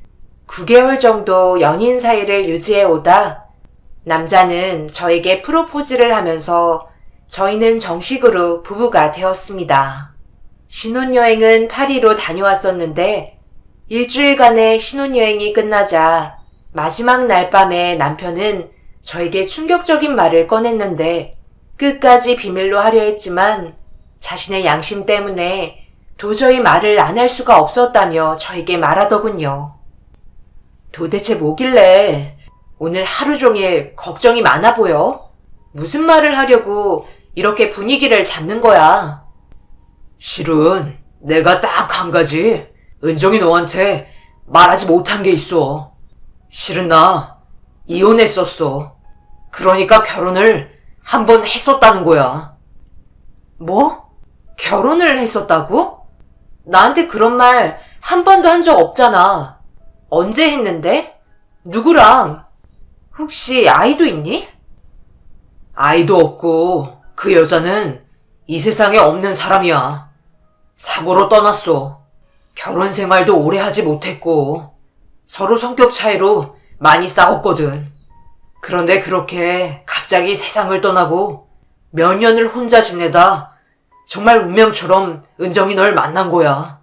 9개월 정도 연인 사이를 유지해 오다 남자는 저에게 프로포즈를 하면서 저희는 정식으로 부부가 되었습니다. 신혼여행은 파리로 다녀왔었는데 일주일간의 신혼여행이 끝나자 마지막 날 밤에 남편은 저에게 충격적인 말을 꺼냈는데 끝까지 비밀로 하려 했지만 자신의 양심 때문에 도저히 말을 안 할 수가 없었다며 저에게 말하더군요. 도대체 뭐길래 오늘 하루 종일 걱정이 많아 보여? 무슨 말을 하려고 이렇게 분위기를 잡는 거야? 실은 내가 딱 한 가지 은정이 너한테 말하지 못한 게 있어. 실은 나 이혼했었어. 그러니까 결혼을 한 번 했었다는 거야. 뭐? 결혼을 했었다고? 나한테 그런 말 한 번도 한 적 없잖아. 언제 했는데? 누구랑? 혹시 아이도 있니? 아이도 없고 그 여자는 이 세상에 없는 사람이야. 사고로 떠났어. 결혼 생활도 오래 하지 못했고 서로 성격 차이로 많이 싸웠거든. 그런데 그렇게 갑자기 세상을 떠나고 몇 년을 혼자 지내다 정말 운명처럼 은정이 널 만난 거야.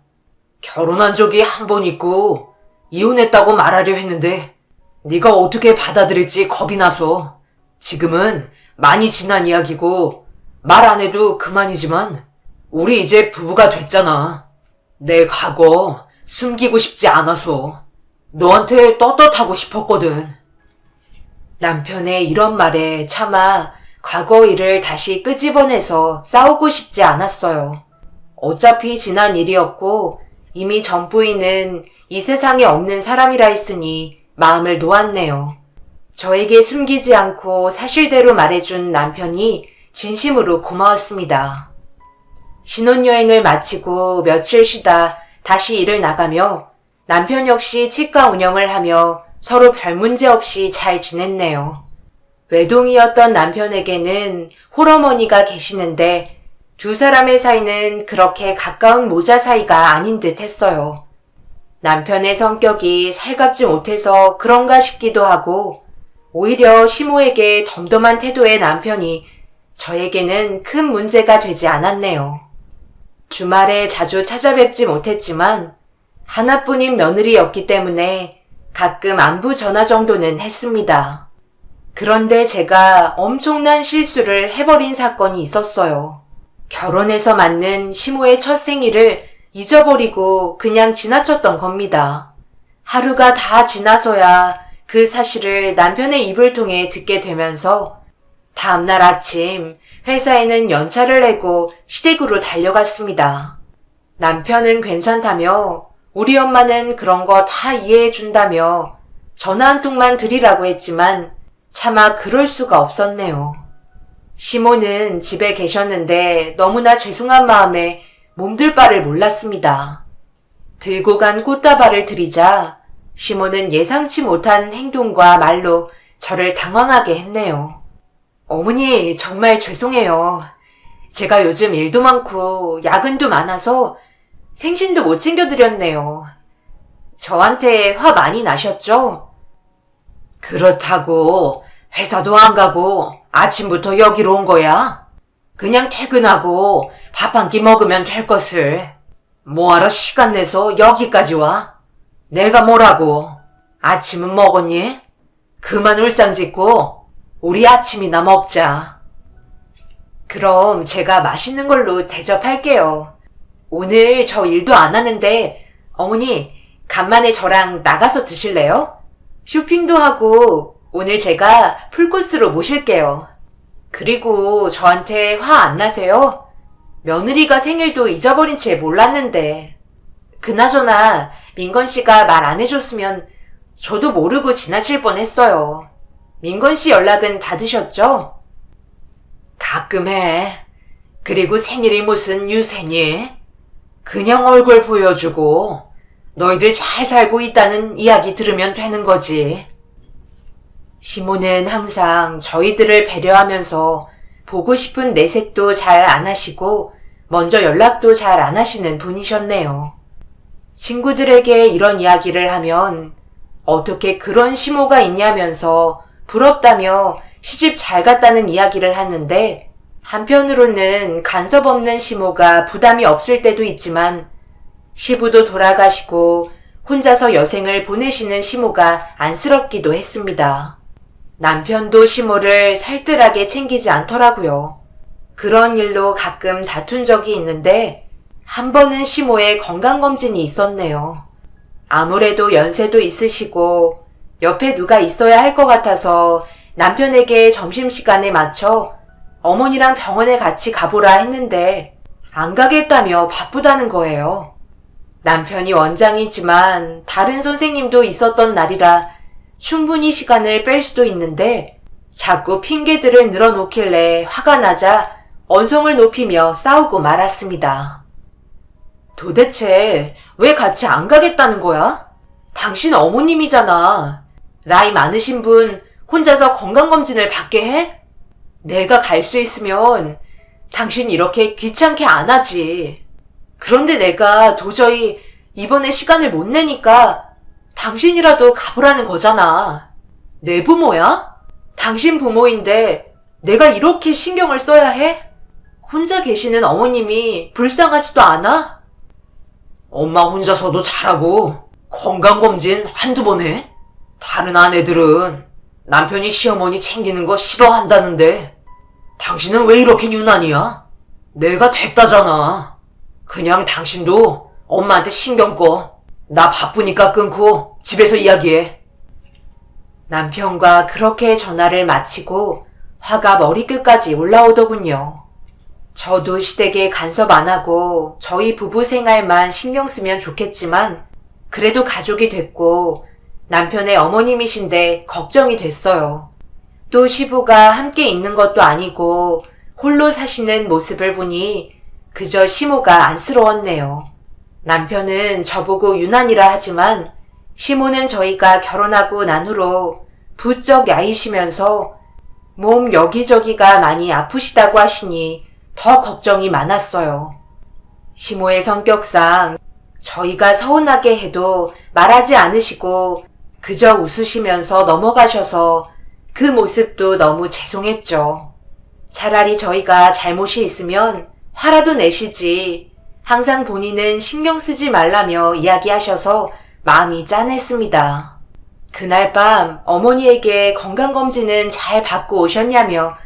결혼한 적이 한 번 있고 이혼했다고 말하려 했는데 네가 어떻게 받아들일지 겁이 나서 지금은 많이 지난 이야기고 말 안 해도 그만이지만 우리 이제 부부가 됐잖아. 내 과거 숨기고 싶지 않아서 너한테 떳떳하고 싶었거든. 남편의 이런 말에 차마 과거 일을 다시 끄집어내서 싸우고 싶지 않았어요. 어차피 지난 일이었고 이미 전 부인은 이 세상에 없는 사람이라 했으니 마음을 놓았네요. 저에게 숨기지 않고 사실대로 말해준 남편이 진심으로 고마웠습니다. 신혼여행을 마치고 며칠 쉬다 다시 일을 나가며 남편 역시 치과 운영을 하며 서로 별 문제 없이 잘 지냈네요. 외동이었던 남편에게는 홀어머니가 계시는데 두 사람의 사이는 그렇게 가까운 모자 사이가 아닌 듯 했어요. 남편의 성격이 살갑지 못해서 그런가 싶기도 하고 오히려 시모에게 덤덤한 태도의 남편이 저에게는 큰 문제가 되지 않았네요. 주말에 자주 찾아뵙지 못했지만 하나뿐인 며느리였기 때문에 가끔 안부 전화 정도는 했습니다. 그런데 제가 엄청난 실수를 해버린 사건이 있었어요. 결혼해서 맞는 시모의 첫 생일을 잊어버리고 그냥 지나쳤던 겁니다. 하루가 다 지나서야 그 사실을 남편의 입을 통해 듣게 되면서 다음날 아침 회사에는 연차를 내고 시댁으로 달려갔습니다. 남편은 괜찮다며 우리 엄마는 그런 거 다 이해해 준다며 전화 한 통만 드리라고 했지만 차마 그럴 수가 없었네요. 시모는 집에 계셨는데 너무나 죄송한 마음에 몸둘 바를 몰랐습니다. 들고 간 꽃다발을 드리자 시모는 예상치 못한 행동과 말로 저를 당황하게 했네요. 어머니, 정말 죄송해요. 제가 요즘 일도 많고 야근도 많아서 생신도 못 챙겨드렸네요. 저한테 화 많이 나셨죠? 그렇다고 회사도 안 가고 아침부터 여기로 온 거야? 그냥 퇴근하고 밥 한 끼 먹으면 될 것을. 뭐하러 시간 내서 여기까지 와? 내가 뭐라고? 아침은 먹었니? 그만 울상짓고 우리 아침이나 먹자. 그럼 제가 맛있는 걸로 대접할게요. 오늘 저 일도 안 하는데 어머니 간만에 저랑 나가서 드실래요? 쇼핑도 하고 오늘 제가 풀코스로 모실게요. 그리고 저한테 화 안 나세요? 며느리가 생일도 잊어버린 채 몰랐는데. 그나저나 민건 씨가 말 안 해줬으면 저도 모르고 지나칠 뻔했어요. 민건 씨 연락은 받으셨죠? 가끔 해. 그리고 생일이 무슨 유세니? 그냥 얼굴 보여주고 너희들 잘 살고 있다는 이야기 들으면 되는 거지. 시모는 항상 저희들을 배려하면서 보고 싶은 내색도 잘 안 하시고 먼저 연락도 잘 안 하시는 분이셨네요. 친구들에게 이런 이야기를 하면 어떻게 그런 시모가 있냐면서 부럽다며 시집 잘 갔다는 이야기를 하는데 한편으로는 간섭 없는 시모가 부담이 없을 때도 있지만 시부도 돌아가시고 혼자서 여생을 보내시는 시모가 안쓰럽기도 했습니다. 남편도 시모를 살뜰하게 챙기지 않더라고요. 그런 일로 가끔 다툰 적이 있는데 한 번은 시모의 건강검진이 있었네요. 아무래도 연세도 있으시고 옆에 누가 있어야 할 것 같아서 남편에게 점심시간에 맞춰 어머니랑 병원에 같이 가보라 했는데 안 가겠다며 바쁘다는 거예요. 남편이 원장이지만 다른 선생님도 있었던 날이라 충분히 시간을 뺄 수도 있는데 자꾸 핑계들을 늘어놓길래 화가 나자 언성을 높이며 싸우고 말았습니다. 도대체 왜 같이 안 가겠다는 거야? 당신 어머님이잖아. 나이 많으신 분 혼자서 건강검진을 받게 해? 내가 갈 수 있으면 당신 이렇게 귀찮게 안 하지. 그런데 내가 도저히 이번에 시간을 못 내니까 당신이라도 가보라는 거잖아. 내 부모야? 당신 부모인데 내가 이렇게 신경을 써야 해? 혼자 계시는 어머님이 불쌍하지도 않아? 엄마 혼자서도 잘하고 건강검진 한두 번 해? 다른 아내들은 남편이 시어머니 챙기는 거 싫어한다는데 당신은 왜 이렇게 유난이야? 내가 됐다잖아. 그냥 당신도 엄마한테 신경 꺼. 나 바쁘니까 끊고 집에서 이야기해. 남편과 그렇게 전화를 마치고 화가 머리끝까지 올라오더군요. 저도 시댁에 간섭 안 하고 저희 부부 생활만 신경 쓰면 좋겠지만 그래도 가족이 됐고 남편의 어머님이신데 걱정이 됐어요. 또 시부가 함께 있는 것도 아니고 홀로 사시는 모습을 보니 그저 시모가 안쓰러웠네요. 남편은 저보고 유난이라 하지만 시모는 저희가 결혼하고 난 후로 부쩍 야이시면서 몸 여기저기가 많이 아프시다고 하시니 더 걱정이 많았어요. 시모의 성격상 저희가 서운하게 해도 말하지 않으시고 그저 웃으시면서 넘어가셔서 그 모습도 너무 죄송했죠. 차라리 저희가 잘못이 있으면 화라도 내시지 항상 본인은 신경 쓰지 말라며 이야기하셔서 마음이 짠했습니다. 그날 밤 어머니에게 건강검진은 잘 받고 오셨냐며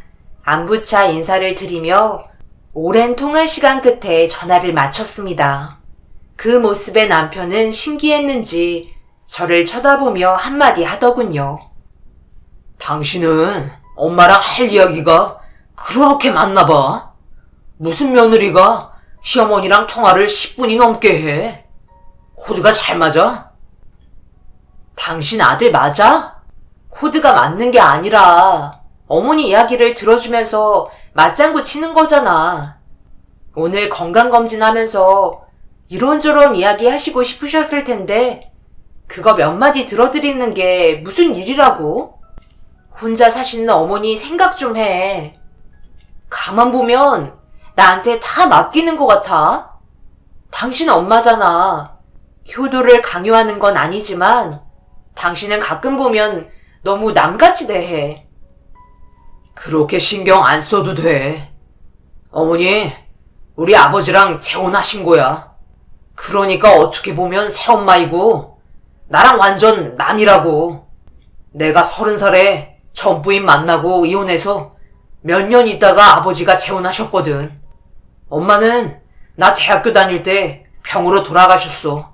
안부차 인사를 드리며 오랜 통화 시간 끝에 전화를 마쳤습니다. 그 모습에 남편은 신기했는지 저를 쳐다보며 한마디 하더군요. 당신은 엄마랑 할 이야기가 그렇게 많나 봐. 무슨 며느리가 시어머니랑 통화를 10분이 넘게 해. 코드가 잘 맞아? 당신 아들 맞아? 코드가 맞는 게 아니라 어머니 이야기를 들어주면서 맞장구 치는 거잖아. 오늘 건강검진하면서 이런저런 이야기 하시고 싶으셨을 텐데 그거 몇 마디 들어드리는 게 무슨 일이라고? 혼자 사시는 어머니 생각 좀 해. 가만 보면 나한테 다 맡기는 것 같아. 당신 엄마잖아. 효도를 강요하는 건 아니지만 당신은 가끔 보면 너무 남같이 대해. 그렇게 신경 안 써도 돼. 어머니, 우리 아버지랑 재혼하신 거야. 그러니까 어떻게 보면 새엄마이고 나랑 완전 남이라고. 내가 30살에 전 부인 만나고 이혼해서 몇 년 있다가 아버지가 재혼하셨거든. 엄마는 나 대학교 다닐 때 병으로 돌아가셨어.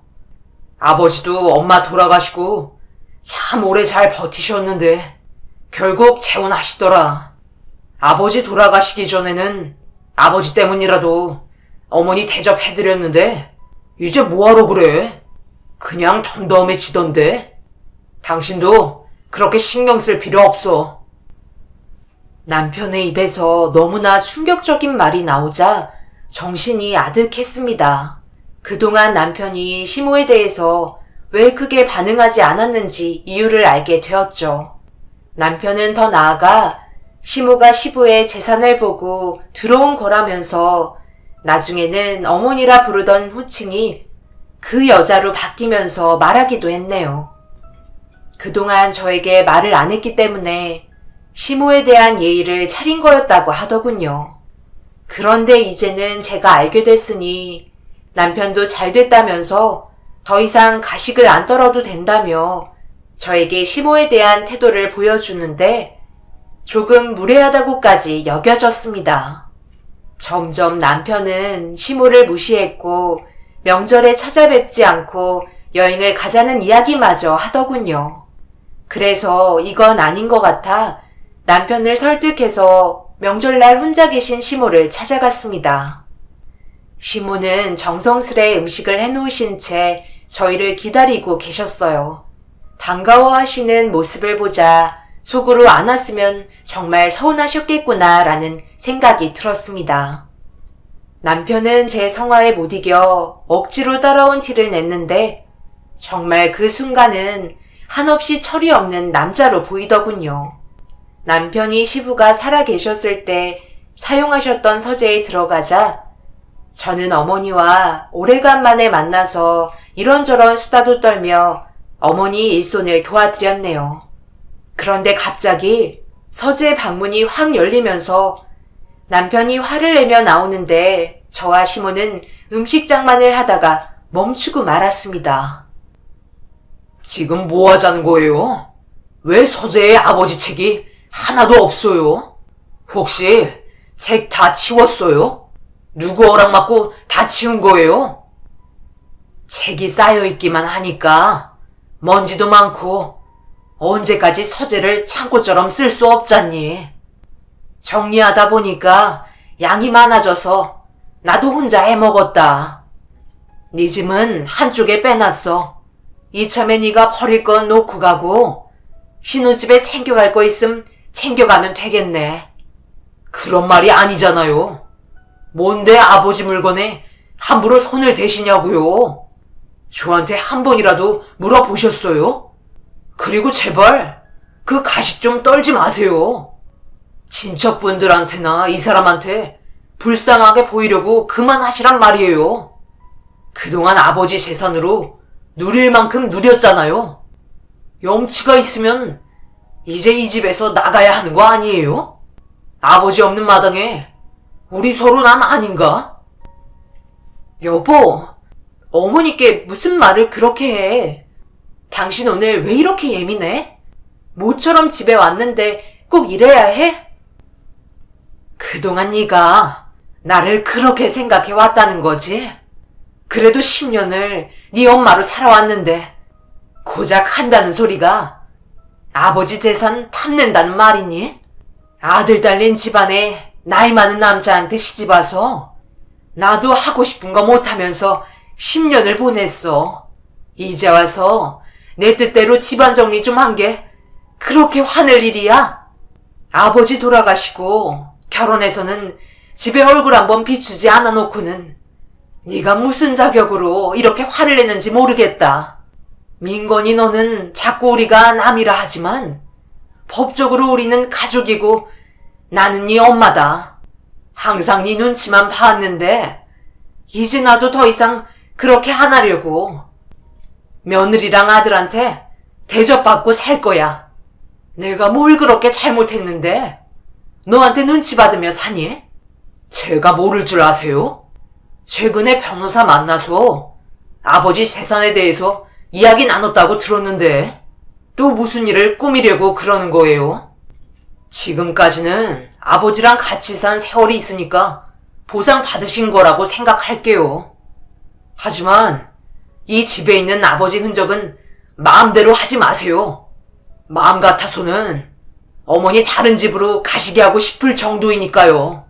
아버지도 엄마 돌아가시고 참 오래 잘 버티셨는데 결국 재혼하시더라. 아버지 돌아가시기 전에는 아버지 때문이라도 어머니 대접해드렸는데 이제 뭐하러 그래? 그냥 덤덤해지던데. 당신도 그렇게 신경 쓸 필요 없어. 남편의 입에서 너무나 충격적인 말이 나오자 정신이 아득했습니다. 그동안 남편이 시모에 대해서 왜 크게 반응하지 않았는지 이유를 알게 되었죠. 남편은 더 나아가 시모가 시부의 재산을 보고 들어온 거라면서 나중에는 어머니라 부르던 호칭이 그 여자로 바뀌면서 말하기도 했네요. 그동안 저에게 말을 안 했기 때문에 시모에 대한 예의를 차린 거였다고 하더군요. 그런데 이제는 제가 알게 됐으니 남편도 잘 됐다면서 더 이상 가식을 안 떨어도 된다며 저에게 시모에 대한 태도를 보여주는데 조금 무례하다고까지 여겨졌습니다. 점점 남편은 시모를 무시했고 명절에 찾아뵙지 않고 여행을 가자는 이야기마저 하더군요. 그래서 이건 아닌 것 같아 남편을 설득해서 명절날 혼자 계신 시모를 찾아갔습니다. 시모는 정성스레 음식을 해놓으신 채 저희를 기다리고 계셨어요. 반가워하시는 모습을 보자 속으로 안 왔으면 정말 서운하셨겠구나라는 생각이 들었습니다. 남편은 제 성화에 못 이겨 억지로 따라온 티를 냈는데 정말 그 순간은 한없이 철이 없는 남자로 보이더군요. 남편이 시부가 살아 계셨을 때 사용하셨던 서재에 들어가자 저는 어머니와 오래간만에 만나서 이런저런 수다도 떨며 어머니 일손을 도와드렸네요. 그런데 갑자기 서재 방문이 확 열리면서 남편이 화를 내며 나오는데 저와 시모는 음식 장만을 하다가 멈추고 말았습니다. 지금 뭐 하자는 거예요? 왜 서재에 아버지 책이 하나도 없어요? 혹시 책 다 치웠어요? 누구 허락 받고 다 치운 거예요? 책이 쌓여있기만 하니까 먼지도 많고 언제까지 서재를 창고처럼 쓸 수 없잖니. 정리하다 보니까 양이 많아져서 나도 혼자 해먹었다. 네 짐은 한쪽에 빼놨어. 이참에 네가 버릴 건 놓고 가고 신혼집에 챙겨갈 거 있음 챙겨가면 되겠네. 그런 말이 아니잖아요. 뭔데 아버지 물건에 함부로 손을 대시냐고요. 저한테 한 번이라도 물어보셨어요? 그리고 제발 그 가식 좀 떨지 마세요. 친척분들한테나 이 사람한테 불쌍하게 보이려고 그만하시란 말이에요. 그동안 아버지 재산으로 누릴 만큼 누렸잖아요. 염치가 있으면 이제 이 집에서 나가야 하는 거 아니에요? 아버지 없는 마당에 우리 서로 남 아닌가? 여보, 어머니께 무슨 말을 그렇게 해? 당신 오늘 왜 이렇게 예민해? 모처럼 집에 왔는데 꼭 이래야 해? 그동안 네가 나를 그렇게 생각해 왔다는 거지? 그래도 10년을 네 엄마로 살아왔는데 고작 한다는 소리가 아버지 재산 탐낸다는 말이니? 아들 딸린 집안에 나이 많은 남자한테 시집와서 나도 하고 싶은 거 못하면서 10년을 보냈어. 이제 와서 내 뜻대로 집안 정리 좀 한 게 그렇게 화낼 일이야? 아버지 돌아가시고 결혼해서는 집에 얼굴 한번 비추지 않아 놓고는 네가 무슨 자격으로 이렇게 화를 내는지 모르겠다. 민건이 너는 자꾸 우리가 남이라 하지만 법적으로 우리는 가족이고 나는 네 엄마다. 항상 네 눈치만 봤는데 이제 나도 더 이상 그렇게 안 하려고. 며느리랑 아들한테 대접받고 살 거야. 내가 뭘 그렇게 잘못했는데 너한테 눈치 받으며 사니? 제가 모를 줄 아세요? 최근에 변호사 만나서 아버지 재산에 대해서 이야기 나눴다고 들었는데 또 무슨 일을 꾸미려고 그러는 거예요? 지금까지는 아버지랑 같이 산 세월이 있으니까 보상 받으신 거라고 생각할게요. 하지만 이 집에 있는 아버지 흔적은 마음대로 하지 마세요. 마음 같아서는 어머니 다른 집으로 가시게 하고 싶을 정도이니까요.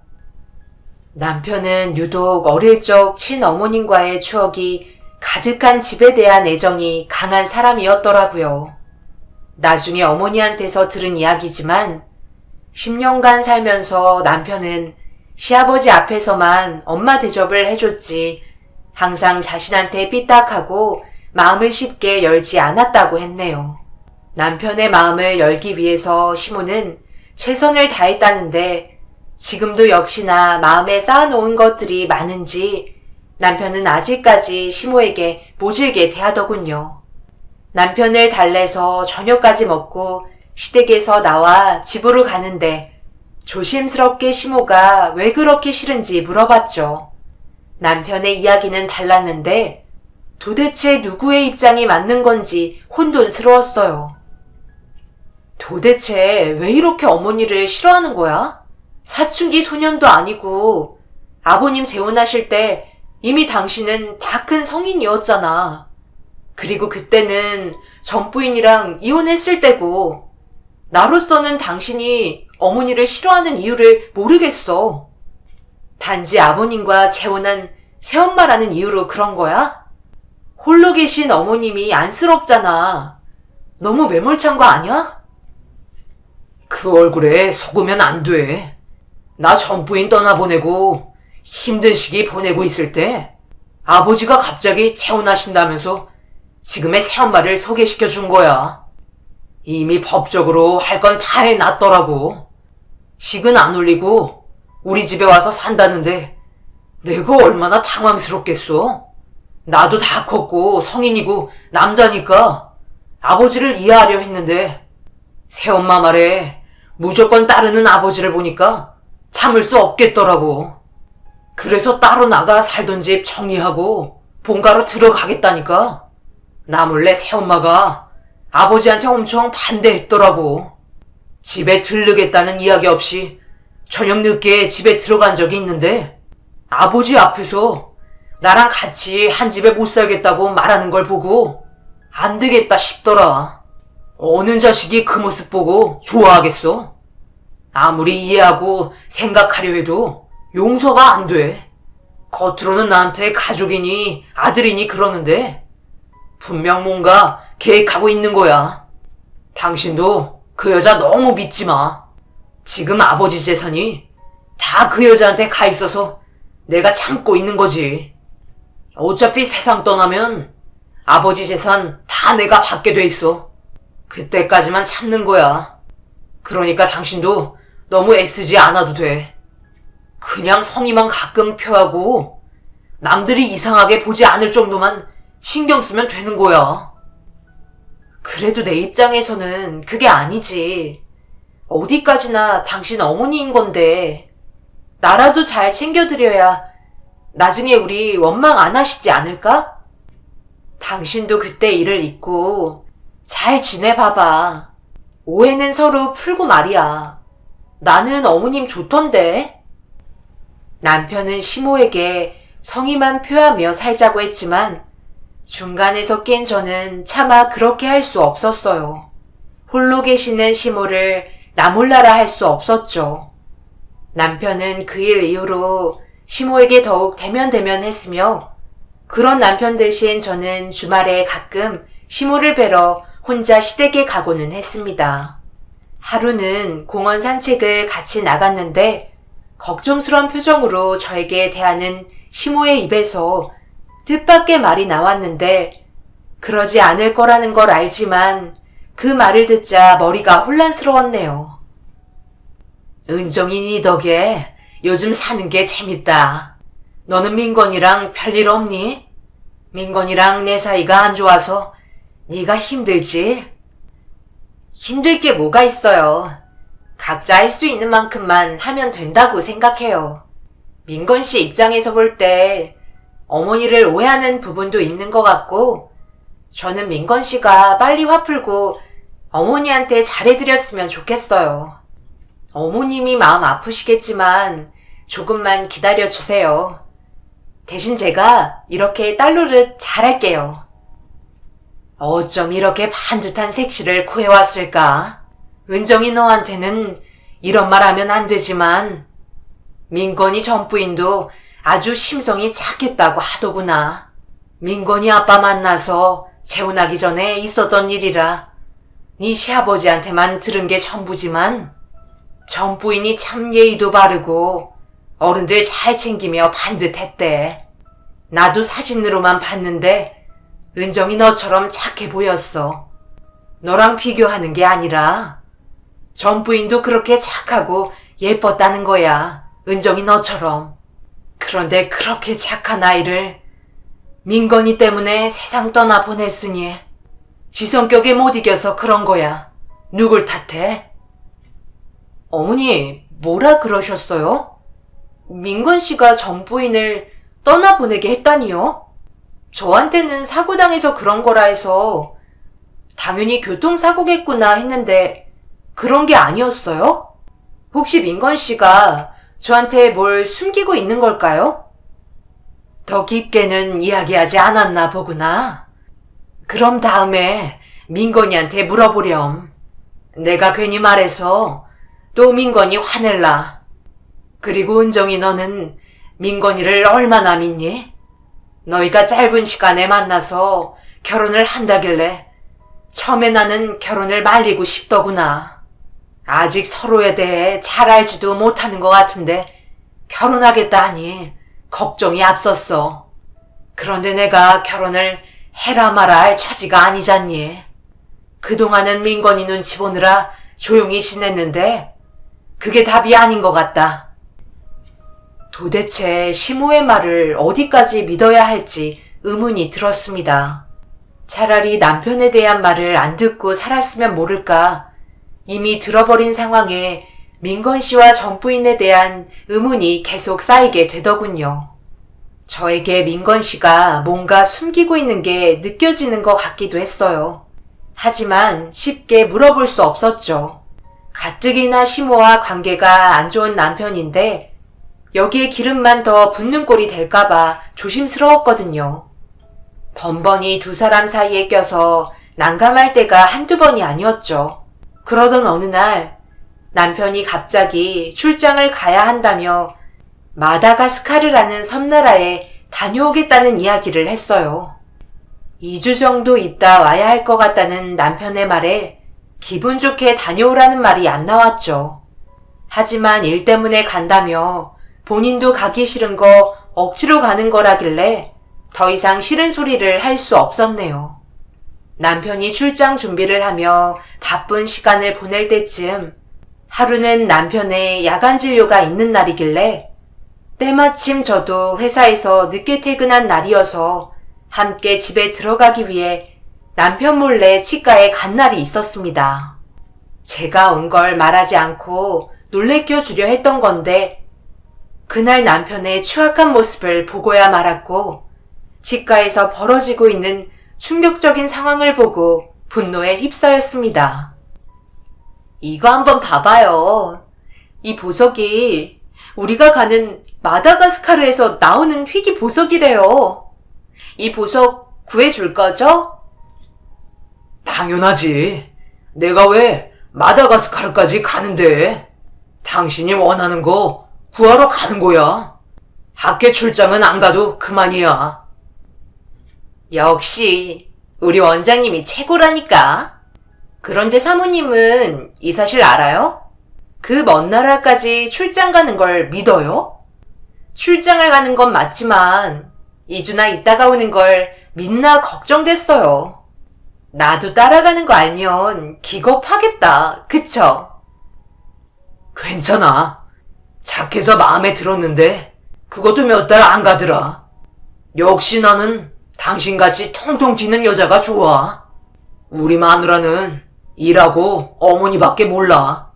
남편은 유독 어릴 적 친어머님과의 추억이 가득한 집에 대한 애정이 강한 사람이었더라고요. 나중에 어머니한테서 들은 이야기지만 10년간 살면서 남편은 시아버지 앞에서만 엄마 대접을 해줬지 항상 자신한테 삐딱하고 마음을 쉽게 열지 않았다고 했네요. 남편의 마음을 열기 위해서 시모는 최선을 다했다는데 지금도 역시나 마음에 쌓아놓은 것들이 많은지 남편은 아직까지 시모에게 모질게 대하더군요. 남편을 달래서 저녁까지 먹고 시댁에서 나와 집으로 가는데 조심스럽게 시모가 왜 그렇게 싫은지 물어봤죠. 남편의 이야기는 달랐는데 도대체 누구의 입장이 맞는 건지 혼돈스러웠어요. 도대체 왜 이렇게 어머니를 싫어하는 거야? 사춘기 소년도 아니고 아버님 재혼하실 때 이미 당신은 다 큰 성인이었잖아. 그리고 그때는 전 부인이랑 이혼했을 때고 나로서는 당신이 어머니를 싫어하는 이유를 모르겠어. 단지 아버님과 재혼한 새엄마라는 이유로 그런 거야? 홀로 계신 어머님이 안쓰럽잖아. 너무 매몰찬 거 아니야? 그 얼굴에 속으면 안 돼. 나 전 부인 떠나보내고 힘든 시기 보내고 있을 때 아버지가 갑자기 재혼하신다면서 지금의 새엄마를 소개시켜 준 거야. 이미 법적으로 할 건 다 해놨더라고. 식은 안 올리고 우리 집에 와서 산다는데 내가 얼마나 당황스럽겠어. 나도 다 컸고 성인이고 남자니까 아버지를 이해하려 했는데 새엄마 말에 무조건 따르는 아버지를 보니까 참을 수 없겠더라고. 그래서 따로 나가 살던 집 정리하고 본가로 들어가겠다니까 나 몰래 새엄마가 아버지한테 엄청 반대했더라고. 집에 들르겠다는 이야기 없이 저녁 늦게 집에 들어간 적이 있는데 아버지 앞에서 나랑 같이 한 집에 못 살겠다고 말하는 걸 보고 안 되겠다 싶더라. 어느 자식이 그 모습 보고 좋아하겠어? 아무리 이해하고 생각하려 해도 용서가 안 돼. 겉으로는 나한테 가족이니 아들이니 그러는데 분명 뭔가 계획하고 있는 거야. 당신도 그 여자 너무 믿지 마. 지금 아버지 재산이 다 그 여자한테 가 있어서 내가 참고 있는 거지. 어차피 세상 떠나면 아버지 재산 다 내가 받게 돼 있어. 그때까지만 참는 거야. 그러니까 당신도 너무 애쓰지 않아도 돼. 그냥 성의만 가끔 표하고 남들이 이상하게 보지 않을 정도만 신경 쓰면 되는 거야. 그래도 내 입장에서는 그게 아니지. 어디까지나 당신 어머니인 건데 나라도 잘 챙겨드려야 나중에 우리 원망 안 하시지 않을까? 당신도 그때 일을 잊고 잘 지내봐봐. 오해는 서로 풀고 말이야. 나는 어머님 좋던데. 남편은 시모에게 성의만 표하며 살자고 했지만 중간에서 낀 저는 차마 그렇게 할 수 없었어요. 홀로 계시는 시모를 나몰라라 할 수 없었죠. 남편은 그 일 이후로 시모에게 더욱 대면대면했으며 그런 남편 대신 저는 주말에 가끔 시모를 뵈러 혼자 시댁에 가고는 했습니다. 하루는 공원 산책을 같이 나갔는데 걱정스러운 표정으로 저에게 대하는 시모의 입에서 뜻밖의 말이 나왔는데 그러지 않을 거라는 걸 알지만 그 말을 듣자 머리가 혼란스러웠네요. 은정이 니 덕에 요즘 사는 게 재밌다. 너는 민건이랑 별일 없니? 민건이랑 내 사이가 안 좋아서 네가 힘들지? 힘들 게 뭐가 있어요. 각자 할 수 있는 만큼만 하면 된다고 생각해요. 민건 씨 입장에서 볼 때 어머니를 오해하는 부분도 있는 것 같고, 저는 민건 씨가 빨리 화 풀고 어머니한테 잘해드렸으면 좋겠어요. 어머님이 마음 아프시겠지만 조금만 기다려주세요. 대신 제가 이렇게 딸 노릇 잘할게요. 어쩜 이렇게 반듯한 색시를 구해왔을까? 은정이 너한테는 이런 말 하면 안 되지만 민건이 전부인도 아주 심성이 착했다고 하더구나. 민건이 아빠 만나서 재혼하기 전에 있었던 일이라 네 시아버지한테만 들은 게 전부지만 전부인이 참 예의도 바르고 어른들 잘 챙기며 반듯했대. 나도 사진으로만 봤는데 은정이 너처럼 착해 보였어. 너랑 비교하는 게 아니라 전부인도 그렇게 착하고 예뻤다는 거야. 은정이 너처럼. 그런데 그렇게 착한 아이를 민건이 때문에 세상 떠나 보냈으니 지 성격에 못 이겨서 그런 거야. 누굴 탓해? 어머니, 뭐라 그러셨어요? 민건 씨가 전부인을 떠나보내게 했다니요? 저한테는 사고당해서 그런 거라 해서 당연히 교통사고겠구나 했는데 그런 게 아니었어요? 혹시 민건 씨가 저한테 뭘 숨기고 있는 걸까요? 더 깊게는 이야기하지 않았나 보구나. 그럼 다음에 민건이한테 물어보렴. 내가 괜히 말해서 또 민건이 화낼라. 그리고 은정이 너는 민건이를 얼마나 믿니? 너희가 짧은 시간에 만나서 결혼을 한다길래 처음에 나는 결혼을 말리고 싶더구나. 아직 서로에 대해 잘 알지도 못하는 것 같은데 결혼하겠다 하니 걱정이 앞섰어. 그런데 내가 결혼을 해라 마라 할 처지가 아니잖니. 그동안은 민건이 눈치 보느라 조용히 지냈는데 그게 답이 아닌 것 같다. 도대체 시모의 말을 어디까지 믿어야 할지 의문이 들었습니다. 차라리 남편에 대한 말을 안 듣고 살았으면 모를까. 이미 들어버린 상황에 민건 씨와 전부인에 대한 의문이 계속 쌓이게 되더군요. 저에게 민건 씨가 뭔가 숨기고 있는 게 느껴지는 것 같기도 했어요. 하지만 쉽게 물어볼 수 없었죠. 가뜩이나 시모와 관계가 안 좋은 남편인데 여기에 기름만 더 붓는 꼴이 될까봐 조심스러웠거든요. 번번이 두 사람 사이에 껴서 난감할 때가 한두 번이 아니었죠. 그러던 어느 날 남편이 갑자기 출장을 가야 한다며 마다가스카르라는 섬나라에 다녀오겠다는 이야기를 했어요. 2주 정도 있다 와야 할 것 같다는 남편의 말에 기분 좋게 다녀오라는 말이 안 나왔죠. 하지만 일 때문에 간다며 본인도 가기 싫은 거 억지로 가는 거라길래 더 이상 싫은 소리를 할 수 없었네요. 남편이 출장 준비를 하며 바쁜 시간을 보낼 때쯤 하루는 남편의 야간 진료가 있는 날이길래 때마침 저도 회사에서 늦게 퇴근한 날이어서 함께 집에 들어가기 위해 남편 몰래 치과에 간 날이 있었습니다. 제가 온 걸 말하지 않고 놀래켜 주려 했던 건데 그날 남편의 추악한 모습을 보고야 말았고 치과에서 벌어지고 있는 충격적인 상황을 보고 분노에 휩싸였습니다. 이거 한번 봐봐요. 이 보석이 우리가 가는 마다가스카르에서 나오는 희귀 보석이래요. 이 보석 구해줄 거죠? 당연하지. 내가 왜 마다가스카르까지 가는데? 당신이 원하는 거 구하러 가는 거야. 학교 출장은 안 가도 그만이야. 역시 우리 원장님이 최고라니까. 그런데 사모님은 이 사실 알아요? 그 먼 나라까지 출장 가는 걸 믿어요? 출장을 가는 건 맞지만 2주나 있다가 오는 걸 믿나 걱정됐어요. 나도 따라가는 거 알면 기겁하겠다. 그쵸? 괜찮아. 착해서 마음에 들었는데 그것도 몇 달 안 가더라. 역시 나는 당신같이 통통 튀는 여자가 좋아. 우리 마누라는 일하고 어머니밖에 몰라.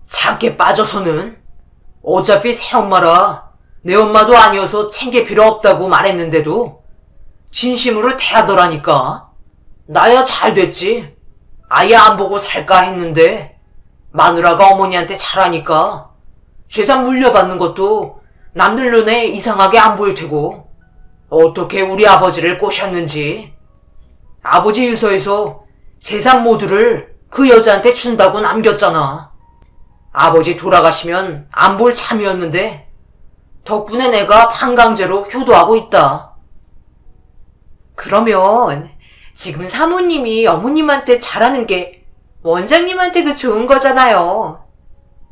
작게 빠져서는. 어차피 새엄마라 내 엄마도 아니어서 챙길 필요 없다고 말했는데도 진심으로 대하더라니까. 나야 잘 됐지. 아예 안 보고 살까 했는데 마누라가 어머니한테 잘하니까 재산 물려받는 것도 남들 눈에 이상하게 안 보일 테고. 어떻게 우리 아버지를 꼬셨는지. 아버지 유서에서 재산 모두를 그 여자한테 준다고 남겼잖아. 아버지 돌아가시면 안 볼 참이었는데 덕분에 내가 반강제로 효도하고 있다. 그러면 지금 사모님이 어머님한테 잘하는 게 원장님한테도 좋은 거잖아요.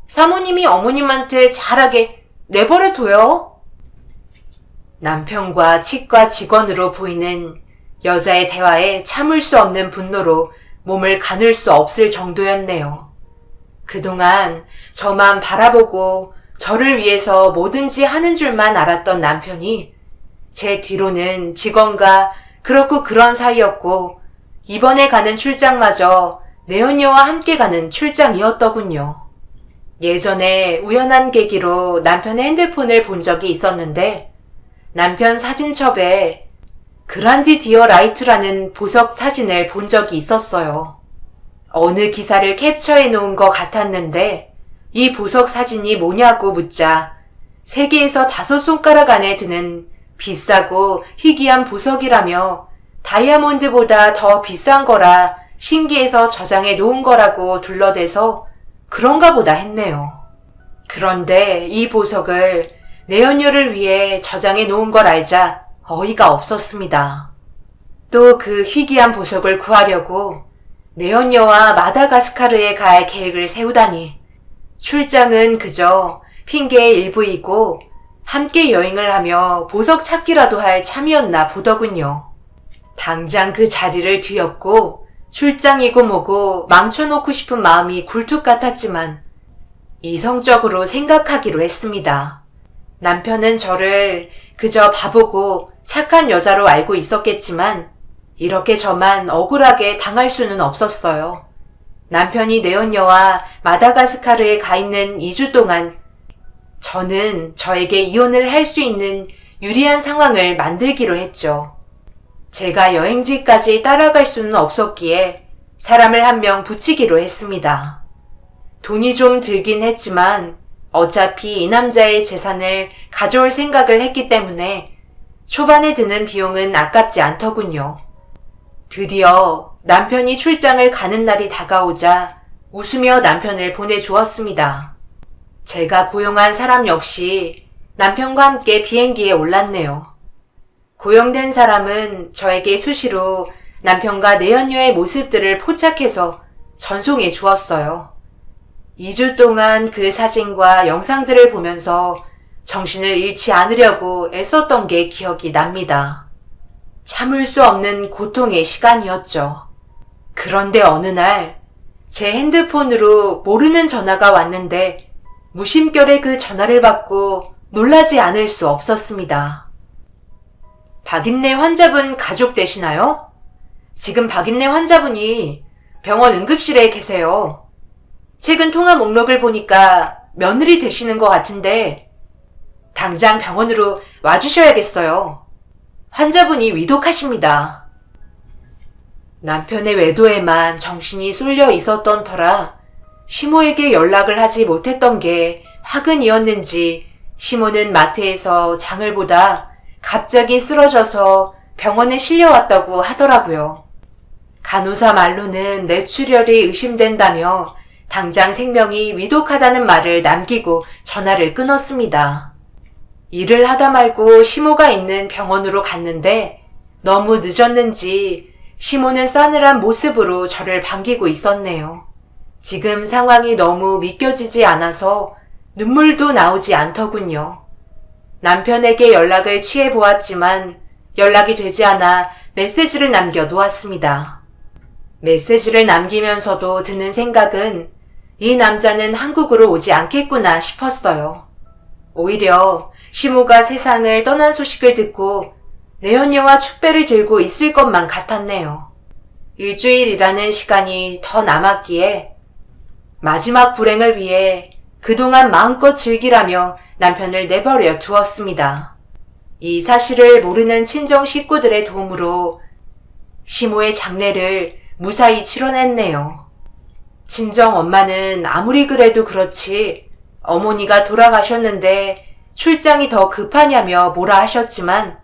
사모님이 어머님한테 잘하게 내버려둬요. 남편과 치과 직원으로 보이는 여자의 대화에 참을 수 없는 분노로 몸을 가눌 수 없을 정도였네요. 그동안 저만 바라보고 저를 위해서 뭐든지 하는 줄만 알았던 남편이 제 뒤로는 직원과 그렇고 그런 사이였고 이번에 가는 출장마저 내연녀와 함께 가는 출장이었더군요. 예전에 우연한 계기로 남편의 핸드폰을 본 적이 있었는데 남편 사진첩에 그란디 디어 라이트라는 보석 사진을 본 적이 있었어요. 어느 기사를 캡처해 놓은 것 같았는데 이 보석 사진이 뭐냐고 묻자 세계에서 5손가락 안에 드는 비싸고 희귀한 보석이라며 다이아몬드보다 더 비싼 거라 신기해서 저장해 놓은 거라고 둘러대서 그런가 보다 했네요. 그런데 이 보석을 내연녀를 위해 저장해 놓은 걸 알자 어이가 없었습니다. 또 그 희귀한 보석을 구하려고 내연녀와 마다가스카르에 갈 계획을 세우다니 출장은 그저 핑계의 일부이고 함께 여행을 하며 보석 찾기라도 할 참이었나 보더군요. 당장 그 자리를 뒤엎고 출장이고 뭐고 망쳐놓고 싶은 마음이 굴뚝 같았지만 이성적으로 생각하기로 했습니다. 남편은 저를 그저 바보고 착한 여자로 알고 있었겠지만 이렇게 저만 억울하게 당할 수는 없었어요. 남편이 내연녀와 마다가스카르에 가 있는 2주 동안 저는 저에게 이혼을 할 수 있는 유리한 상황을 만들기로 했죠. 제가 여행지까지 따라갈 수는 없었기에 사람을 한 명 붙이기로 했습니다. 돈이 좀 들긴 했지만 어차피 이 남자의 재산을 가져올 생각을 했기 때문에 초반에 드는 비용은 아깝지 않더군요. 드디어 남편이 출장을 가는 날이 다가오자 웃으며 남편을 보내주었습니다. 제가 고용한 사람 역시 남편과 함께 비행기에 올랐네요. 고용된 사람은 저에게 수시로 남편과 내연녀의 모습들을 포착해서 전송해 주었어요. 2주 동안 그 사진과 영상들을 보면서 정신을 잃지 않으려고 애썼던 게 기억이 납니다. 참을 수 없는 고통의 시간이었죠. 그런데 어느 날 제 핸드폰으로 모르는 전화가 왔는데 무심결에 그 전화를 받고 놀라지 않을 수 없었습니다. 박인래 환자분 가족 되시나요? 지금 박인래 환자분이 병원 응급실에 계세요. 최근 통화 목록을 보니까 며느리 되시는 것 같은데 당장 병원으로 와주셔야겠어요. 환자분이 위독하십니다. 남편의 외도에만 정신이 쏠려 있었던 터라 시모에게 연락을 하지 못했던 게 화근이었는지 시모는 마트에서 장을 보다 갑자기 쓰러져서 병원에 실려왔다고 하더라고요. 간호사 말로는 뇌출혈이 의심된다며 당장 생명이 위독하다는 말을 남기고 전화를 끊었습니다. 일을 하다 말고 시모가 있는 병원으로 갔는데 너무 늦었는지 시모는 싸늘한 모습으로 저를 반기고 있었네요. 지금 상황이 너무 믿겨지지 않아서 눈물도 나오지 않더군요. 남편에게 연락을 취해보았지만 연락이 되지 않아 메시지를 남겨 놓았습니다. 메시지를 남기면서도 드는 생각은 이 남자는 한국으로 오지 않겠구나 싶었어요. 오히려 시모가 세상을 떠난 소식을 듣고 내연녀와 축배를 들고 있을 것만 같았네요. 일주일이라는 시간이 더 남았기에 마지막 불행을 위해 그동안 마음껏 즐기라며 남편을 내버려 두었습니다. 이 사실을 모르는 친정 식구들의 도움으로 시모의 장례를 무사히 치러냈네요. 친정 엄마는 아무리 그래도 그렇지 어머니가 돌아가셨는데 출장이 더 급하냐며 뭐라 하셨지만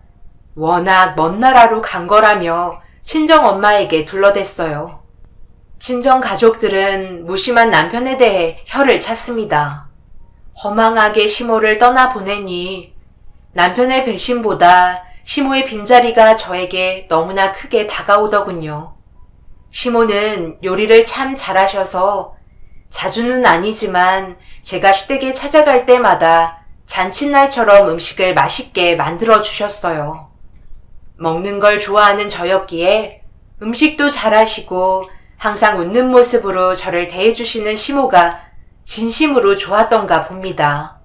워낙 먼 나라로 간 거라며 친정 엄마에게 둘러댔어요. 친정 가족들은 무심한 남편에 대해 혀를 찼습니다. 허망하게 시모를 떠나보내니 남편의 배신보다 시모의 빈자리가 저에게 너무나 크게 다가오더군요. 시모는 요리를 참 잘하셔서 자주는 아니지만 제가 시댁에 찾아갈 때마다 잔칫날처럼 음식을 맛있게 만들어 주셨어요. 먹는 걸 좋아하는 저였기에 음식도 잘하시고 항상 웃는 모습으로 저를 대해주시는 시모가 진심으로 좋았던가 봅니다.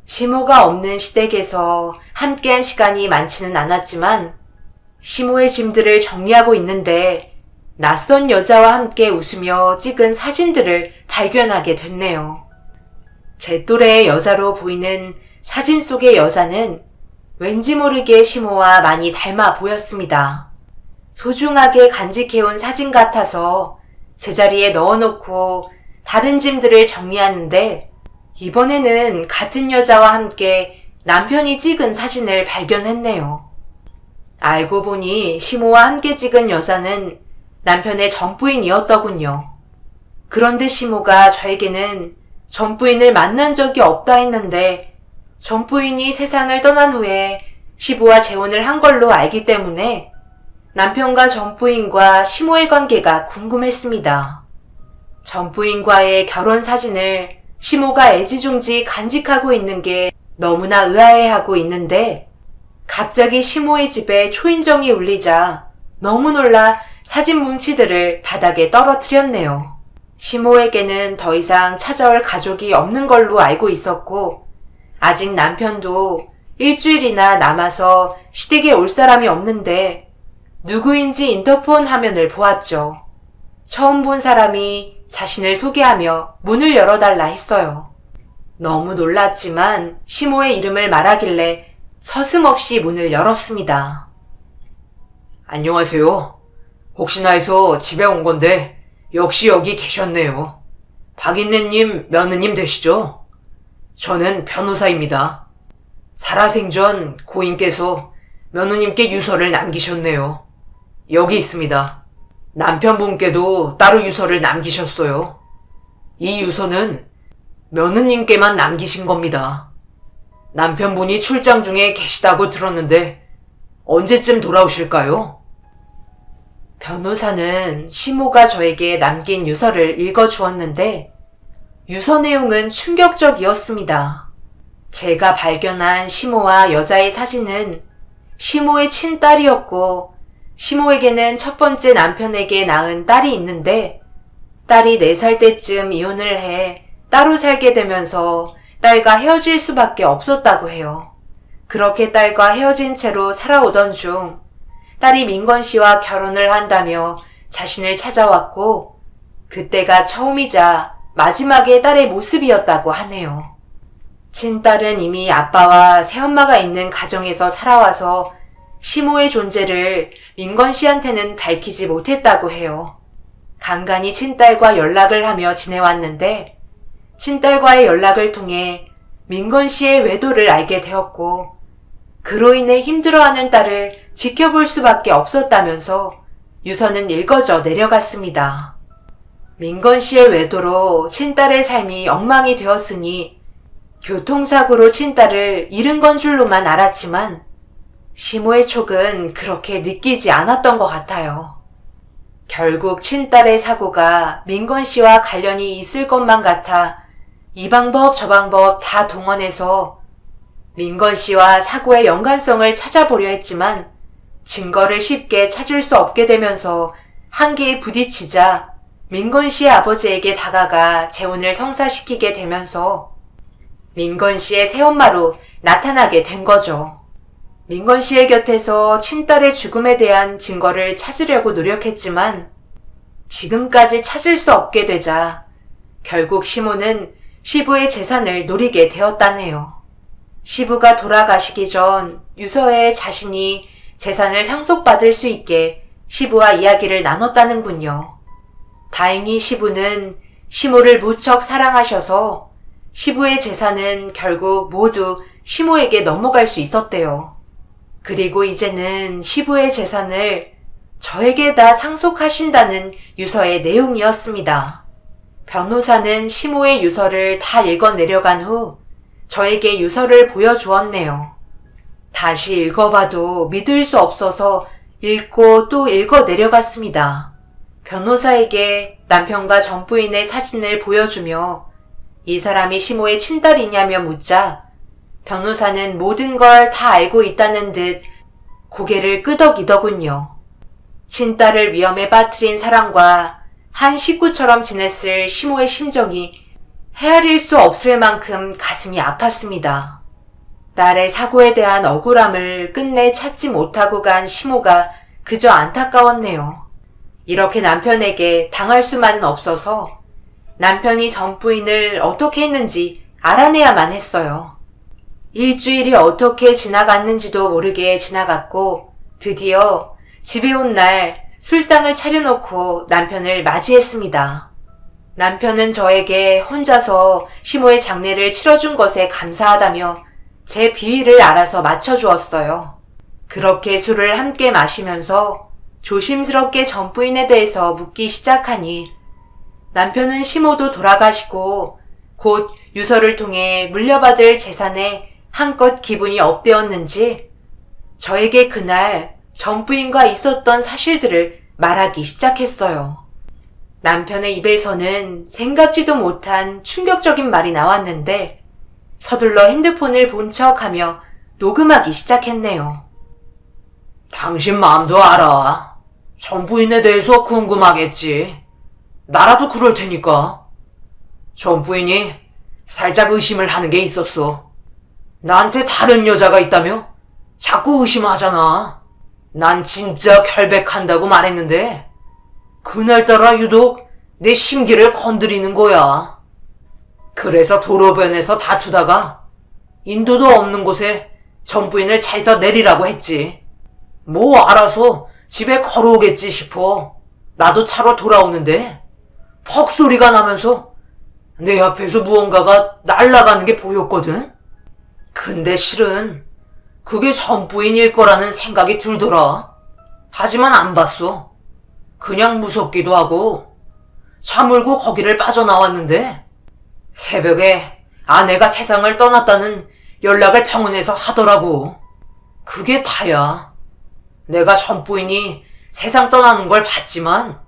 시모가 없는 시댁에서 함께한 시간이 많지는 않았지만 시모의 짐들을 정리하고 있는데 낯선 여자와 함께 웃으며 찍은 사진들을 발견하게 됐네요. 제 또래의 여자로 보이는 사진 속의 여자는 왠지 모르게 시모와 많이 닮아 보였습니다. 소중하게 간직해온 사진 같아서 제자리에 넣어놓고 다른 짐들을 정리하는데 이번에는 같은 여자와 함께 남편이 찍은 사진을 발견했네요. 알고 보니 시모와 함께 찍은 여자는 남편의 전부인이었더군요. 그런데 시모가 저에게는 전부인을 만난 적이 없다 했는데 전부인이 세상을 떠난 후에 시부와 재혼을 한 걸로 알기 때문에 남편과 전부인과 시모의 관계가 궁금했습니다. 전부인과의 결혼 사진을 시모가 애지중지 간직하고 있는 게 너무나 의아해하고 있는데 갑자기 시모의 집에 초인종이 울리자 너무 놀라 사진 뭉치들을 바닥에 떨어뜨렸네요. 시모에게는 더 이상 찾아올 가족이 없는 걸로 알고 있었고 아직 남편도 일주일이나 남아서 시댁에 올 사람이 없는데 누구인지 인터폰 화면을 보았죠. 처음 본 사람이 자신을 소개하며 문을 열어달라 했어요. 너무 놀랐지만 시모의 이름을 말하길래 서슴없이 문을 열었습니다. 안녕하세요. 혹시나 해서 집에 온 건데 역시 여기 계셨네요. 박인래님 며느님 되시죠? 저는 변호사입니다. 살아생전 고인께서 며느님께 유서를 남기셨네요. 여기 있습니다. 남편분께도 따로 유서를 남기셨어요. 이 유서는 며느님께만 남기신 겁니다. 남편분이 출장 중에 계시다고 들었는데 언제쯤 돌아오실까요? 변호사는 시모가 저에게 남긴 유서를 읽어주었는데 유서 내용은 충격적이었습니다. 제가 발견한 시모와 여자의 사진은 시모의 친딸이었고 시모에게는 첫 번째 남편에게 낳은 딸이 있는데 딸이 4살 때쯤 이혼을 해 따로 살게 되면서 딸과 헤어질 수밖에 없었다고 해요. 그렇게 딸과 헤어진 채로 살아오던 중 딸이 민건 씨와 결혼을 한다며 자신을 찾아왔고 그때가 처음이자 마지막의 딸의 모습이었다고 하네요. 친딸은 이미 아빠와 새엄마가 있는 가정에서 살아와서 시모의 존재를 민건 씨한테는 밝히지 못했다고 해요. 간간히 친딸과 연락을 하며 지내왔는데 친딸과의 연락을 통해 민건 씨의 외도를 알게 되었고 그로 인해 힘들어하는 딸을 지켜볼 수밖에 없었다면서 유서는 읽어져 내려갔습니다. 민건 씨의 외도로 친딸의 삶이 엉망이 되었으니 교통사고로 친딸을 잃은 건 줄로만 알았지만 시모의 촉은 그렇게 느끼지 않았던 것 같아요. 결국 친딸의 사고가 민건 씨와 관련이 있을 것만 같아 이 방법 저 방법 다 동원해서 민건 씨와 사고의 연관성을 찾아보려 했지만 증거를 쉽게 찾을 수 없게 되면서 한계에 부딪히자 민건 씨의 아버지에게 다가가 재혼을 성사시키게 되면서 민건 씨의 새엄마로 나타나게 된 거죠. 민건 씨의 곁에서 친딸의 죽음에 대한 증거를 찾으려고 노력했지만 지금까지 찾을 수 없게 되자 결국 시모는 시부의 재산을 노리게 되었다네요. 시부가 돌아가시기 전 유서에 자신이 재산을 상속받을 수 있게 시부와 이야기를 나눴다는군요. 다행히 시부는 시모를 무척 사랑하셔서 시부의 재산은 결국 모두 시모에게 넘어갈 수 있었대요. 그리고 이제는 시부의 재산을 저에게 다 상속하신다는 유서의 내용이었습니다. 변호사는 시모의 유서를 다 읽어 내려간 후 저에게 유서를 보여주었네요. 다시 읽어봐도 믿을 수 없어서 읽고 또 읽어 내려갔습니다. 변호사에게 남편과 전 부인의 사진을 보여주며 이 사람이 시모의 친딸이냐며 묻자 변호사는 모든 걸 다 알고 있다는 듯 고개를 끄덕이더군요. 친딸을 위험에 빠뜨린 사람과 한 식구처럼 지냈을 시모의 심정이 헤아릴 수 없을 만큼 가슴이 아팠습니다. 딸의 사고에 대한 억울함을 끝내 찾지 못하고 간 시모가 그저 안타까웠네요. 이렇게 남편에게 당할 수만은 없어서 남편이 전 부인을 어떻게 했는지 알아내야만 했어요. 일주일이 어떻게 지나갔는지도 모르게 지나갔고 드디어 집에 온 날 술상을 차려놓고 남편을 맞이했습니다. 남편은 저에게 혼자서 시모의 장례를 치러준 것에 감사하다며 제 비위를 알아서 맞춰주었어요. 그렇게 술을 함께 마시면서 조심스럽게 전 부인에 대해서 묻기 시작하니 남편은 시모도 돌아가시고 곧 유서를 통해 물려받을 재산에 한껏 기분이 업되었는지 저에게 그날 전 부인과 있었던 사실들을 말하기 시작했어요. 남편의 입에서는 생각지도 못한 충격적인 말이 나왔는데 서둘러 핸드폰을 본 척하며 녹음하기 시작했네요. 당신 마음도 알아. 전 부인에 대해서 궁금하겠지. 나라도 그럴 테니까. 전 부인이 살짝 의심을 하는 게 있었어. 나한테 다른 여자가 있다며? 자꾸 의심하잖아. 난 진짜 결백한다고 말했는데 그날따라 유독 내 심기를 건드리는 거야. 그래서 도로변에서 다투다가 인도도 없는 곳에 전 부인을 차에서 내리라고 했지. 뭐 알아서 집에 걸어오겠지 싶어. 나도 차로 돌아오는데 퍽 소리가 나면서 내 앞에서 무언가가 날아가는 게 보였거든. 근데 실은 그게 전 부인일 거라는 생각이 들더라. 하지만 안 봤어. 그냥 무섭기도 하고 차물고 거기를 빠져나왔는데 새벽에 아내가 세상을 떠났다는 연락을 병원에서 하더라고. 그게 다야. 내가 전 부인이 세상 떠나는 걸 봤지만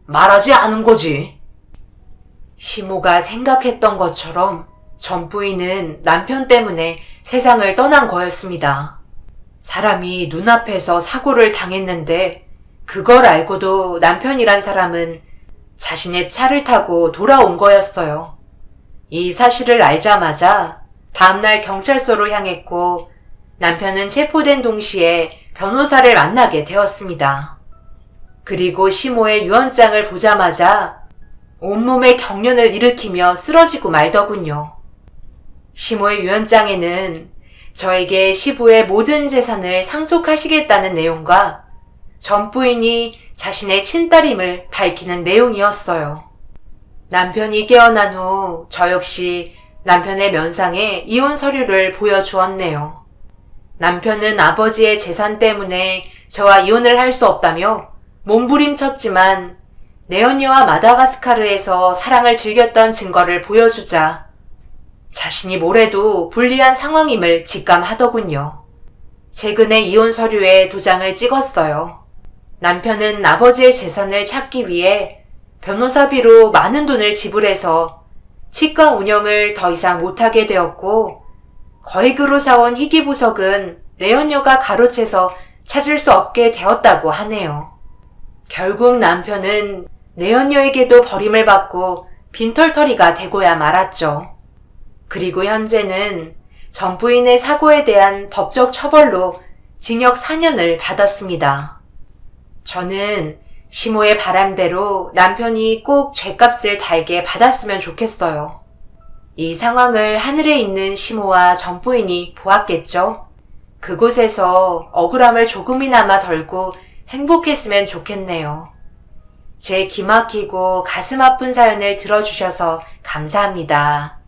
말하지 않은 거지. 시모가 생각했던 것처럼 전 부인은 남편 때문에 세상을 떠난 거였습니다. 사람이 눈앞에서 사고를 당했는데 그걸 알고도 남편이란 사람은 자신의 차를 타고 돌아온 거였어요. 이 사실을 알자마자 다음날 경찰서로 향했고 남편은 체포된 동시에 변호사를 만나게 되었습니다. 그리고 시모의 유언장을 보자마자 온몸에 경련을 일으키며 쓰러지고 말더군요. 시모의 유언장에는 저에게 시부의 모든 재산을 상속하시겠다는 내용과 전 부인이 자신의 친딸임을 밝히는 내용이었어요. 남편이 깨어난 후 저 역시 남편의 면상에 이혼 서류를 보여주었네요. 남편은 아버지의 재산 때문에 저와 이혼을 할 수 없다며 몸부림쳤지만 내연녀와 마다가스카르에서 사랑을 즐겼던 증거를 보여주자 자신이 뭐래도 불리한 상황임을 직감하더군요. 최근에 이혼 서류에 도장을 찍었어요. 남편은 아버지의 재산을 찾기 위해 변호사비로 많은 돈을 지불해서 치과 운영을 더 이상 못하게 되었고 거액으로 사온 희귀보석은 내연녀가 가로채서 찾을 수 없게 되었다고 하네요. 결국 남편은 내연녀에게도 버림을 받고 빈털터리가 되고야 말았죠. 그리고 현재는 전 부인의 사고에 대한 법적 처벌로 징역 4년을 받았습니다. 저는 시모의 바람대로 남편이 꼭 죗값을 달게 받았으면 좋겠어요. 이 상황을 하늘에 있는 시모와 전부인이 보았겠죠? 그곳에서 억울함을 조금이나마 덜고 행복했으면 좋겠네요. 제 기막히고 가슴 아픈 사연을 들어주셔서 감사합니다.